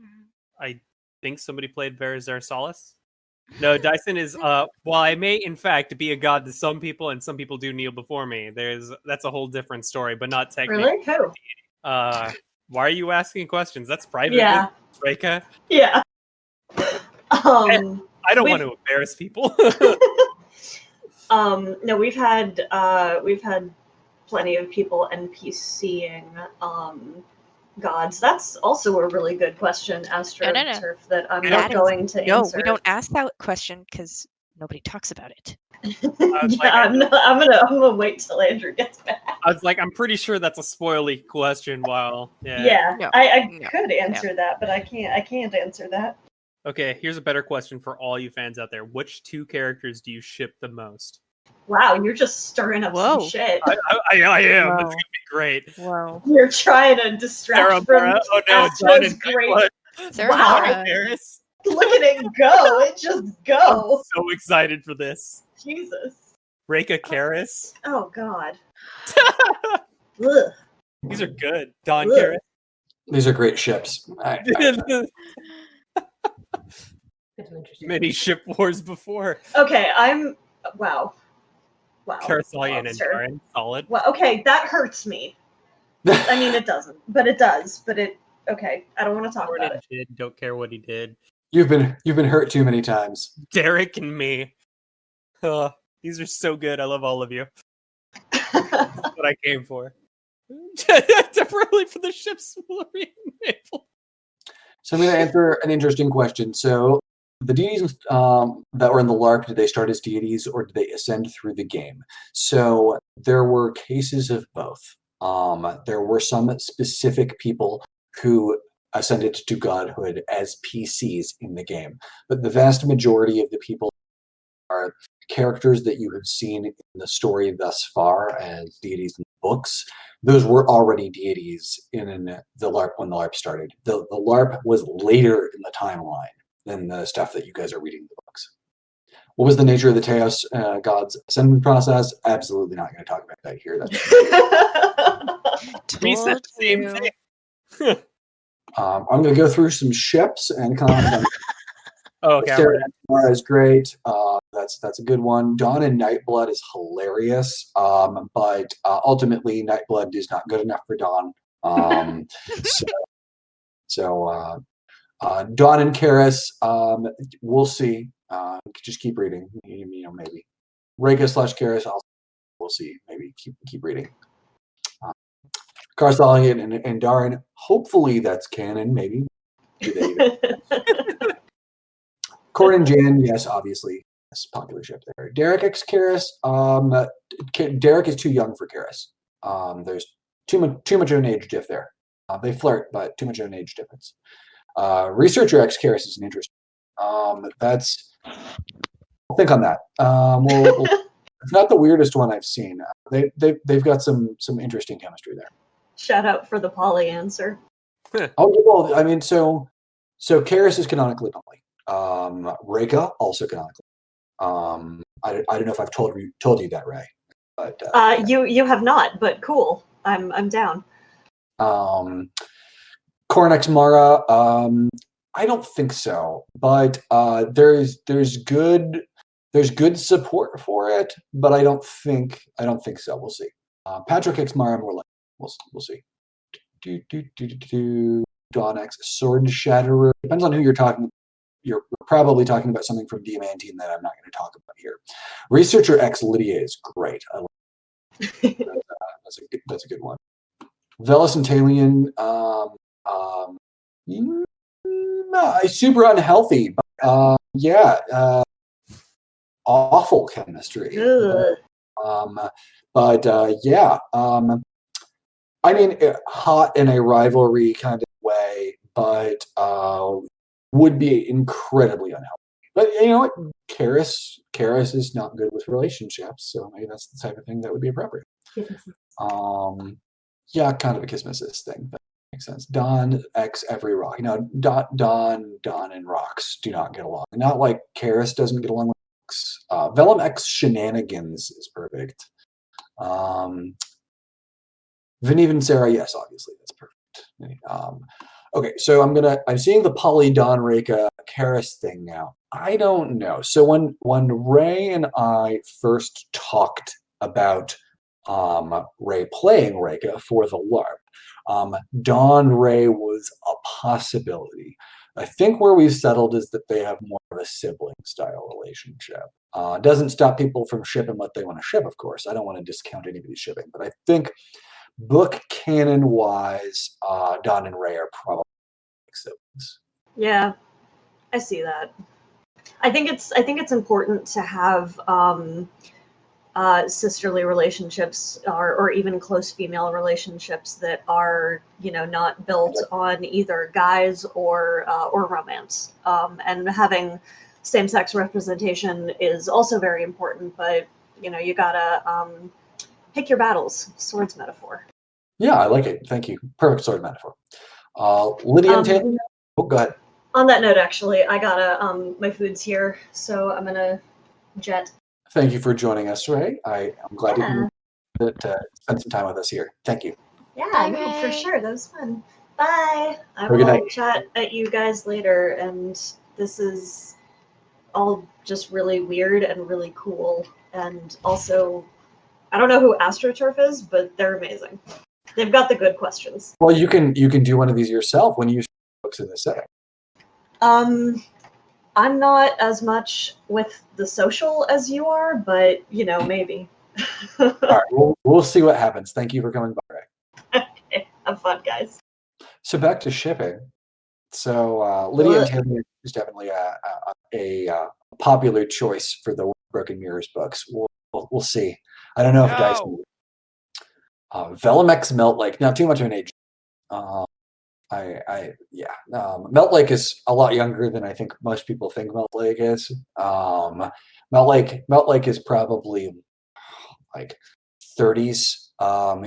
[SPEAKER 8] Mm-hmm. I think somebody played Verzarsalis. No, Dyson is while I may in fact be a god to some people, and some people do kneel before me. That's a whole different story, but not technically.
[SPEAKER 6] Really? Who?
[SPEAKER 8] Why are you asking questions? That's private.
[SPEAKER 6] Yeah.
[SPEAKER 8] Reka.
[SPEAKER 6] Yeah.
[SPEAKER 8] I don't want to embarrass people.
[SPEAKER 6] No, we've had plenty of people NPCing gods. That's also a really good question, AstroTurf, that I'm not going to answer.
[SPEAKER 7] No, we don't ask that question because nobody talks about it.
[SPEAKER 6] I'm gonna wait till Andrew gets back.
[SPEAKER 8] I was like, I'm pretty sure that's a spoily question.
[SPEAKER 6] I could answer that, but I can't answer that.
[SPEAKER 8] Okay, here's a better question for all you fans out there. Which 2 characters do you ship the most?
[SPEAKER 6] Wow, you're just stirring up some shit.
[SPEAKER 8] I am. It's gonna be great.
[SPEAKER 7] Whoa.
[SPEAKER 6] You're trying to distract from
[SPEAKER 8] Oh no,
[SPEAKER 6] Astro's great.
[SPEAKER 7] Wow.
[SPEAKER 6] Look at it go. It just go.
[SPEAKER 8] I'm so excited for this.
[SPEAKER 6] Jesus.
[SPEAKER 8] Reka Karis.
[SPEAKER 6] Oh god.
[SPEAKER 8] These are good. Don Karis.
[SPEAKER 1] These are great ships.
[SPEAKER 8] Many ship wars before.
[SPEAKER 6] Okay, wow.
[SPEAKER 8] Carasalia and Terran, solid.
[SPEAKER 6] Well, okay, that hurts me. I mean, it doesn't, but it does. Okay, I don't want to talk about it.
[SPEAKER 8] Don't care what he did.
[SPEAKER 1] You've been hurt too many times.
[SPEAKER 8] Derek and me. These are so good. I love all of you. That's what I came for. Temporarily for the ship's Silurian naval.
[SPEAKER 1] So I'm going to answer an interesting question. So the deities that were in the LARP, did they start as deities or did they ascend through the game? So there were cases of both. There were some specific people who ascended to godhood as PCs in the game, but the vast majority of the people are characters that you have seen in the story thus far as deities in the books. Those were already deities in the LARP when the LARP started. The LARP was later in the timeline than the stuff that you guys are reading in the books. What was the nature of the Teos gods' ascendant process? Absolutely not going to talk about that here.
[SPEAKER 8] We said the same thing.
[SPEAKER 1] I'm going to go through some ships and comment on.
[SPEAKER 8] Okay.
[SPEAKER 1] Mara is great. That's a good one. Dawn and Nightblood is hilarious. But ultimately, Nightblood is not good enough for Dawn. So Dawn and Karis, we'll see. Just keep reading. Maybe Reka / Karis. We'll see. Maybe keep reading. Karsalian and Darin. Hopefully that's canon. Maybe. Do they even? Corin and Jan, yes, obviously. Yes, popular ship there. Derek x Karis. Derek is too young for Karis. There's too much of an age diff there. They flirt, but too much of an age difference. Researcher x Karis is an interesting. I'll think on that. It's not the weirdest one I've seen. They've got some interesting chemistry there.
[SPEAKER 6] Shout out for the poly answer.
[SPEAKER 1] Oh well, I mean, so Karis is canonically poly. Reka also canonically. I don't know if I've told you that, Ray. But
[SPEAKER 6] you have not, but cool. I'm down.
[SPEAKER 1] Cornex Mara. I don't think so, but there's good support for it, but I don't think so. We'll see. Patrick X Mara more like we'll see. Dawn X Sword Shatterer. Depends on who you're talking about. You're probably talking about something from Diamantine that I'm not going to talk about here. Researcher X Lydia is great. I like that's a good one. Velis and Talion, super unhealthy. But, awful chemistry. I mean, hot in a rivalry kind of way, but would be incredibly unhealthy. But you know what? Karis is not good with relationships, so maybe that's the type of thing that would be appropriate. Yeah, kind of a kismesis thing. That makes sense. Dawn X every rock. Dawn and Rocks do not get along. Not like Karis doesn't get along with Rocks. Vellum X Shenanigans is perfect. Vinev and Sarah, yes, obviously that's perfect. Okay, so I'm seeing the Poly Dawn Reka Karis thing now. I don't know. So when Ray and I first talked about Ray playing Reka for the LARP, Dawn Ray was a possibility. I think where we've settled is that they have more of a sibling style relationship. Doesn't stop people from shipping what they want to ship, of course. I don't want to discount anybody's shipping, but I think book canon wise, Dawn and Ray are probably siblings.
[SPEAKER 6] Yeah, I see that. I think it's important to have sisterly relationships or even close female relationships that are not built on either guys or romance. And having same-sex representation is also very important, but you gotta pick your battles. Swords metaphor.
[SPEAKER 1] Yeah, I like it. Thank you. Perfect sword metaphor. Lydia and Taylor. Oh, go ahead.
[SPEAKER 6] On that note, actually, I gotta my food's here, so I'm gonna jet.
[SPEAKER 1] Thank you for joining us, Ray. I'm glad to spend some time with us here. Thank you.
[SPEAKER 6] Yeah, no, for sure. That was fun. Bye. I
[SPEAKER 1] Have a good
[SPEAKER 6] will
[SPEAKER 1] night.
[SPEAKER 6] chat at you guys later, and this is all just really weird and really cool. And also, I don't know who AstroTurf is, but they're amazing. They've got the good questions.
[SPEAKER 1] Well, you can do one of these yourself when you books in this setting.
[SPEAKER 6] I'm not as much with the social as you are, but maybe.
[SPEAKER 1] All right, we'll see what happens. Thank you for coming by, Ray.
[SPEAKER 6] Okay, have fun, guys.
[SPEAKER 1] So back to shipping. So Lydia and Tammy is definitely a popular choice for the Broken Mirrors books. We'll see. I don't know if Dyson. Velamex Melt Lake, not too much of an age. Melt Lake is a lot younger than I think most people think Melt Lake is. Melt Lake is probably like 30s. I'm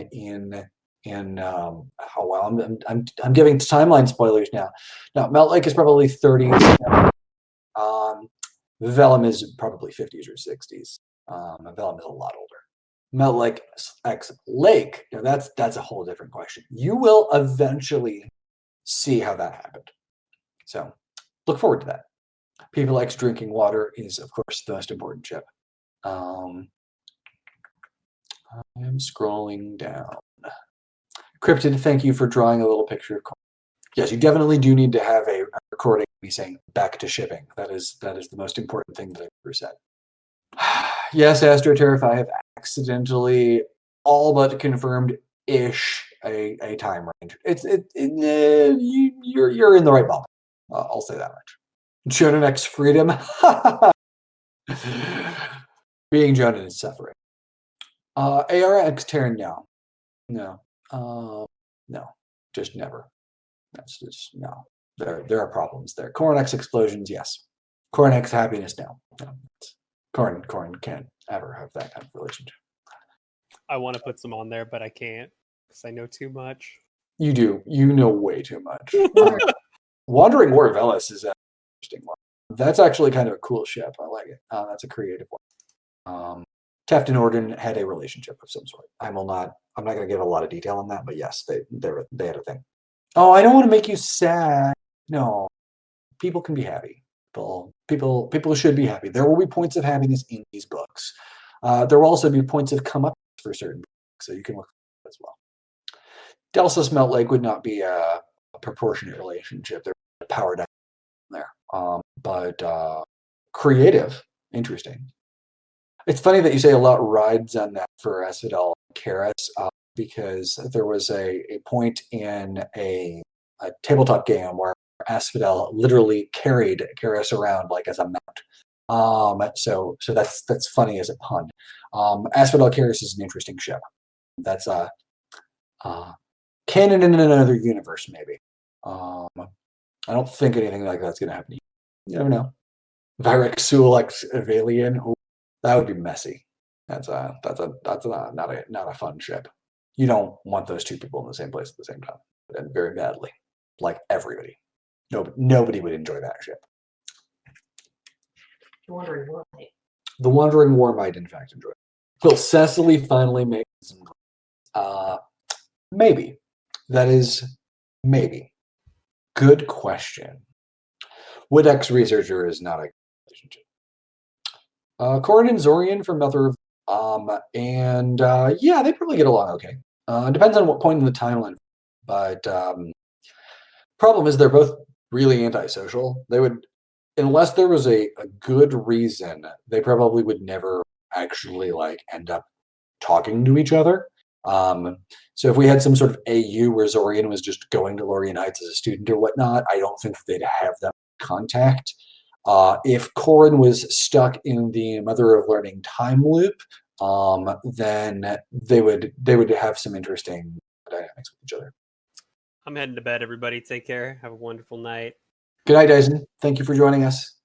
[SPEAKER 1] giving timeline spoilers now. No, Melt Lake is probably 30s. Vellum is probably 50s or 60s. Vellum is a lot older. Melt Lake X Lake. That's a whole different question. You will eventually see how that happened. So look forward to that. People X drinking water is, of course, the most important chip. I'm scrolling down. Cryptid, thank you for drawing a little picture of. Yes, you definitely do need to have a recording of me saying back to shipping. That is the most important thing that I've ever said. Yes, AstroTurf, I have accidentally all but confirmed-ish a time range. You're in the right ballpark. I'll say that much. Jonan X Freedom. Being Jonan is suffering. ARX Terran, no, just never. That's just no. There are problems there. Corn X Explosions, yes. Corn X Happiness, no. Corn can't ever have that kind of relationship.
[SPEAKER 8] I want to put some on there, but I can't because I know too much.
[SPEAKER 1] You do. You know way too much. Wandering War Velis is an interesting one. That's actually kind of a cool ship. I like it. That's a creative one. Teft and Organ had a relationship of some sort. I'm not going to give a lot of detail on that, but yes, they had a thing. Oh, I don't want to make you sad. No, people can be happy. People should be happy. There will be points of happiness in these books. There will also be points of come up for certain books, so you can look at that as well. Delsus Melt Lake would not be a proportionate relationship. There's a power dynamic there, but creative, interesting. It's funny that you say a lot rides on that for Asphodel and Karis, because there was a point in a tabletop game where Asphodel literally carried Karis around like as a mount. So that's funny as a pun. Asphodel Karis is an interesting ship. That's canon in another universe, maybe. I don't think anything like that's going to happen. You never know. Virex Sulex Evalian. Oh, that would be messy. That's not a fun ship. You don't want those two people in the same place at the same time, and very badly, like everybody. Nobody would enjoy that ship.
[SPEAKER 14] The Wandering War might.
[SPEAKER 1] The Wandering War might, in fact, enjoy it. Will Cecily finally make some? Maybe. That is maybe. Good question. Wood X Researcher is not a relationship. Corin and Zorian from Mother of yeah, they probably get along okay. Depends on what point in the timeline. But problem is they're both really antisocial. They would, unless there was a good reason, they probably would never actually like end up talking to each other. So if we had some sort of AU where Zorian was just going to Lorien Heights as a student or whatnot, I don't think they'd have that contact. If Corin was stuck in the Mother of Learning time loop, then they would have some interesting dynamics with each other.
[SPEAKER 8] I'm heading to bed, everybody. Take care. Have a wonderful night.
[SPEAKER 1] Good night, Dyson. Thank you for joining us.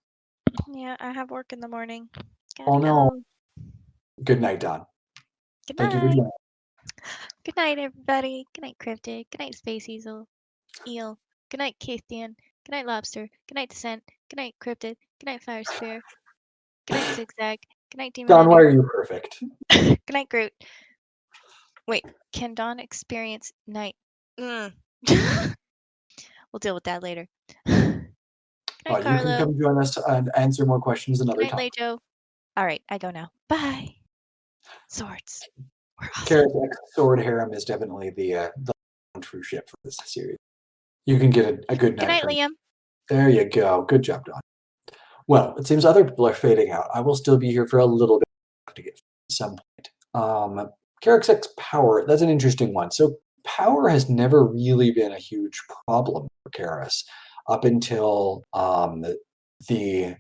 [SPEAKER 7] Yeah, I have work in the morning.
[SPEAKER 1] Oh no.
[SPEAKER 7] Go.
[SPEAKER 1] Good night, Don.
[SPEAKER 7] Good
[SPEAKER 1] Thank you for
[SPEAKER 7] night.
[SPEAKER 1] joining.
[SPEAKER 7] Good night, everybody. Good night, Cryptid. Good night, Space Eel. Good night, Cathian. Good night, Lobster. Good night, Descent. Good night, Cryptid. Good night, Fire Spear. Good night, Zigzag. Good night, Demon.
[SPEAKER 1] Don, why are you perfect?
[SPEAKER 7] Good night, Groot. Wait, can Dawn experience night? We'll deal with that later. Good night,
[SPEAKER 1] You
[SPEAKER 7] Carlo.
[SPEAKER 1] can come join us and answer more questions another
[SPEAKER 7] Good night,
[SPEAKER 1] time.
[SPEAKER 7] Lejo. All right, I go now. Bye. Swords. We're awesome.
[SPEAKER 1] Carrot Sword Harem is definitely the true ship for this series. You can get a good night.
[SPEAKER 7] Good night, Liam.
[SPEAKER 1] There you go. Good job, Don. Well, it seems other people are fading out. I will still be here for a little bit to get at some point. Carrix X Power, that's an interesting one. So power has never really been a huge problem for Karis. up until the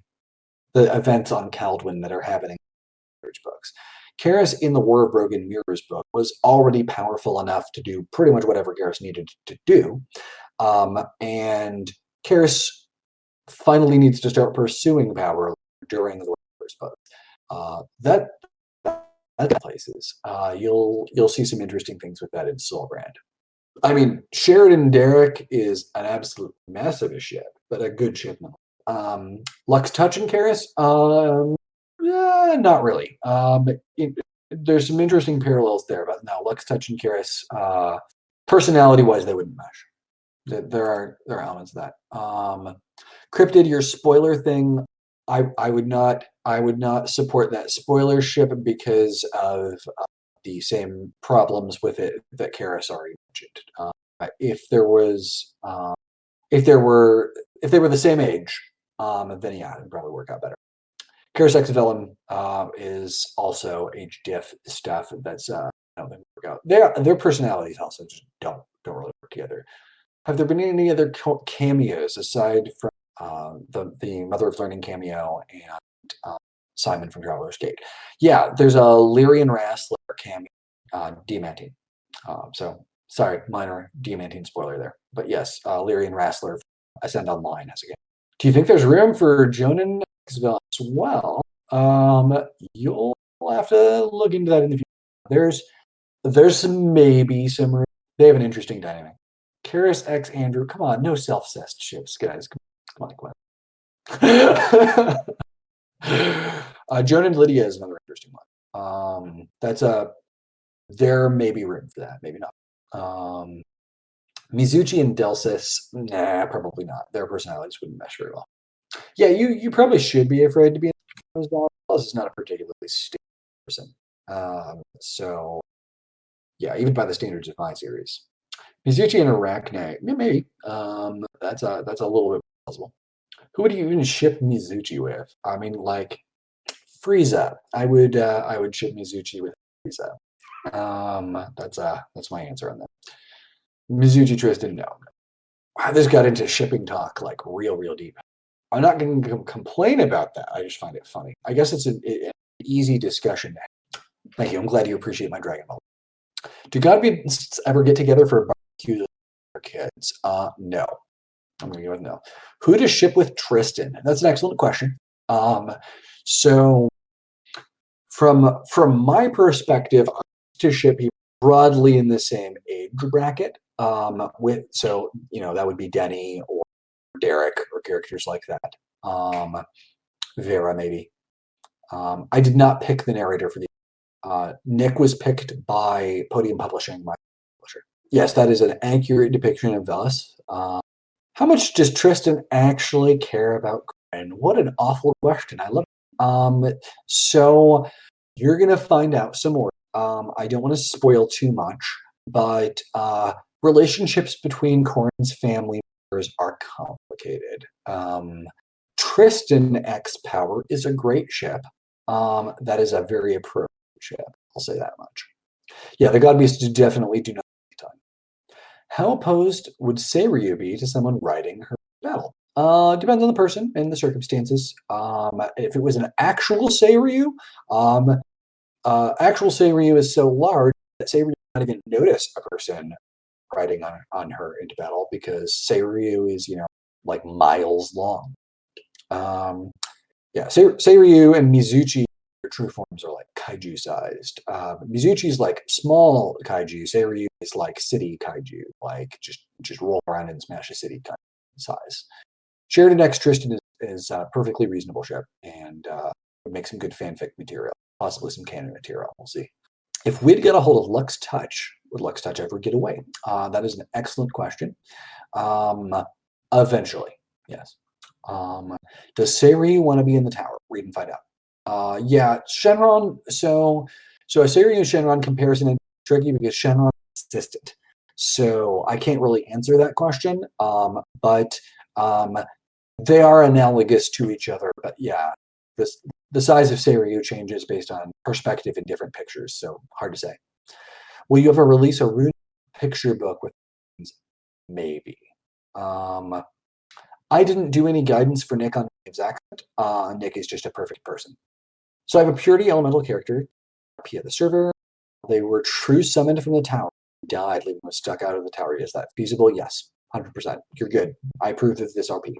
[SPEAKER 1] events on Kaldwin that are happening in the books. Karis in the War of Broken Mirrors book was already powerful enough to do pretty much whatever Karis needed to do. And Karis finally needs to start pursuing power during the War of Mirrors book. That places. You'll see some interesting things with that in Soulbrand. I mean, Sheridan and Derek is an absolute mess of a ship, but a good ship. Lux Touch and Karis, not really. There's some interesting parallels there, but no, Lux Touch and Karis, personality-wise, they wouldn't mesh. There are elements of that. Cryptid, your spoiler thing, I would not support that spoiler ship because of the same problems with it that Karis already mentioned. If they were the same age, then yeah, it would probably work out better. Karis Ex Vellum is also age diff stuff that's I don't think work out. Their personalities also just don't really work together. Have there been any other cameos aside from the Mother of Learning cameo and Simon from Traveler's Gate? Yeah, there's a Lyrian Wrestler cameo, Diamantine. So sorry, minor Diamantine spoiler there, but yes, Lyrian Wrestler Ascend Online has a game. Do you think there's room for Jonan as well? You'll have to look into that in the future. There's maybe some room. They have an interesting dynamic. Karis X Andrew, come on, no self-cessed ships, guys. Come on. Joan and Lydia is another interesting one. There may be room for that, maybe not. Mizuchi and Delsis, nah, probably not. Their personalities wouldn't mesh very well. Yeah, you probably should be afraid to be in those battles. Delsis is not a particularly stable person. So yeah, even by the standards of my series. Mizuchi and Arachne, maybe. That's a little bit possible. Who would you even ship Mizuchi with? I mean, like Frieza. I would ship Mizuchi with Frieza. That's my answer on that. Mizuchi Tristan, no. Wow, this got into shipping talk like real deep. I'm not going to complain about that. I just find it funny. I guess it's an easy discussion to have. Thank you. I'm glad you appreciate my Dragon Ball. Do Godbeasts ever get together for a barbecue for kids? No. I'm going to go with no. Who to ship with Tristan? That's an excellent question. So from my perspective, I like to ship people broadly in the same age bracket. That would be Denny or Derek or characters like that. Vera maybe. I did not pick the narrator for the. Nick was picked by Podium Publishing, my publisher. Yes, that is an accurate depiction of Velas. How much does Tristan actually care about Corin? What an awful question. I love it. So you're going to find out some more. I don't want to spoil too much, but relationships between Corin's family members are complicated. Tristan X Power is a great ship. That is a very appropriate ship. I'll say that much. Yeah, the Godbeasts definitely do not take time. How opposed would Seiryu be to someone riding her battle? Depends on the person and the circumstances. If it was an actual Seiryu, actual Seiryu is so large that Seiryu would not even notice a person riding on her into battle because Seiryu is, like miles long. Seiryu and Mizuchi, their true forms are like kaiju sized. Mizuchi's like small kaiju. Seiryu is like city kaiju, like just roll around and smash a city kind of size. Sheridan X Tristan is a perfectly reasonable ship and would make some good fanfic material, possibly some canon material. We'll see. If we'd get a hold of Lux Touch, would Lux Touch ever get away? That is an excellent question. Eventually, yes. Does Seiryu want to be in the tower? Read and find out. Yeah, Shenron. So a Seiryu Shenron comparison is tricky because Shenron is consistent. So I can't really answer that question. But they are analogous to each other. But yeah, the size of Seiryu changes based on perspective in different pictures. So hard to say. Will you ever release a rune picture book with maybe? I didn't do any guidance for Nick on Nick's accent. Nick is just a perfect person. So I have a purity elemental character, Pia the server. They were true summoned from the tower. Died, leaving them stuck out of the tower. Is that feasible? Yes, 100%. You're good. I approve of this RP.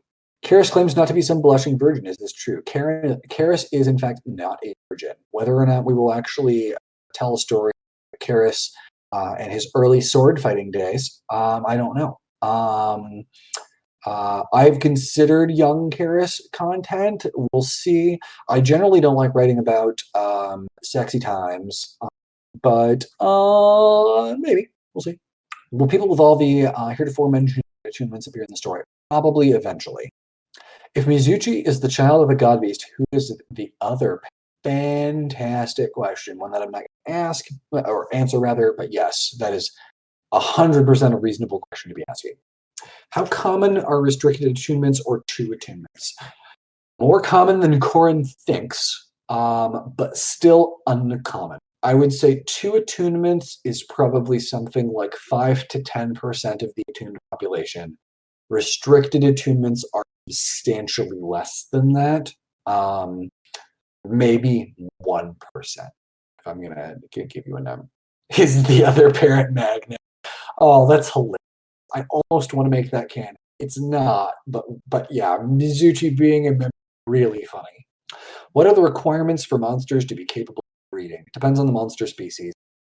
[SPEAKER 1] Karis claims not to be some blushing virgin. Is this true? Karis is, in fact, not a virgin. Whether or not we will actually tell a story of Karis and his early sword fighting days, I don't know. I've considered young Karis content. We'll see. I generally don't like writing about sexy times, but maybe. We'll see. Will people with all the heretofore mentioned attunements appear in the story? Probably eventually. If Mizuchi is the child of a god beast, who is the other? Fantastic question. One that I'm not going to ask, or answer rather, but yes, that is 100% a reasonable question to be asking. How common are restricted attunements or true attunements? More common than Corin thinks, but still uncommon. I would say 2 attunements is probably something like 5 to 10% of the attuned population. Restricted attunements are substantially less than that. Maybe 1%. If I'm going to give you a number. Is the other parent magnet? Oh, that's hilarious. I almost want to make that canon. It's not, but yeah, Mizuchi being a member really funny. What are the requirements for monsters to be capable of breeding? It depends on the monster species.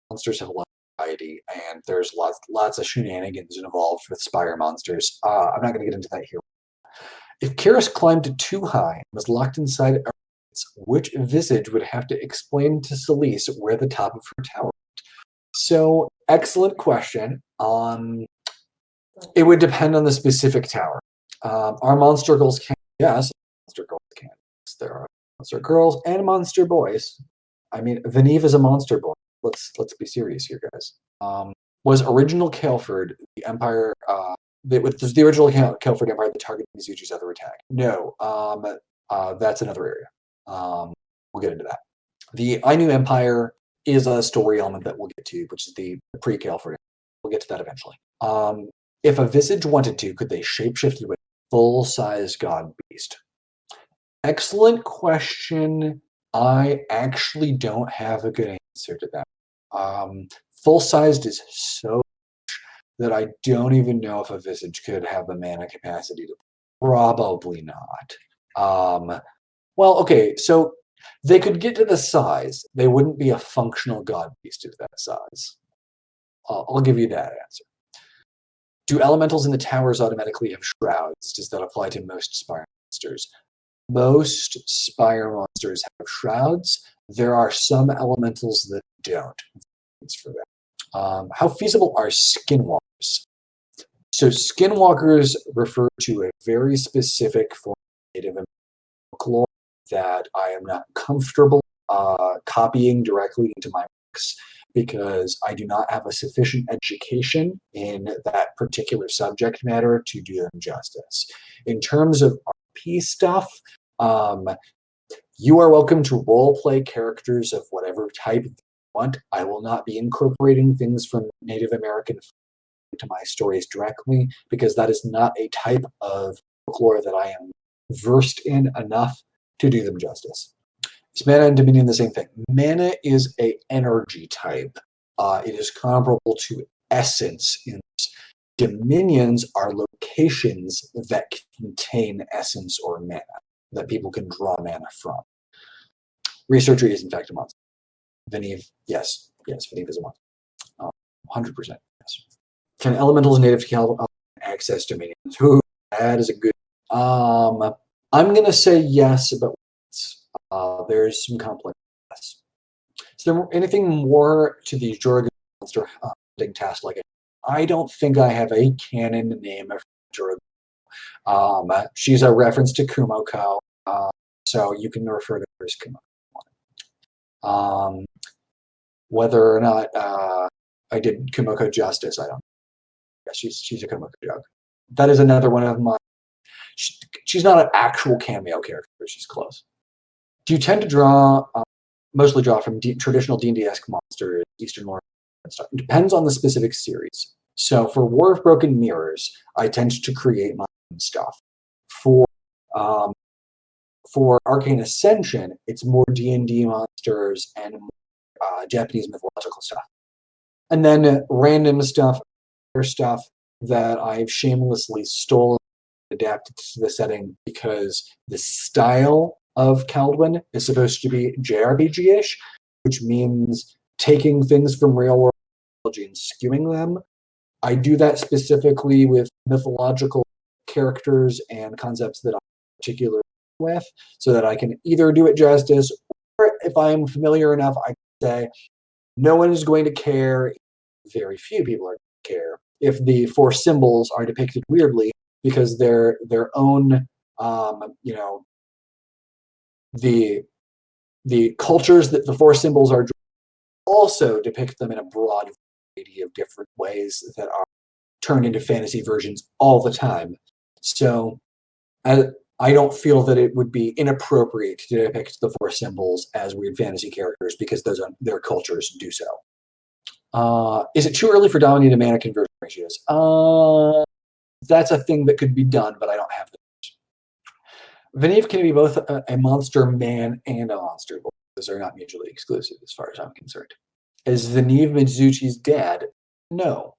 [SPEAKER 1] Monsters have a lot of variety, and there's lots of shenanigans involved with spire monsters. I'm not going to get into that here. If Karis climbed too high and was locked inside a which visage would have to explain to Celise where the top of her tower went? So, excellent question. It would depend on the specific tower. Our monster girls can, yes, monster girls can. There are monster girls and monster boys. I mean, Venive is a monster boy. Let's be serious here, guys. Was original Kael'ford the Empire? Was the original Kael'ford Empire the target of Mizuchi's other attack? No. That's another area. We'll get into that. The Ainu Empire is a story element that we'll get to, which is the pre-Kael'ford. We'll get to that eventually. If a visage wanted to, could they shapeshift into a full-size god beast? Excellent question. I actually don't have a good answer to that. Full-sized is so much that I don't even know if a visage could have the mana capacity to. Probably not. Well, okay, so they could get to the size. They wouldn't be a functional god beast of that size. I'll give you that answer. Do elementals in the towers automatically have shrouds? Does that apply to most spire monsters? Most spire monsters have shrouds. There are some elementals that don't. For that. How feasible are skinwalkers? So skinwalkers refer to a very specific form of Native American folklore that I am not comfortable copying directly into my works, because I do not have a sufficient education in that particular subject matter to do them justice. In terms of RP stuff, you are welcome to roleplay characters of whatever type you want. I will not be incorporating things from Native American into my stories directly, because that is not a type of folklore that I am versed in enough to do them justice. Is mana and dominion the same thing? Mana is an energy type. It is comparable to essence. Dominions are locations that contain essence or mana, that people can draw mana from. Researcher is in fact a monster. Venive, yes, Venive is a monster. 100%, yes. Can elementals native to Cal access dominions? Ooh, that is a good. I'm gonna say yes, but there's some complex. Is there anything more to the Jorgen monster hunting task like it? I don't think I have a canon name of Jorgen. She's a reference to Kumoko, so you can refer to her as Kumoko. Whether or not I did Kumoko justice, I don't know. Yeah, she's a Kumoko joke. That is another one of my. She's not an actual cameo character, but she's close. Do you tend to mostly draw from traditional D&D-esque monsters, Eastern lore, and stuff? It depends on the specific series. So for War of Broken Mirrors, I tend to create my own stuff. For Arcane Ascension, it's more D&D monsters and more Japanese mythological stuff. And then random stuff that I've shamelessly stolen and adapted to the setting because the style of Kaldwin is supposed to be JRPG-ish, which means taking things from real-world mythology and skewing them. I do that specifically with mythological characters and concepts that I'm particular with, so that I can either do it justice, or if I'm familiar enough, I can say no one is going to care. Very few people are going to care if the four symbols are depicted weirdly because they're their own, the cultures that the four symbols are also depict them in a broad variety of different ways that are turned into fantasy versions all the time. So I don't feel that it would be inappropriate to depict the four symbols as weird fantasy characters because their cultures do so. Is it too early for dominating mana conversion ratios? That's a thing that could be done, but I don't have those. Venive can be both a monster man and a monster boy. Those are not mutually exclusive as far as I'm concerned. Is Venive Mizuchi's dad? No.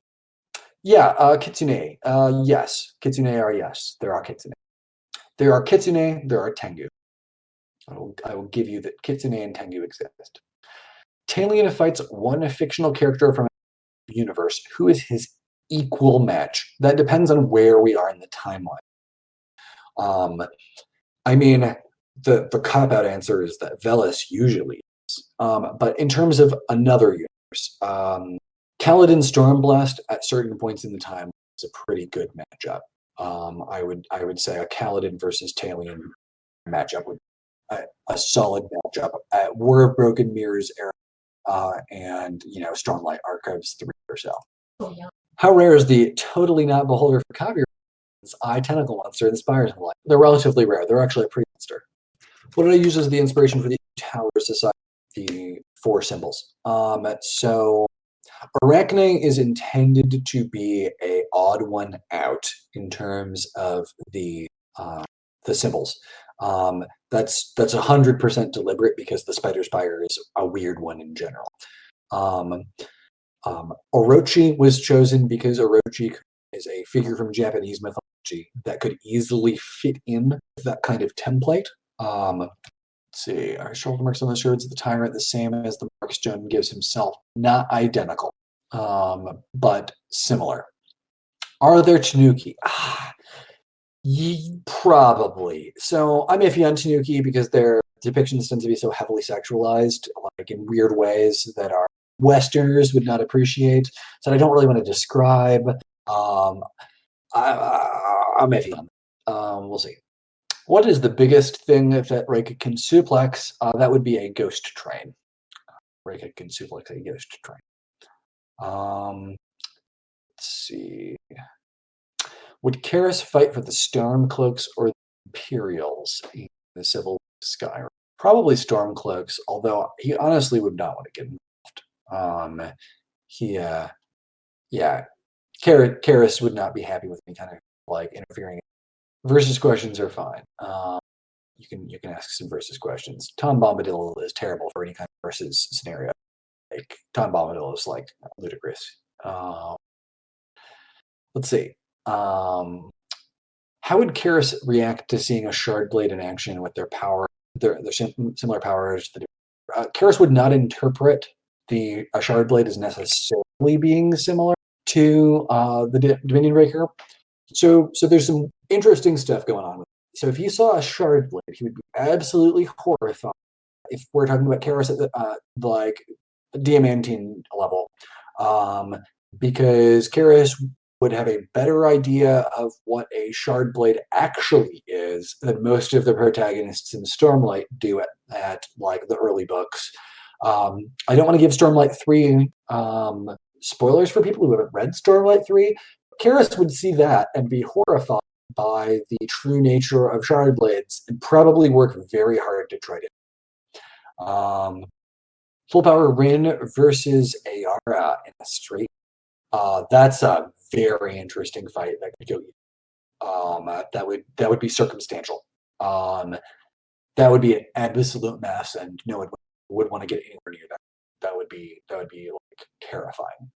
[SPEAKER 1] Yeah, Kitsune. Yes. Kitsune are yes. There are Kitsune. There are Kitsune, there are Tengu. I will give you that Kitsune and Tengu exist. Talion fights one fictional character from a universe. Who is his equal match? That depends on where we are in the timeline. I mean, the cop-out answer is that Velis usually is. But in terms of another universe, Kaladin Stormblast at certain points in the time is a pretty good matchup. I would say a Kaladin versus Talion matchup would be a solid matchup at War of Broken Mirrors era, and Stormlight Archives 3 or so.
[SPEAKER 6] Oh, yeah.
[SPEAKER 1] How rare is the totally not beholder for copyright eye tentacle monster in Spires and Light? They're relatively rare. They're actually a pre-monster. What did I use as the inspiration for the Tower Society, the four symbols? So Arachne is intended to be a odd one out in terms of the symbols. That's 100% deliberate because the Spider Spire is a weird one in general. Orochi was chosen because Orochi is a figure from Japanese mythology that could easily fit in with that kind of template. Let's see, are shoulder marks on the swords of the tyrant the same as the marks Joan gives himself? Not identical, but similar. Are there Tanuki? Probably. So I'm iffy on Tanuki because their depictions tend to be so heavily sexualized, like in weird ways that our Westerners would not appreciate. So I don't really want to describe. I'm iffy on that. We'll see. What is the biggest thing that Reika can suplex? That would be a ghost train. Reika can suplex a ghost train. Let's see. Would Karis fight for the Stormcloaks or the Imperials in the Civil Sky? Probably Stormcloaks, although he honestly would not want to get involved. Karis would not be happy with me kind of like interfering. Versus questions are fine. You can ask some versus questions. Tom Bombadil is terrible for any kind of versus scenario. Like Tom Bombadil is like ludicrous. Let's see. How would Karis react to seeing a shard blade in action with their power? Their similar powers. Karis would not interpret a shard blade as necessarily being similar to the Dominion Breaker. So there's some interesting stuff going on with it. So if he saw a shard blade, he would be absolutely horrified. If we're talking about Karis at the like Diamantine level, because Karis would have a better idea of what a shard blade actually is than most of the protagonists in Stormlight do at like the early books. I don't want to give Stormlight 3 spoilers for people who haven't read Stormlight 3. Karis would see that and be horrified by the true nature of shard blades and probably work very hard to try to. Full power Rin versus Ayara in a straight. That's a very interesting fight that could go. That would be circumstantial. That would be an absolute mess, and no one would want to get anywhere near that. That would be like terrifying.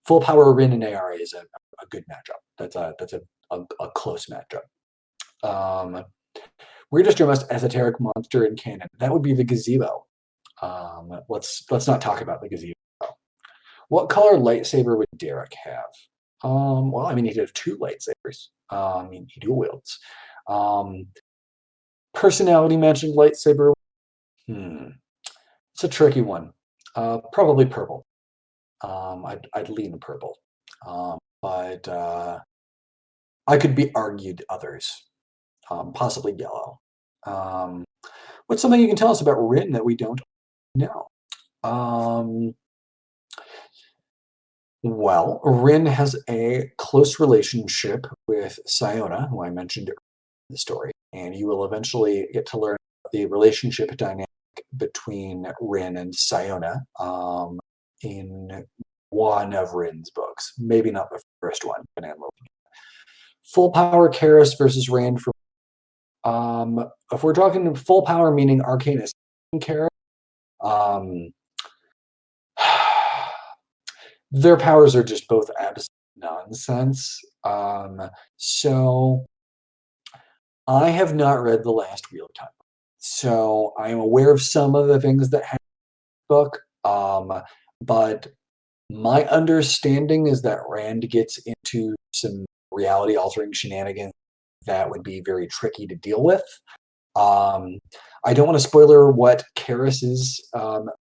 [SPEAKER 1] Full power Rin and ARA is a good matchup. That's a close matchup. Weirdest or most esoteric monster in canon? That would be the gazebo. Let's not talk about the gazebo. What color lightsaber would Derek have? Well, I mean, he'd have 2 lightsabers. I mean, he dual wields. Personality matching lightsaber. It's a tricky one. Probably purple. I'd lean purple. But I could be argued others. Possibly yellow. What's something you can tell us about Rin that we don't know? Well, Rin has a close relationship with Siona, who I mentioned in the story, and you will eventually get to learn the relationship dynamic between Rin and Siona in one of Rin's books. Maybe not the first one, but I'm looking at. Full power Karis versus Rand. If we're talking full power, meaning Arcanist Karis, their powers are just both absolute nonsense. So I have not read The Last Wheel of Time. So I am aware of some of the things that happen in the book. But my understanding is that Rand gets into some reality altering shenanigans that would be very tricky to deal with. I don't want to spoiler what Karis's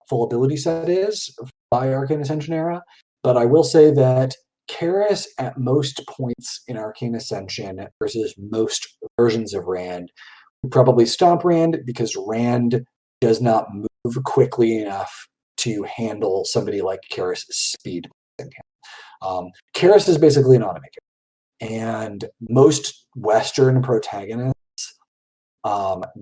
[SPEAKER 1] full ability set is by Arcane Ascension era, but I will say that Karis at most points in Arcane Ascension versus most versions of Rand would probably stomp Rand because Rand does not move quickly enough to handle somebody like Karis' speed. Karis is basically an automaker, and most Western protagonists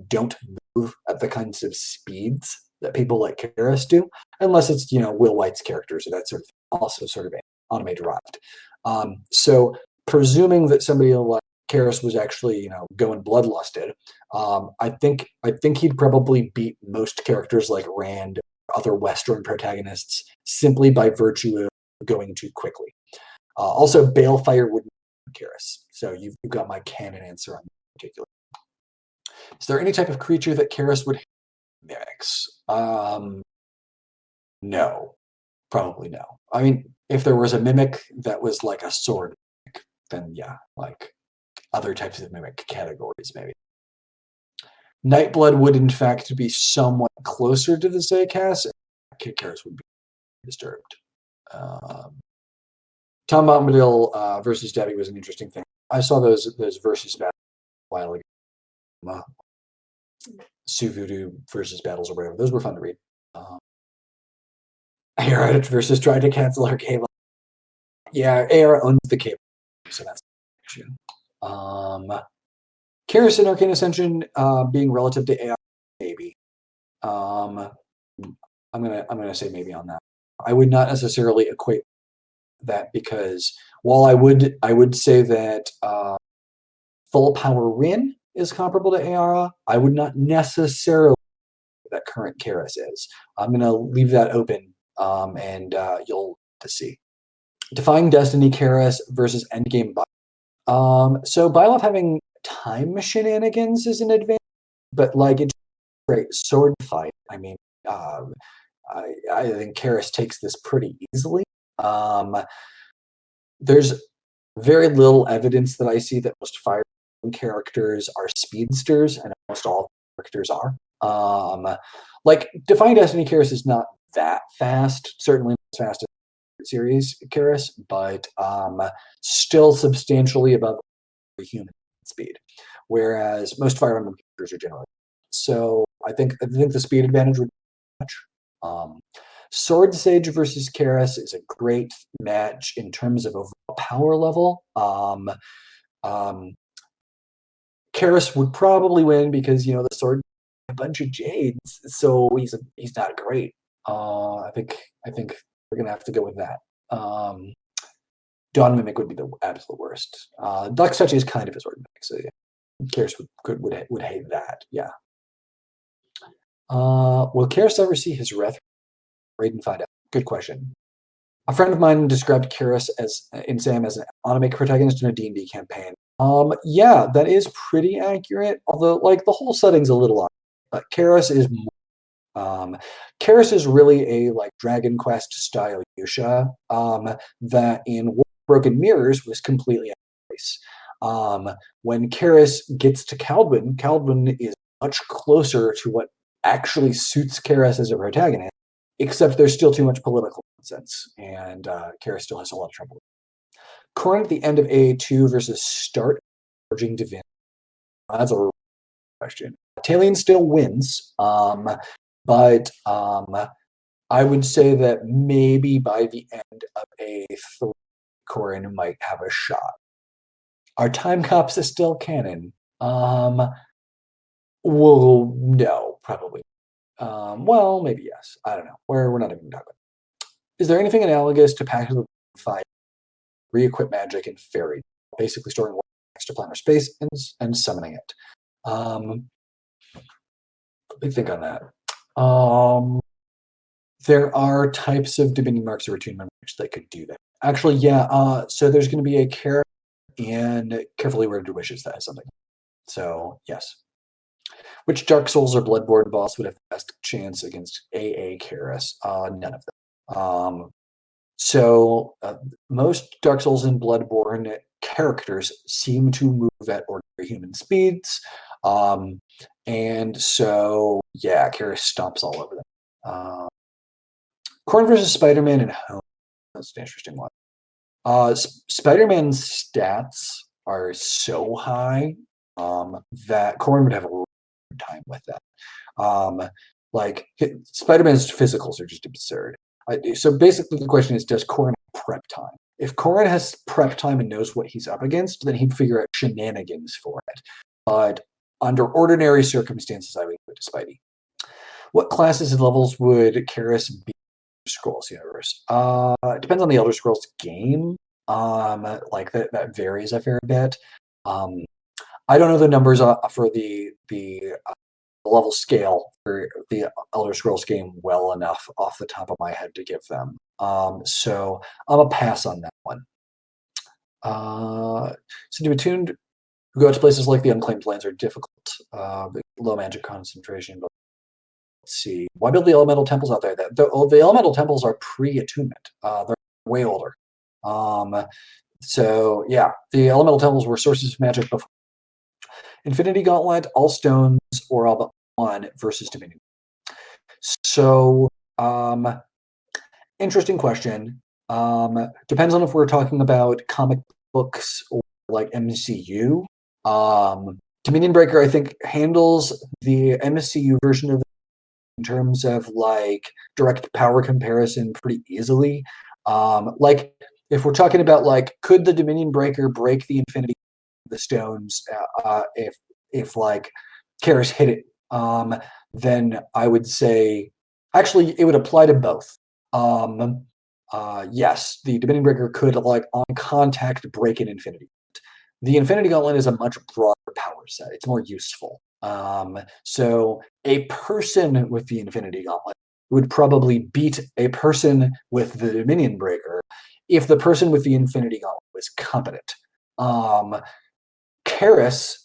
[SPEAKER 1] don't move at the kinds of speeds that people like Karis do, unless it's Will White's characters or that sort of thing, also sort of anime derived. So presuming that somebody like Karis was actually going bloodlusted, I think he'd probably beat most characters like Rand or other Western protagonists simply by virtue of going too quickly. Also, Balefire wouldn't Karis, so you've got my canon answer on that particular. Is there any type of creature that Karis would mimics? No, probably no. I mean, if there was a mimic that was like a sword mimic, then yeah, like other types of mimic categories maybe. Nightblood would in fact be somewhat closer to the Zaycast. Karis would be disturbed. Tom Bombadil versus Debbie was an interesting thing. I saw those versus battles a while ago. Suvudu versus battles or whatever. Those were fun to read. Aera versus tried to cancel her cable. Yeah, Aera owns the cable, so that's an issue. Karis and Arcane Ascension being relative to AI, maybe. I'm gonna say maybe on that. I would not necessarily equate that because while I would say that full power Rin is comparable to Aera, I would not necessarily that current Karis is. I'm gonna leave that open, and you'll to see. Defying Destiny Karis versus Endgame Byleth. So Byleth having time shenanigans is an advantage, but like it's a great sword fight. I mean, I think Karis takes this pretty easily. There's very little evidence that I see that most Fire characters are speedsters, and almost all characters are. Like Defying Destiny Karis is not that fast, certainly not as fast as series Karis, but still substantially above human speed, whereas most Fire Emblem characters are generally. So I think the speed advantage would be much. Sword Sage versus Karis is a great match in terms of overall power level. Karis would probably win because the sword a bunch of jades, so he's not great. I think we're gonna have to go with that. Dawn Mimic would be the absolute worst. Duck's Touch is kind of a sword mimic, so yeah. Karis would hate that, yeah. Will Karis ever see his Wrath? Raiden find out. Good question. A friend of mine described Karis in Sam as an anime protagonist in a D&D campaign. Yeah, that is pretty accurate. Although, like, the whole setting's a little odd. But Karis is Karis is really a like Dragon Quest style Yusha that in Broken Mirrors was completely out of place. When Karis gets to Kaldwin is much closer to what actually suits Karis as a protagonist, except there's still too much political nonsense, and Karis still has a lot of trouble. Corrin at the end of AA2 versus start Forging Divinity. That's a question. Talion still wins, but I would say that maybe by the end of A3, Corrin might have a shot. Are time cops still canon? Well, no, probably. Well, maybe yes. I don't know. We're not even talking about it. Is there anything analogous to Pact of the Five, re-equip magic, and fairy? Basically storing one extraplanar space and summoning it. Let me think on that. There are types of Dominion Marks or attunement that could do that. Actually, yeah. So there's going to be a care and carefully worded wishes that has something. So yes. Which Dark Souls or Bloodborne boss would have the best chance against AA Karis? None of them. So most Dark Souls and Bloodborne characters seem to move at ordinary human speeds. And so, yeah, Karis stomps all over them. Corrin versus Spider-Man and Home. That's an interesting one. Spider-Man's stats are so high that Corrin would have a time with that. Like Spider-Man's physicals are just absurd. So basically the question is, does Corrin have prep time? If Corrin has prep time and knows what he's up against, then he'd figure out shenanigans for it. But under ordinary circumstances, I would go to Spidey. What classes and levels would Karis be in the Scrolls universe? It depends on the Elder Scrolls game. Like that varies a fair bit. I don't know the numbers for the level scale for the Elder Scrolls game well enough off the top of my head to give them. So I'm a pass on that one. So to attune, go out to places like the Unclaimed Lands are difficult. Low magic concentration. But let's see. Why build the elemental temples out there? The elemental temples are pre-attunement. They're way older. So yeah, the elemental temples were sources of magic before. Infinity Gauntlet, all stones, or all but one versus Dominion. So, interesting question. Depends on if we're talking about comic books or like MCU. Dominion Breaker, I think, handles the MCU version of it in terms of like direct power comparison pretty easily. Like if we're talking about like, could the Dominion Breaker break the Infinity the stones if like Karis hit it, then I would say actually it would apply to both. Yes, the Dominion Breaker could like on contact break an Infinity. The Infinity Gauntlet is a much broader power set. It's more useful. So a person with the Infinity Gauntlet would probably beat a person with the Dominion Breaker if the person with the Infinity Gauntlet was competent. Karis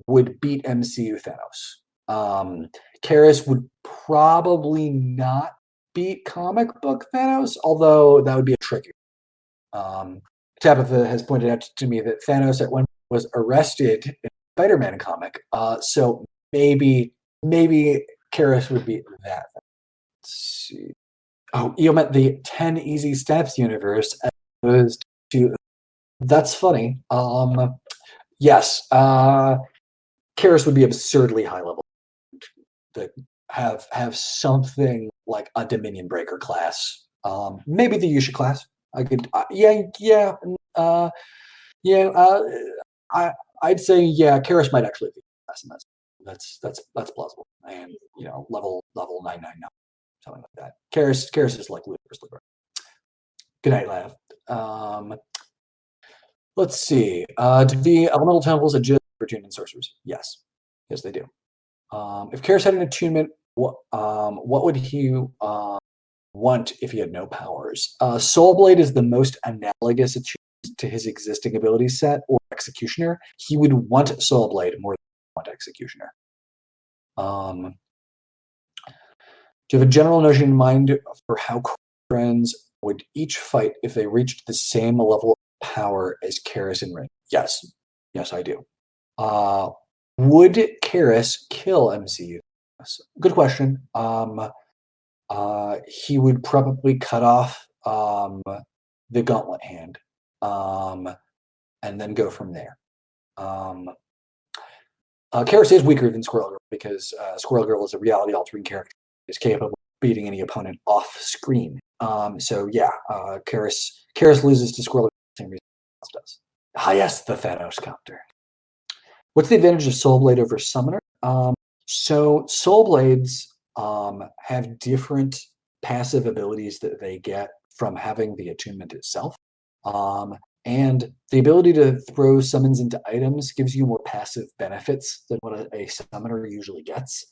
[SPEAKER 1] would beat MCU Thanos. Karis would probably not beat comic book Thanos, although that would be a tricky. Tabitha has pointed out to me that Thanos at one point was arrested in a Spider-Man comic, so maybe Karis would beat that. Let's see. Oh, you meant the 10 Easy Steps universe as opposed to. That's funny. Yes, Karis would be absurdly high level. That have something like a Dominion Breaker class. Maybe the Yusha class. I could. I'd say yeah. Karis might actually be class, and that's plausible. And level 999, something like that. Karis is like ludicrously. Good night, Lav. Let's see. Do the elemental temples exist for attunement sorcerers? Yes. Yes, they do. If Karis had an attunement, what would he want if he had no powers? Soulblade is the most analogous attunement to his existing ability set, or Executioner. He would want Soulblade more than he would want Executioner. Do you have a general notion in mind for how friends would each fight if they reached the same level of power as Karis and Rin? Yes. Yes, I do. Would Karis kill MCU? Good question. He would probably cut off the gauntlet hand, and then go from there. Karis is weaker than Squirrel Girl because Squirrel Girl is a reality-altering character. Is capable of beating any opponent off screen. So yeah, Karis loses to Squirrel Girl the same reason else does. Ah, yes, the Thanos copter. What's the advantage of Soulblade over Summoner? So Soulblades have different passive abilities that they get from having the attunement itself. And the ability to throw summons into items gives you more passive benefits than what a summoner usually gets.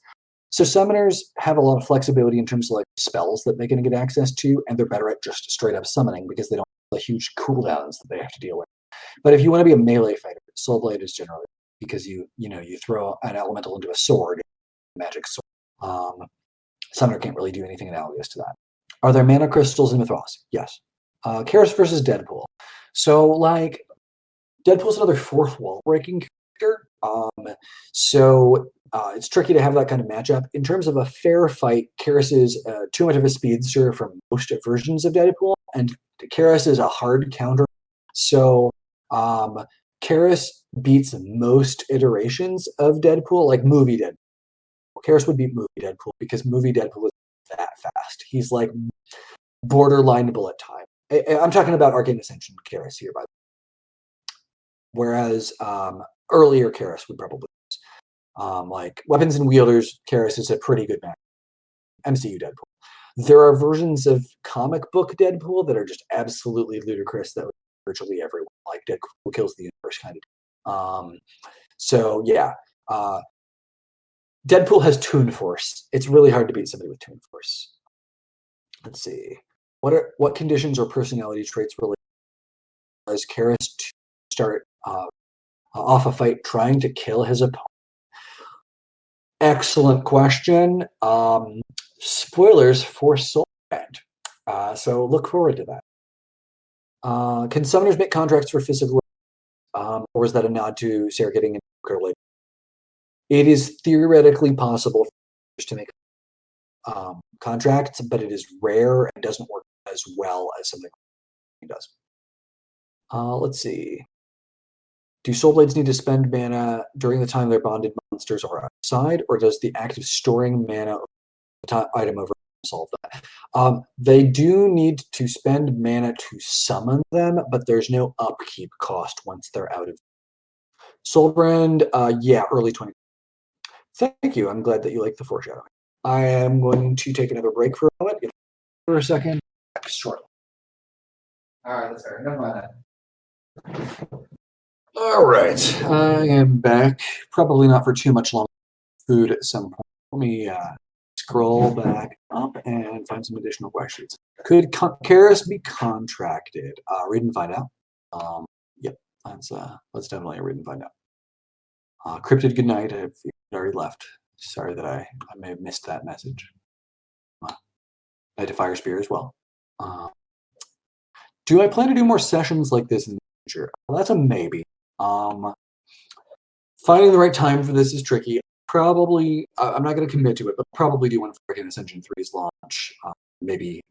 [SPEAKER 1] So summoners have a lot of flexibility in terms of like spells that they can get access to, and they're better at just straight up summoning because they don't have the huge cooldowns that they have to deal with. But if you want to be a melee fighter, Soulblade is generally because you throw an elemental into a sword, magic sword. Summoner can't really do anything analogous to that. Are there mana crystals in Mythos? Yes. Karis versus Deadpool. So like Deadpool's another fourth wall breaking character. So it's tricky to have that kind of matchup. In terms of a fair fight, Karis is too much of a speedster from most versions of Deadpool, and Karis is a hard counter. So Karis beats most iterations of Deadpool, like movie Deadpool. Karis would beat movie Deadpool because movie Deadpool is that fast. He's like borderline bullet time. I'm talking about Arcane Ascension Karis here, by the way. Whereas earlier Karis would probably lose. Like Weapons and Wielders, Karis is a pretty good match. MCU Deadpool. There are versions of comic book Deadpool that are just absolutely ludicrous that would virtually everyone, like Deadpool kills the universe kind of. So yeah, Deadpool has Toon Force. It's really hard to beat somebody with Toon Force. Let's see. What conditions or personality traits really as Karis to start off a fight trying to kill his opponent? Excellent question. Spoilers for Soulbrand. So look forward to that. Can summoners make contracts for physical, or is that a nod to Sarah getting in? It is theoretically possible to make contracts, but it is rare and doesn't work as well as something like does. Let's see. Do Soulblades need to spend mana during the time their bonded monsters are outside, or does the act of storing mana item over solve that? They do need to spend mana to summon them, but there's no upkeep cost once they're out of. Soulbrand, yeah, early 20. Thank you. I'm glad that you like the foreshadowing. I am going to take another break for a moment. For a second. Shortly. All right, let's never mind that. All right, I am back. Probably not for too much longer. Food at some point. Let me scroll back up and find some additional questions. Could Karis be contracted? Read and find out. Yep, let's definitely read and find out. Cryptid, good night. I've already left. Sorry that I may have missed that message. Night to Fire Spear as well. Do I plan to do more sessions like this in the future? Well, that's a maybe. Finding the right time for this is tricky. Probably, I'm not going to commit to it, but probably do one for Arcane Ascension 3's launch. Maybe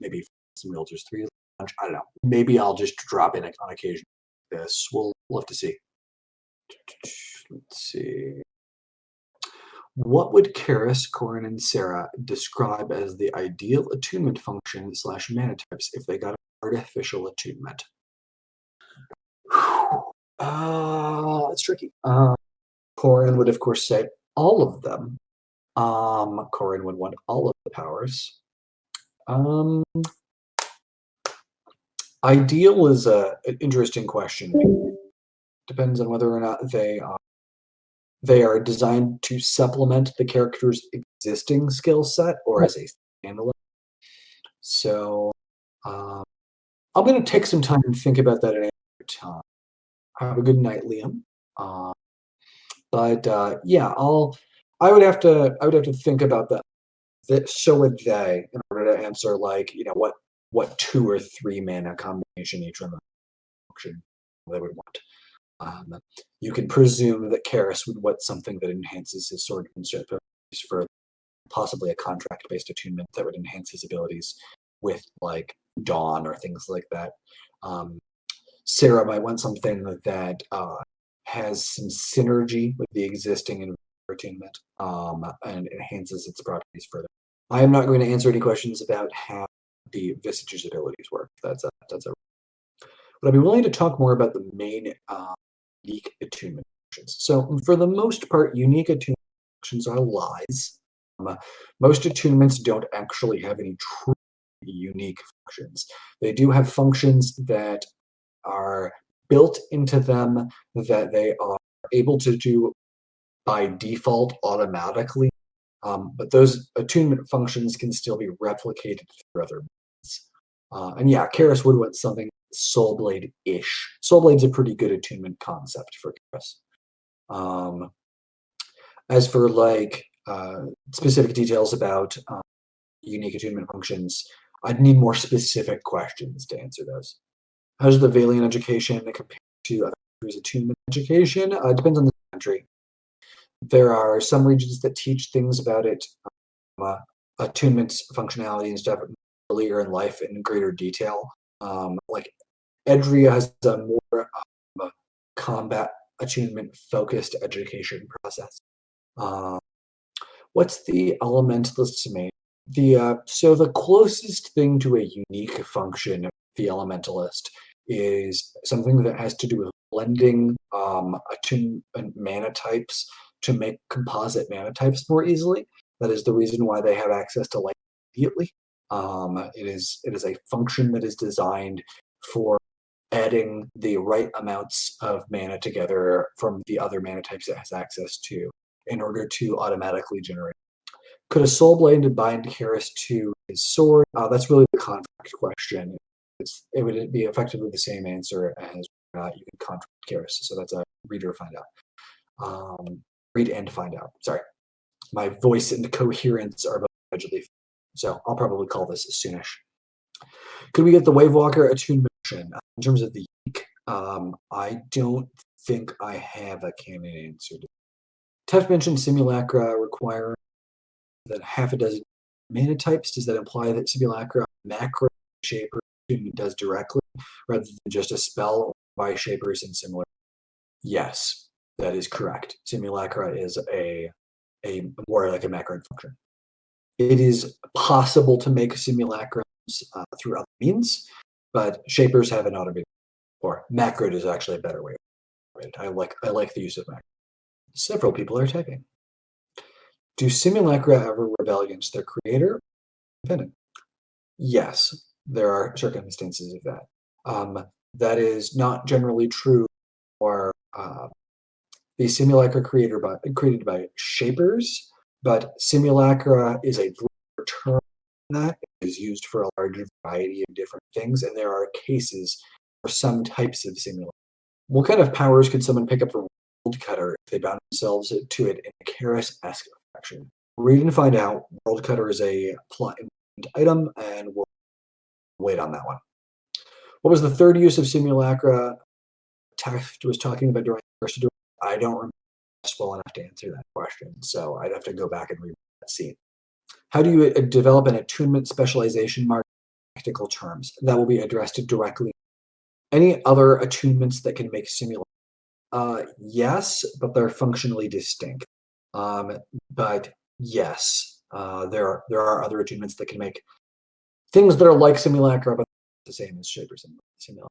[SPEAKER 1] some Realtors 3's launch. I don't know. Maybe I'll just drop in on occasion. This we'll have to see. Let's see. What would Karis, Corin, and Sarah describe as the ideal attunement function / mana types if they got an artificial attunement? It's tricky. Corin would, of course, say all of them. Corin would want all of the powers. Ideal is an interesting question. Depends on whether or not they are designed to supplement the character's existing skill set or as a standalone. So I'm going to take some time and think about that at another time. Have a good night, Liam. But yeah, I would have to think about that. So would they in order to answer like what 2 or 3 mana combination each one function they would want. You can presume that Karis would want something that enhances his swordsmanship for possibly a contract-based attunement that would enhance his abilities with like Dawn or things like that. Sarah might want something that has some synergy with the existing attunement and enhances its properties further. I am not going to answer any questions about how the Visage's abilities work. That's a. But I'd be willing to talk more about the main unique attunement functions. So for the most part, unique attunement functions are lies. Most attunements don't actually have any true unique functions. They do have functions that are built into them that they are able to do by default automatically, but those attunement functions can still be replicated through other means. And yeah, Karis would want something Soulblade-ish. Soulblade's a pretty good attunement concept for Karis. As for like specific details about unique attunement functions, I'd need more specific questions to answer those. How's the Valian education compared to other countries' attunement education? Depends on the country. There are some regions that teach things about it, attunement functionality and stuff earlier in life in greater detail. Like Edria has a more combat attunement focused education process. What's the elementalist domain? So the closest thing to a unique function of the elementalist is something that has to do with blending attunement mana types to make composite mana types more easily. That is the reason why they have access to light immediately. It is a function that is designed for adding the right amounts of mana together from the other mana types it has access to in order to automatically generate. Could a soul blade bind Karis to his sword? That's really the contract question. It would be effectively the same answer as you can contract Karis. So that's a read or find out. Read and find out. Sorry. My voice and coherence are both allegedly. So I'll probably call this soonish. Could we get the Wavewalker attunement in terms of the unique? I don't think I have a canon answer to. Tef mentioned simulacra require that half a dozen mana types. Does that imply that simulacra macro shaper does directly rather than just a spell by shapers and similar? Yes, that is correct. Simulacra is a more like a macro function. It is possible to make simulacrums through other means, but shapers have an automated, or macro is actually a better way. I like the use of macro. Several people are typing. Do simulacra ever rebel against their creator? Defendant? Yes, there are circumstances of that. That is not generally true for the simulacra created by shapers, but simulacra is a term that is used for a large variety of different things, and there are cases for some types of simulacra. What kind of powers could someone pick up from World Cutter if they bound themselves to it in a Karis-esque fashion? Read and find out. World Cutter is a plot item, and we'll wait on that one. What was the third use of simulacra Taft was talking about during the first? I don't remember well enough to answer that question, so I'd have to go back and read that scene. How do you develop an attunement specialization mark in technical terms? That will be addressed directly. Any other attunements that can make simulacra? Yes, but they're functionally distinct. But yes, there are other attunements that can make things that are like simulacra, but the same as shapers and simulacra.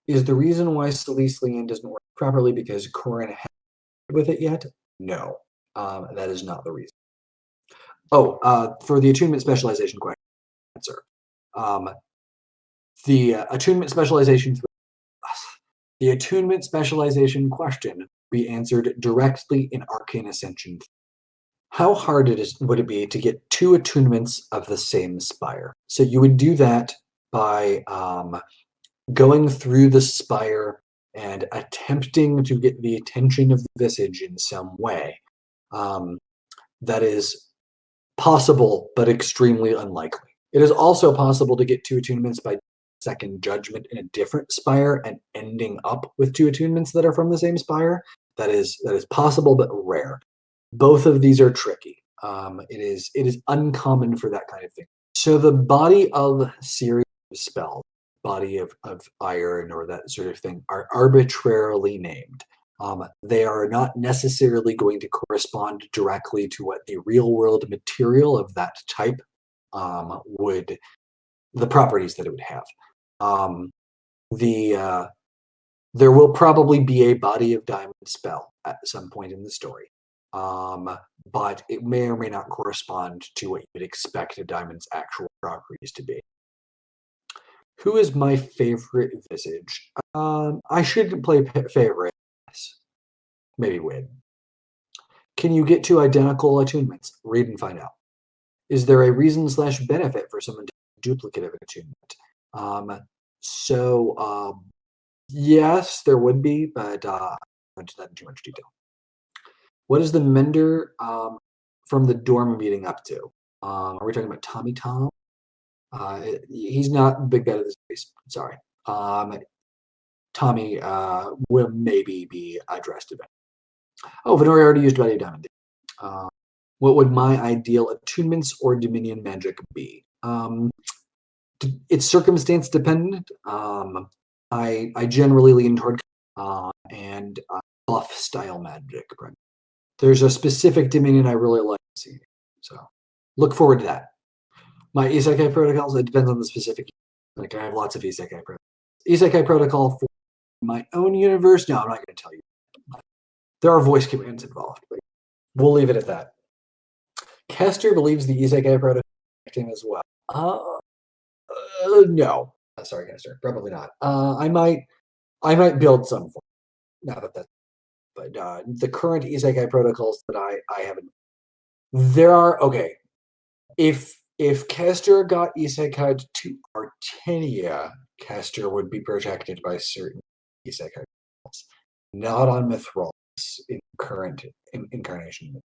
[SPEAKER 1] Is the reason why Celeste Lian doesn't work properly because Corin hasn't with it yet? No, that is not the reason. Oh, for the attunement specialization question, answer. The attunement specialization question be answered directly in Arcane Ascension. How hard would it be to get 2 attunements of the same spire? So you would do that by going through the spire and attempting to get the attention of the visage in some way. That is possible, but extremely unlikely. It is also possible to get 2 attunements by second judgment in a different spire and ending up with 2 attunements that are from the same spire. That is possible, but rare. Both of these are tricky. It is uncommon for that kind of thing. So the body of series of spells, body of iron or that sort of thing, are arbitrarily named. They are not necessarily going to correspond directly to what the real world material of that type would, the properties that it would have. There will probably be a body of diamond spell at some point in the story. But it may or may not correspond to what you would expect a diamond's actual properties to be. Who is my favorite visage? I shouldn't play favorite. Maybe win. Can you get 2 identical attunements? Read and find out. Is there a reason/benefit for someone to duplicate of an attunement? Yes, there would be, but I won't into that in too much detail. What is the Mender from the dorm meeting up to? Are we talking about Tommy Tom? He's not big bad at this case. Sorry. Tommy will maybe be addressed a bit. Oh, Venori already used Body Diamond. What would my ideal attunements or Dominion magic be? It's circumstance dependent. I generally lean toward and buff style magic. There's a specific Dominion I really like to see. So look forward to that. My Isekai protocols, it depends on the specific. Like I have lots of Isekai protocols. Isekai protocol for my own universe? No, I'm not going to tell you. There are voice commands involved, but we'll leave it at that. Kester believes the Isekai protocol as well. No. Sorry, Kester. Probably not. I might build some for you. Not that but the current Isekai protocols that I haven't. There are okay. If Kester got Isekai to Artenia, Kester would be protected by certain Isekai protocols, not on Mithril in current incarnation of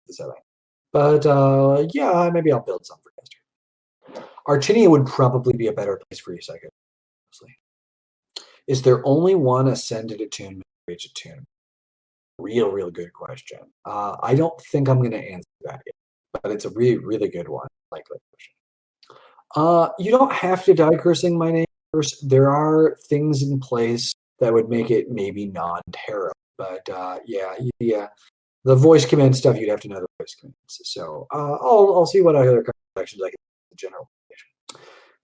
[SPEAKER 1] the setting. But yeah, maybe I'll build some for Kester. Artenia would probably be a better place for Isekai. Honestly. Is there only one ascended attunement for each attunement? Real good question. I don't think I'm going to answer that yet, but it's a really good one. I like that question. You don't have to die cursing my name first. There are things in place that would make it maybe non-tarot, but yeah. The voice command stuff, you'd have to know the voice commands. So I'll see what other actions I can do in general.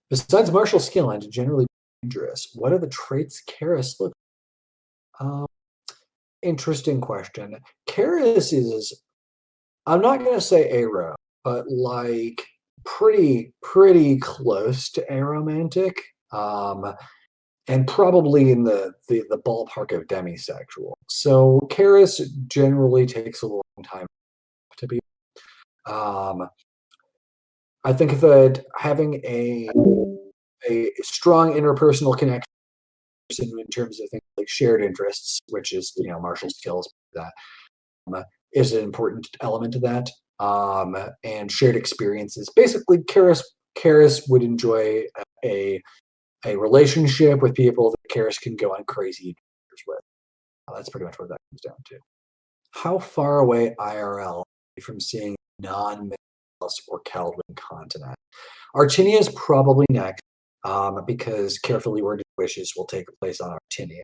[SPEAKER 1] Besides martial skill and generally dangerous, what are the traits Karis look like? Interesting question. Karis is, I'm not going to say Aero, but like pretty close to aromantic, and probably in the ballpark of demisexual. So Karis generally takes a long time to be. I think that having a strong interpersonal connection in terms of things like shared interests, which is martial skills, that is an important element to that, and shared experiences. Basically, Karis would enjoy a relationship with people that Karis can go on crazy adventures with. That's pretty much what that comes down to. How far away IRL from seeing non-Milos or Keldwin continent? Artenia is probably next, because carefully worded wishes will take place on Artenia.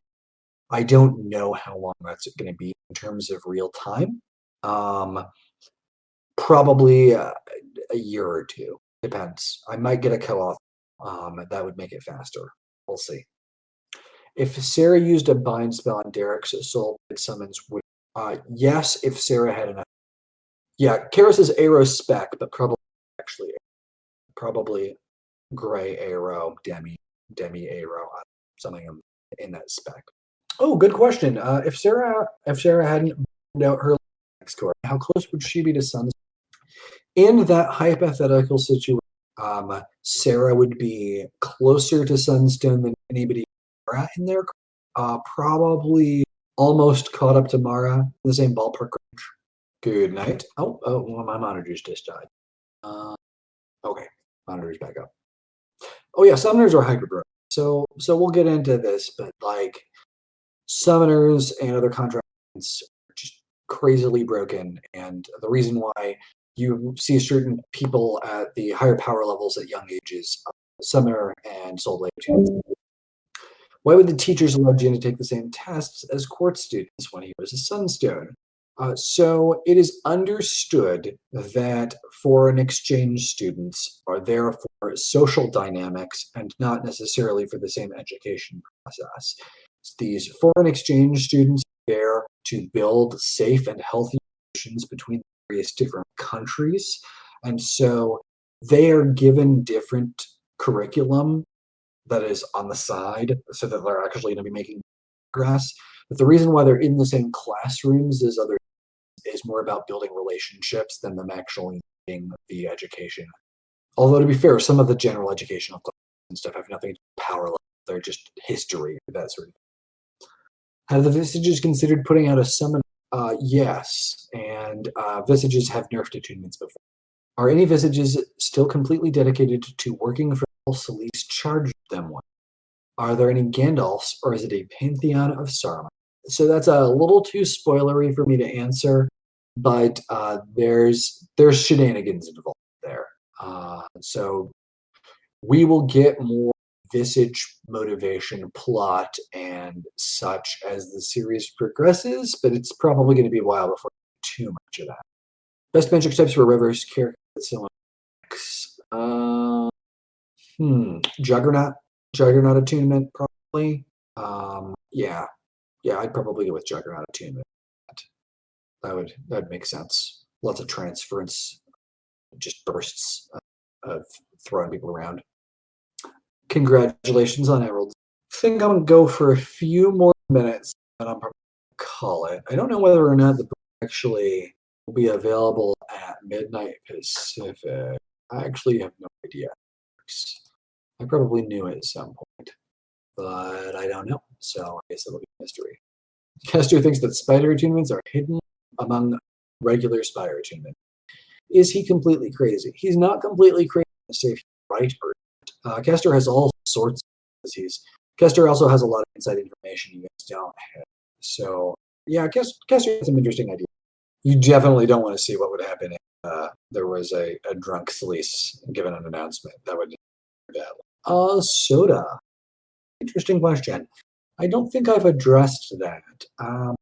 [SPEAKER 1] I don't know how long that's going to be in terms of real time. Probably a year or two. Depends. I might get a co-author. That would make it faster. We'll see. If Sarah used a bind spell on Derek's soul summons, would yes, if Sarah had enough. Yeah, Karis is Aero spec, but probably gray Aero Demi Demi Aero, something in that spec. Oh, good question. If Sarah hadn't burned out her score, how close would she be to Sunstone? In that hypothetical situation, Sarah would be closer to Sunstone than anybody in there. Probably almost caught up to Mara in the same ballpark range. Good night. Oh, well, my monitors just died. Okay, monitors back up. Oh yeah, summoners are hyper. So we'll get into this, but like summoners and other contracts are just crazily broken, and the reason why you see certain people at the higher power levels at young ages, summoner and soul blade. Why would the teachers allow Jin to take the same tests as court students when he was a Sunstone? So it is understood that foreign exchange students are there for social dynamics and not necessarily for the same education process. These foreign exchange students are there to build safe and healthy relations between various different countries. And so they are given different curriculum that is on the side so that they're actually going to be making progress. But the reason why they're in the same classrooms as other is more about building relationships than them actually getting the education. Although to be fair, some of the general educational and stuff have nothing to do with power level. They're just history, that sort of thing. Have the Visages considered putting out a summon? Yes, and Visages have nerfed attunements before. Are any Visages still completely dedicated to working for Solis charged them one? Are there any Gandalfs, or is it a pantheon of Saruman? So that's a little too spoilery for me to answer, but there's shenanigans involved there. So we will get more Visage motivation, plot, and such as the series progresses, but it's probably going to be a while before too much of that. Best magic types for reverse characters. Juggernaut attunement, probably. Yeah, I'd probably go with Juggernaut attunement. That'd make sense. Lots of transference, just bursts of throwing people around. Congratulations on Emeralds. I think I'm gonna go for a few more minutes, and I'm probably gonna call it. I don't know whether or not the book actually will be available at midnight Pacific. I actually have no idea. I probably knew it at some point, but I don't know. So I guess it'll be a mystery. Kester thinks that spider attunements are hidden among regular spider attunements. Is he completely crazy? He's not completely crazy to say if he's right or not. Kester has all sorts of disease. Kester also has a lot of inside information you guys don't have. So yeah, Kester has some interesting ideas. You definitely don't want to see what would happen if there was a drunk Solis given an announcement. That would be bad. Soda. Interesting question. I don't think I've addressed that. I'm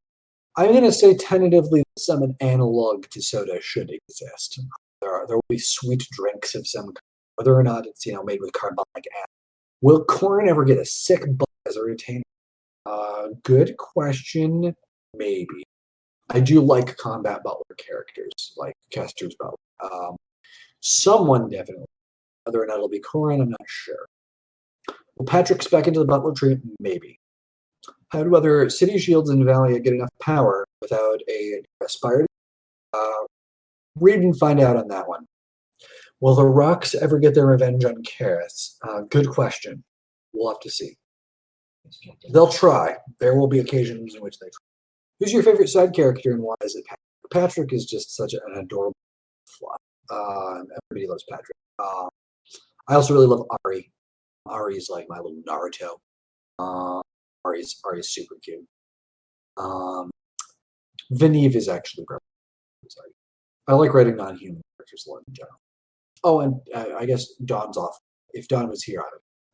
[SPEAKER 1] going to say tentatively that some analog to soda should exist. There will be sweet drinks of some kind, whether or not it's made with carbonic acid. Will corn ever get a sick bug as a retainer? Good question. Maybe. I do like combat butler characters, like Kester's butler. Someone definitely. Whether or not it'll be Corin, I'm not sure. Will Patrick spec into the butler tree? Maybe. How do other city shields in Valia get enough power without a aspired? Read and find out on that one. Will the Rocks ever get their revenge on Karis? Good question. We'll have to see. They'll try. There will be occasions in which they try. Who's your favorite side character and why is it Patrick? Patrick is just such an adorable fly. Everybody loves Patrick. I also really love Ari. Ari's like my little Naruto. Ari's super cute. Venive is actually perfect. I like writing non-human characters a lot in general. Oh, and I guess Dawn's off. If Dawn was here,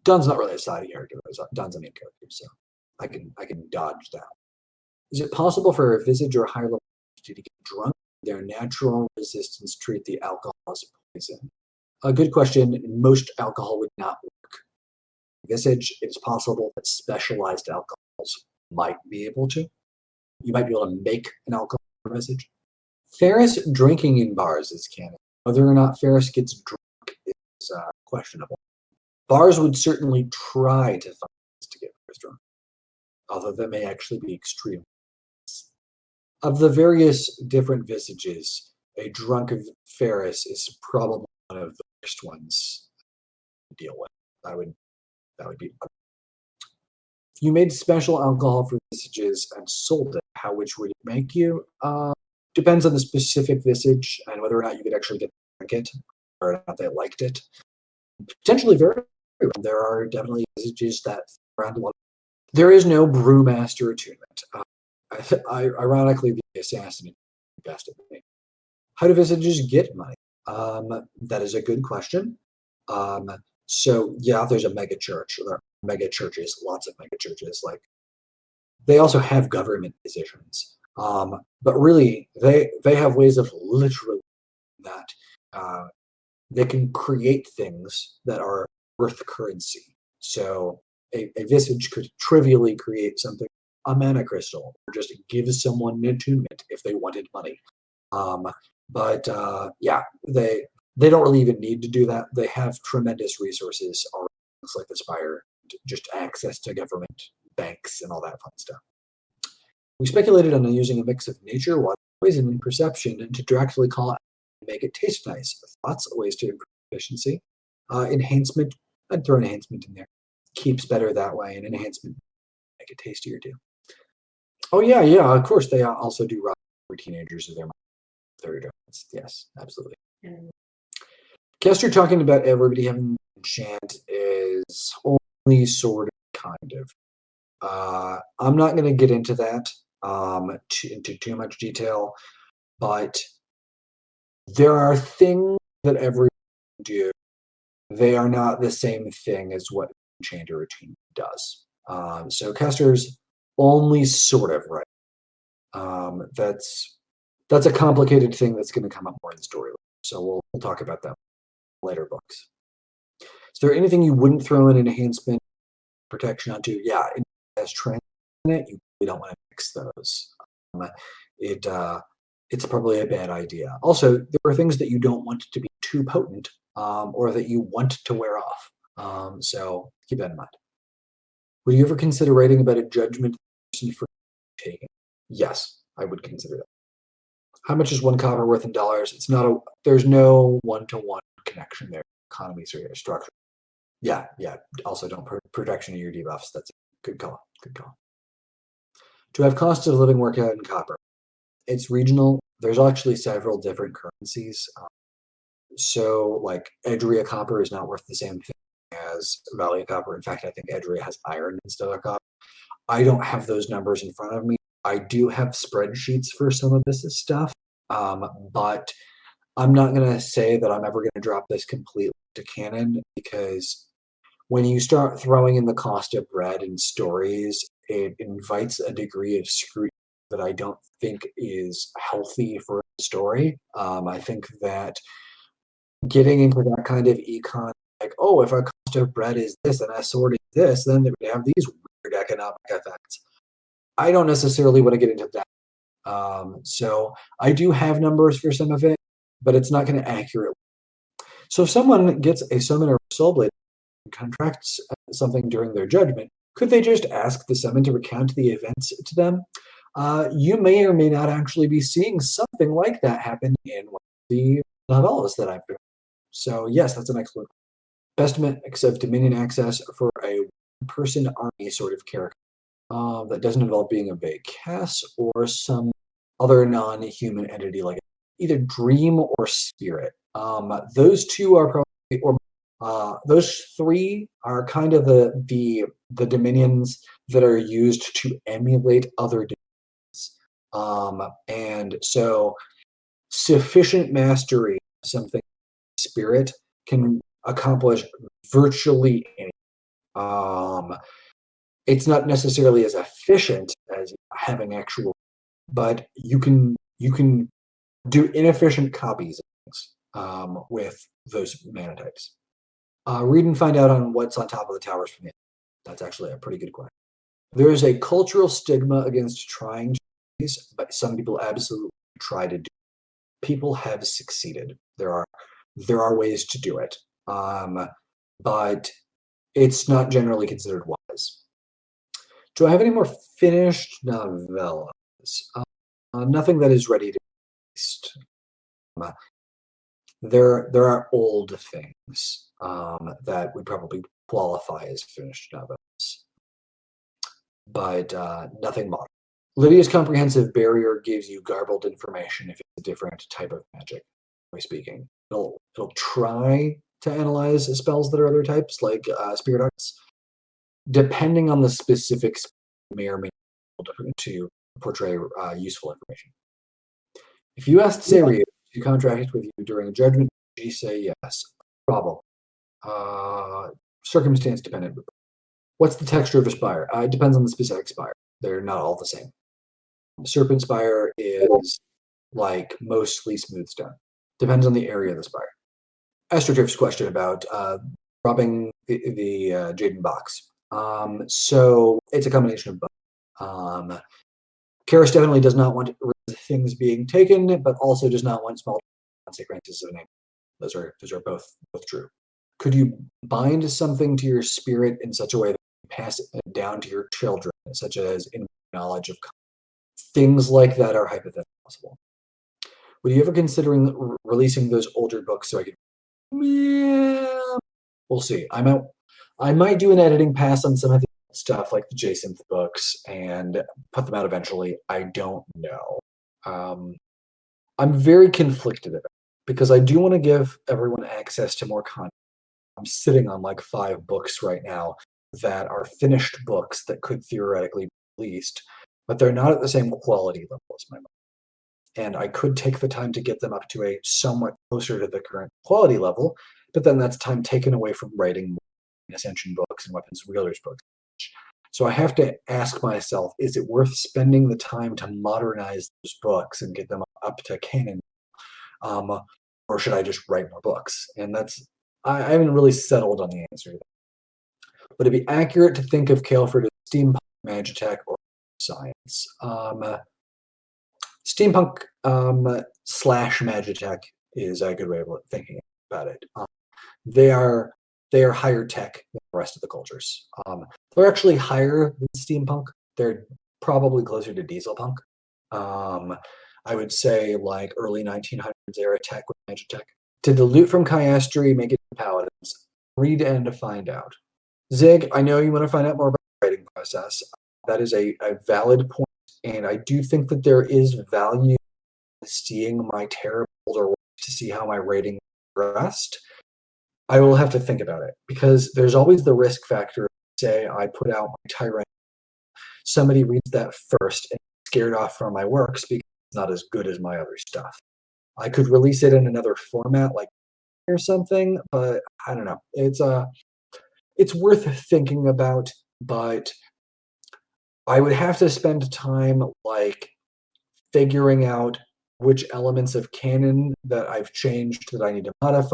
[SPEAKER 1] Dawn's not really a side character. Dawn's a main character, so I can dodge that. Is it possible for a Visage or higher level to get drunk? Their natural resistance treat the alcohol as poison. A good question. Most alcohol would not work. Visage, it is possible that specialized alcohols might be able to. You might be able to make an alcohol Visage. Ferris drinking in bars is canon. Whether or not Ferris gets drunk is questionable. Bars would certainly try to find ways to get players drunk, although that may actually be extreme. Of the various different visages, a drunk Ferris is probably one of the worst ones to deal with. That would be. If you made special alcohol for visages and sold it, how which would it make you? Depends on the specific visage and whether or not you could actually get to drink it or not they liked it. Potentially very. There are definitely visages that around a lot. There is no brewmaster attunement. Ironically, the assassin is the best at the game. How do visages get money? That is a good question. So yeah, there's a mega church. There are mega churches, lots of mega churches. Like they also have government positions. But really, they have ways of literally that they can create things that are worth currency. So a visage could trivially create something, a mana crystal, or just give someone an attunement if they wanted money. But yeah, they don't really even need to do that. They have tremendous resources already, like the Spire, just access to government, banks, and all that fun stuff. We speculated on using a mix of nature, water, poison, and perception to directly call out and make it taste nice. Lots of ways to improve efficiency. Enhancement, I'd throw an enhancement in there. Keeps better that way, and enhancement make it tastier too. Oh yeah, of course they also do rock for teenagers of their third. Yes, absolutely. Kester talking about everybody having enchant is only sort of kind of. I'm not going to get into that into too much detail, but there are things that everyone do. They are not the same thing as what enchanter routine does. So Kester's only sort of right. That's a complicated thing that's going to come up more in the story. So we'll talk about that in later books. Is there anything you wouldn't throw an enhancement protection onto? Yeah, it has trans in it. You really don't want to mix those. It's probably a bad idea. Also, there are things that you don't want to be too potent or that you want to wear off. So keep that in mind. Would you ever consider writing about a judgment person for taking? Yes, I would consider that. How much is one copper worth in dollars? There's no one-to-one connection there. Economies are structured. Yeah. Also, don't protection of your debuffs. That's a good call. To have cost of living work out in copper. It's regional. There's actually several different currencies. So, like, Edria copper is not worth the same thing as Valley copper. In fact, I think Edria has iron instead of copper. I don't have those numbers in front of me. I do have spreadsheets for some of this stuff, but I'm not going to say that I'm ever going to drop this completely to canon, because when you start throwing in the cost of bread and stories, it invites a degree of scrutiny that I don't think is healthy for a story. I think that getting into that kind of econ, like, oh, if our cost of bread is this and a sword is this, then we have these weird economic effects. I don't necessarily want to get into that. So I do have numbers for some of it, but it's not going to accurately. So if someone gets a summon or soulblade and contracts something during their judgment, could they just ask the summon to recount the events to them? You may or may not actually be seeing something like that happen in one of the novellas that I've read. So yes, that's an excellent estimate of Dominion access for a person army sort of character. That doesn't involve being a Vacas or some other non-human entity like either dream or spirit. Those two are probably, or those three are kind of the dominions that are used to emulate other dominions. And so sufficient mastery of something spirit can accomplish virtually anything. It's not necessarily as efficient as having actual, but you can do inefficient copies of things with those mana types. Read and find out on what's on top of the towers from the end. That's actually a pretty good question. There is a cultural stigma against trying to do these, but some people absolutely try to do it. People have succeeded. There are ways to do it. But it's not generally considered wise. Do I have any more finished novellas? Nothing that is ready to be released. There are old things that would probably qualify as finished novellas, but nothing modern. Lydia's comprehensive barrier gives you garbled information if it's a different type of magic, speaking. It'll try to analyze spells that are other types, like spirit arts. Depending on the specifics, may or may not be able to portray useful information. If you asked Saria to contract with you during a judgment, she say yes. Problem. Circumstance dependent. What's the texture of a spire? It depends on the specific spire. They're not all the same. Serpent spire is like mostly smooth stone. Depends on the area of the spire. Astrodrift's question about robbing the Jaden box. So it's a combination of both. Karis definitely does not want things being taken, but also does not want small consequences of name. Those are both true. Could you bind something to your spirit in such a way that you pass it down to your children, such as in knowledge of things like that are hypothetically possible? Would you ever considering releasing those older books so I could? Yeah, we'll see. I might do an editing pass on some of the stuff like the J-Synth books and put them out eventually. I don't know. I'm very conflicted about it because I do want to give everyone access to more content. I'm sitting on like 5 books right now that are finished books that could theoretically be released, but they're not at the same quality level as my book. And I could take the time to get them up to a somewhat closer to the current quality level, but then that's time taken away from writing Ascension books and Weapons Wielders books. So I have to ask myself, is it worth spending the time to modernize those books and get them up to canon? Or should I just write more books? And I haven't really settled on the answer to that. Would it be accurate to think of Caelford as steampunk, magitech, or science? Steampunk slash magitech is a good way of thinking about it. They are higher tech than the rest of the cultures. They're actually higher than steampunk. They're probably closer to dieselpunk. I would say like early 1900s era tech with magitech. Did the loot from Kyastri make it to Paladins? Read and find out. Zig, I know you want to find out more about the writing process. That is a valid point, and I do think that there is value in seeing my terrible older work to see how my rating progressed. I will have to think about it because there's always the risk factor. Say I put out my Tyrant, somebody reads that first and is scared off from my works because it's not as good as my other stuff. I could release it in another format like or something, but I don't know. It's worth thinking about, but I would have to spend time like figuring out which elements of canon that I've changed that I need to modify.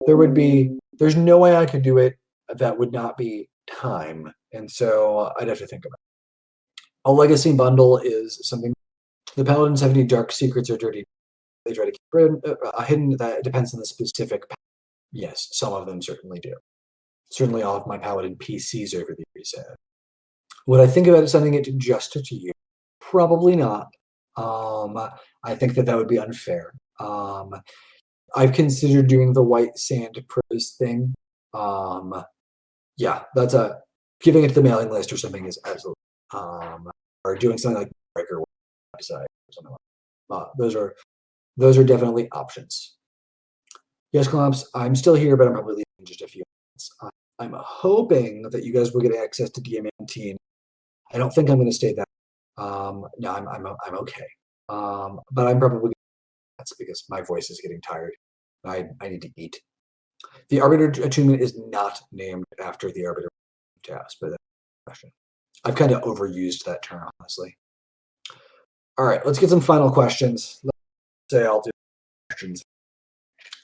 [SPEAKER 1] There's no way I could do it that would not be time, and so I'd have to think about it. A legacy bundle is something the Paladins have any dark secrets or dirty they try to keep hidden. That depends on the specific. Yes, some of them certainly do. Certainly all of my Paladin PCs over the years have. Would I think about sending it just to you? Probably not. I think that would be unfair. I've considered doing the white sand prose thing. Yeah, that's giving it to the mailing list or something is absolutely. Or doing something like Breaker website or something like that. Those are definitely options. Yes, Clamps, I'm still here, but I'm probably leaving in just a few minutes. I'm hoping that you guys will get access to Diamantine. I don't think I'm going to stay that. No, I'm okay. But I'm probably that's because my voice is getting tired. I need to eat. The Arbiter Attunement is not named after the Arbiter task, but that's a question. I've kind of overused that term, honestly. All right, let's get some final questions. Let's say I'll do questions.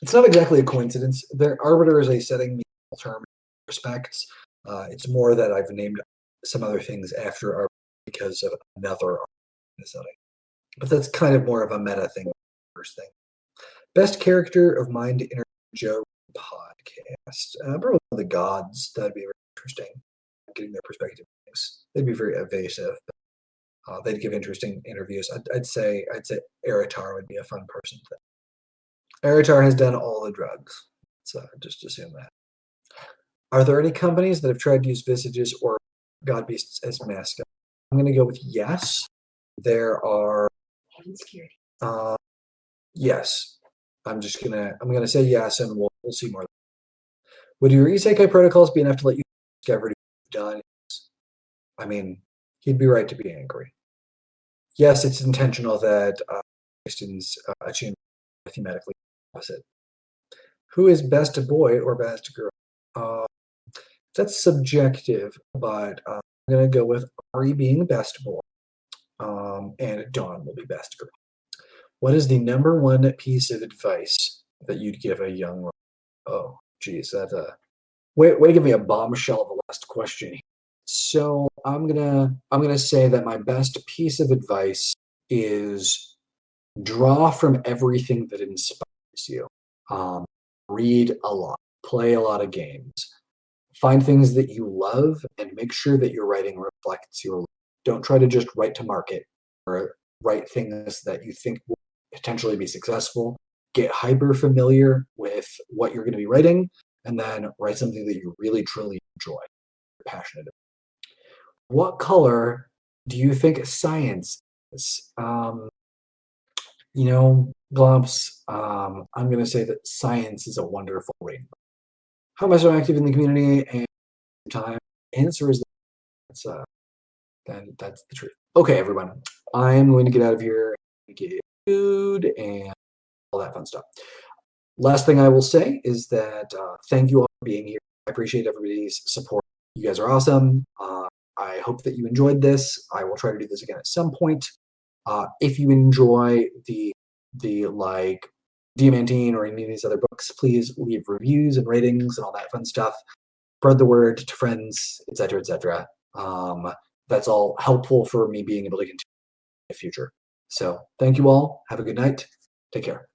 [SPEAKER 1] It's not exactly a coincidence. The Arbiter is a setting term in respects. It's more that I've named some other things after Arbiter because of another setting. But that's kind of more of a meta thing. First thing. Best character of mine to interview Joe Pod. cast. Probably one of the gods. That'd be very interesting. Getting their perspective on things. They'd be very evasive. They'd give interesting interviews. I'd say Eritar would be a fun person. Eritar has done all the drugs, so just assume that. Are there any companies that have tried to use Visages or God Beasts as mascots? I'm going to go with yes. There are. Yes. I'm gonna say yes, and we'll see more. Would your isekai protocols be enough to let you discover you've done? I mean, he'd be right to be angry. Yes, it's intentional that Kristen's achievement thematically opposite. Who is best boy or best girl? That's subjective, but I'm gonna go with Ari being best boy, and Dawn will be best girl. What is the number one piece of advice that you'd give a young? Oh, geez, that's a way to give me a bombshell of a last question. So I'm gonna say that my best piece of advice is draw from everything that inspires you. Read a lot, play a lot of games, find things that you love, and make sure that your writing reflects your life. Don't try to just write to market or write things that you think will potentially be successful. Get hyper familiar with what you're going to be writing, and then write something that you really truly enjoy, you're passionate about. What color do you think science is? Glumps, I'm going to say that science is a wonderful rainbow. How am I so active in the community and time? Answer is that's the truth. Okay, everyone, I'm going to get out of here and get food and all that fun stuff. Last thing I will say is that thank you all for being here. I appreciate everybody's support. You guys are awesome. I hope that you enjoyed this. I will try to do this again at some point. If you enjoy the like Diamantine or any of these other books, please leave reviews and ratings and all that fun stuff. Spread the word to friends, etc., etc. That's all helpful for me being able to continue in the future. So thank you all. Have a good night. Take care.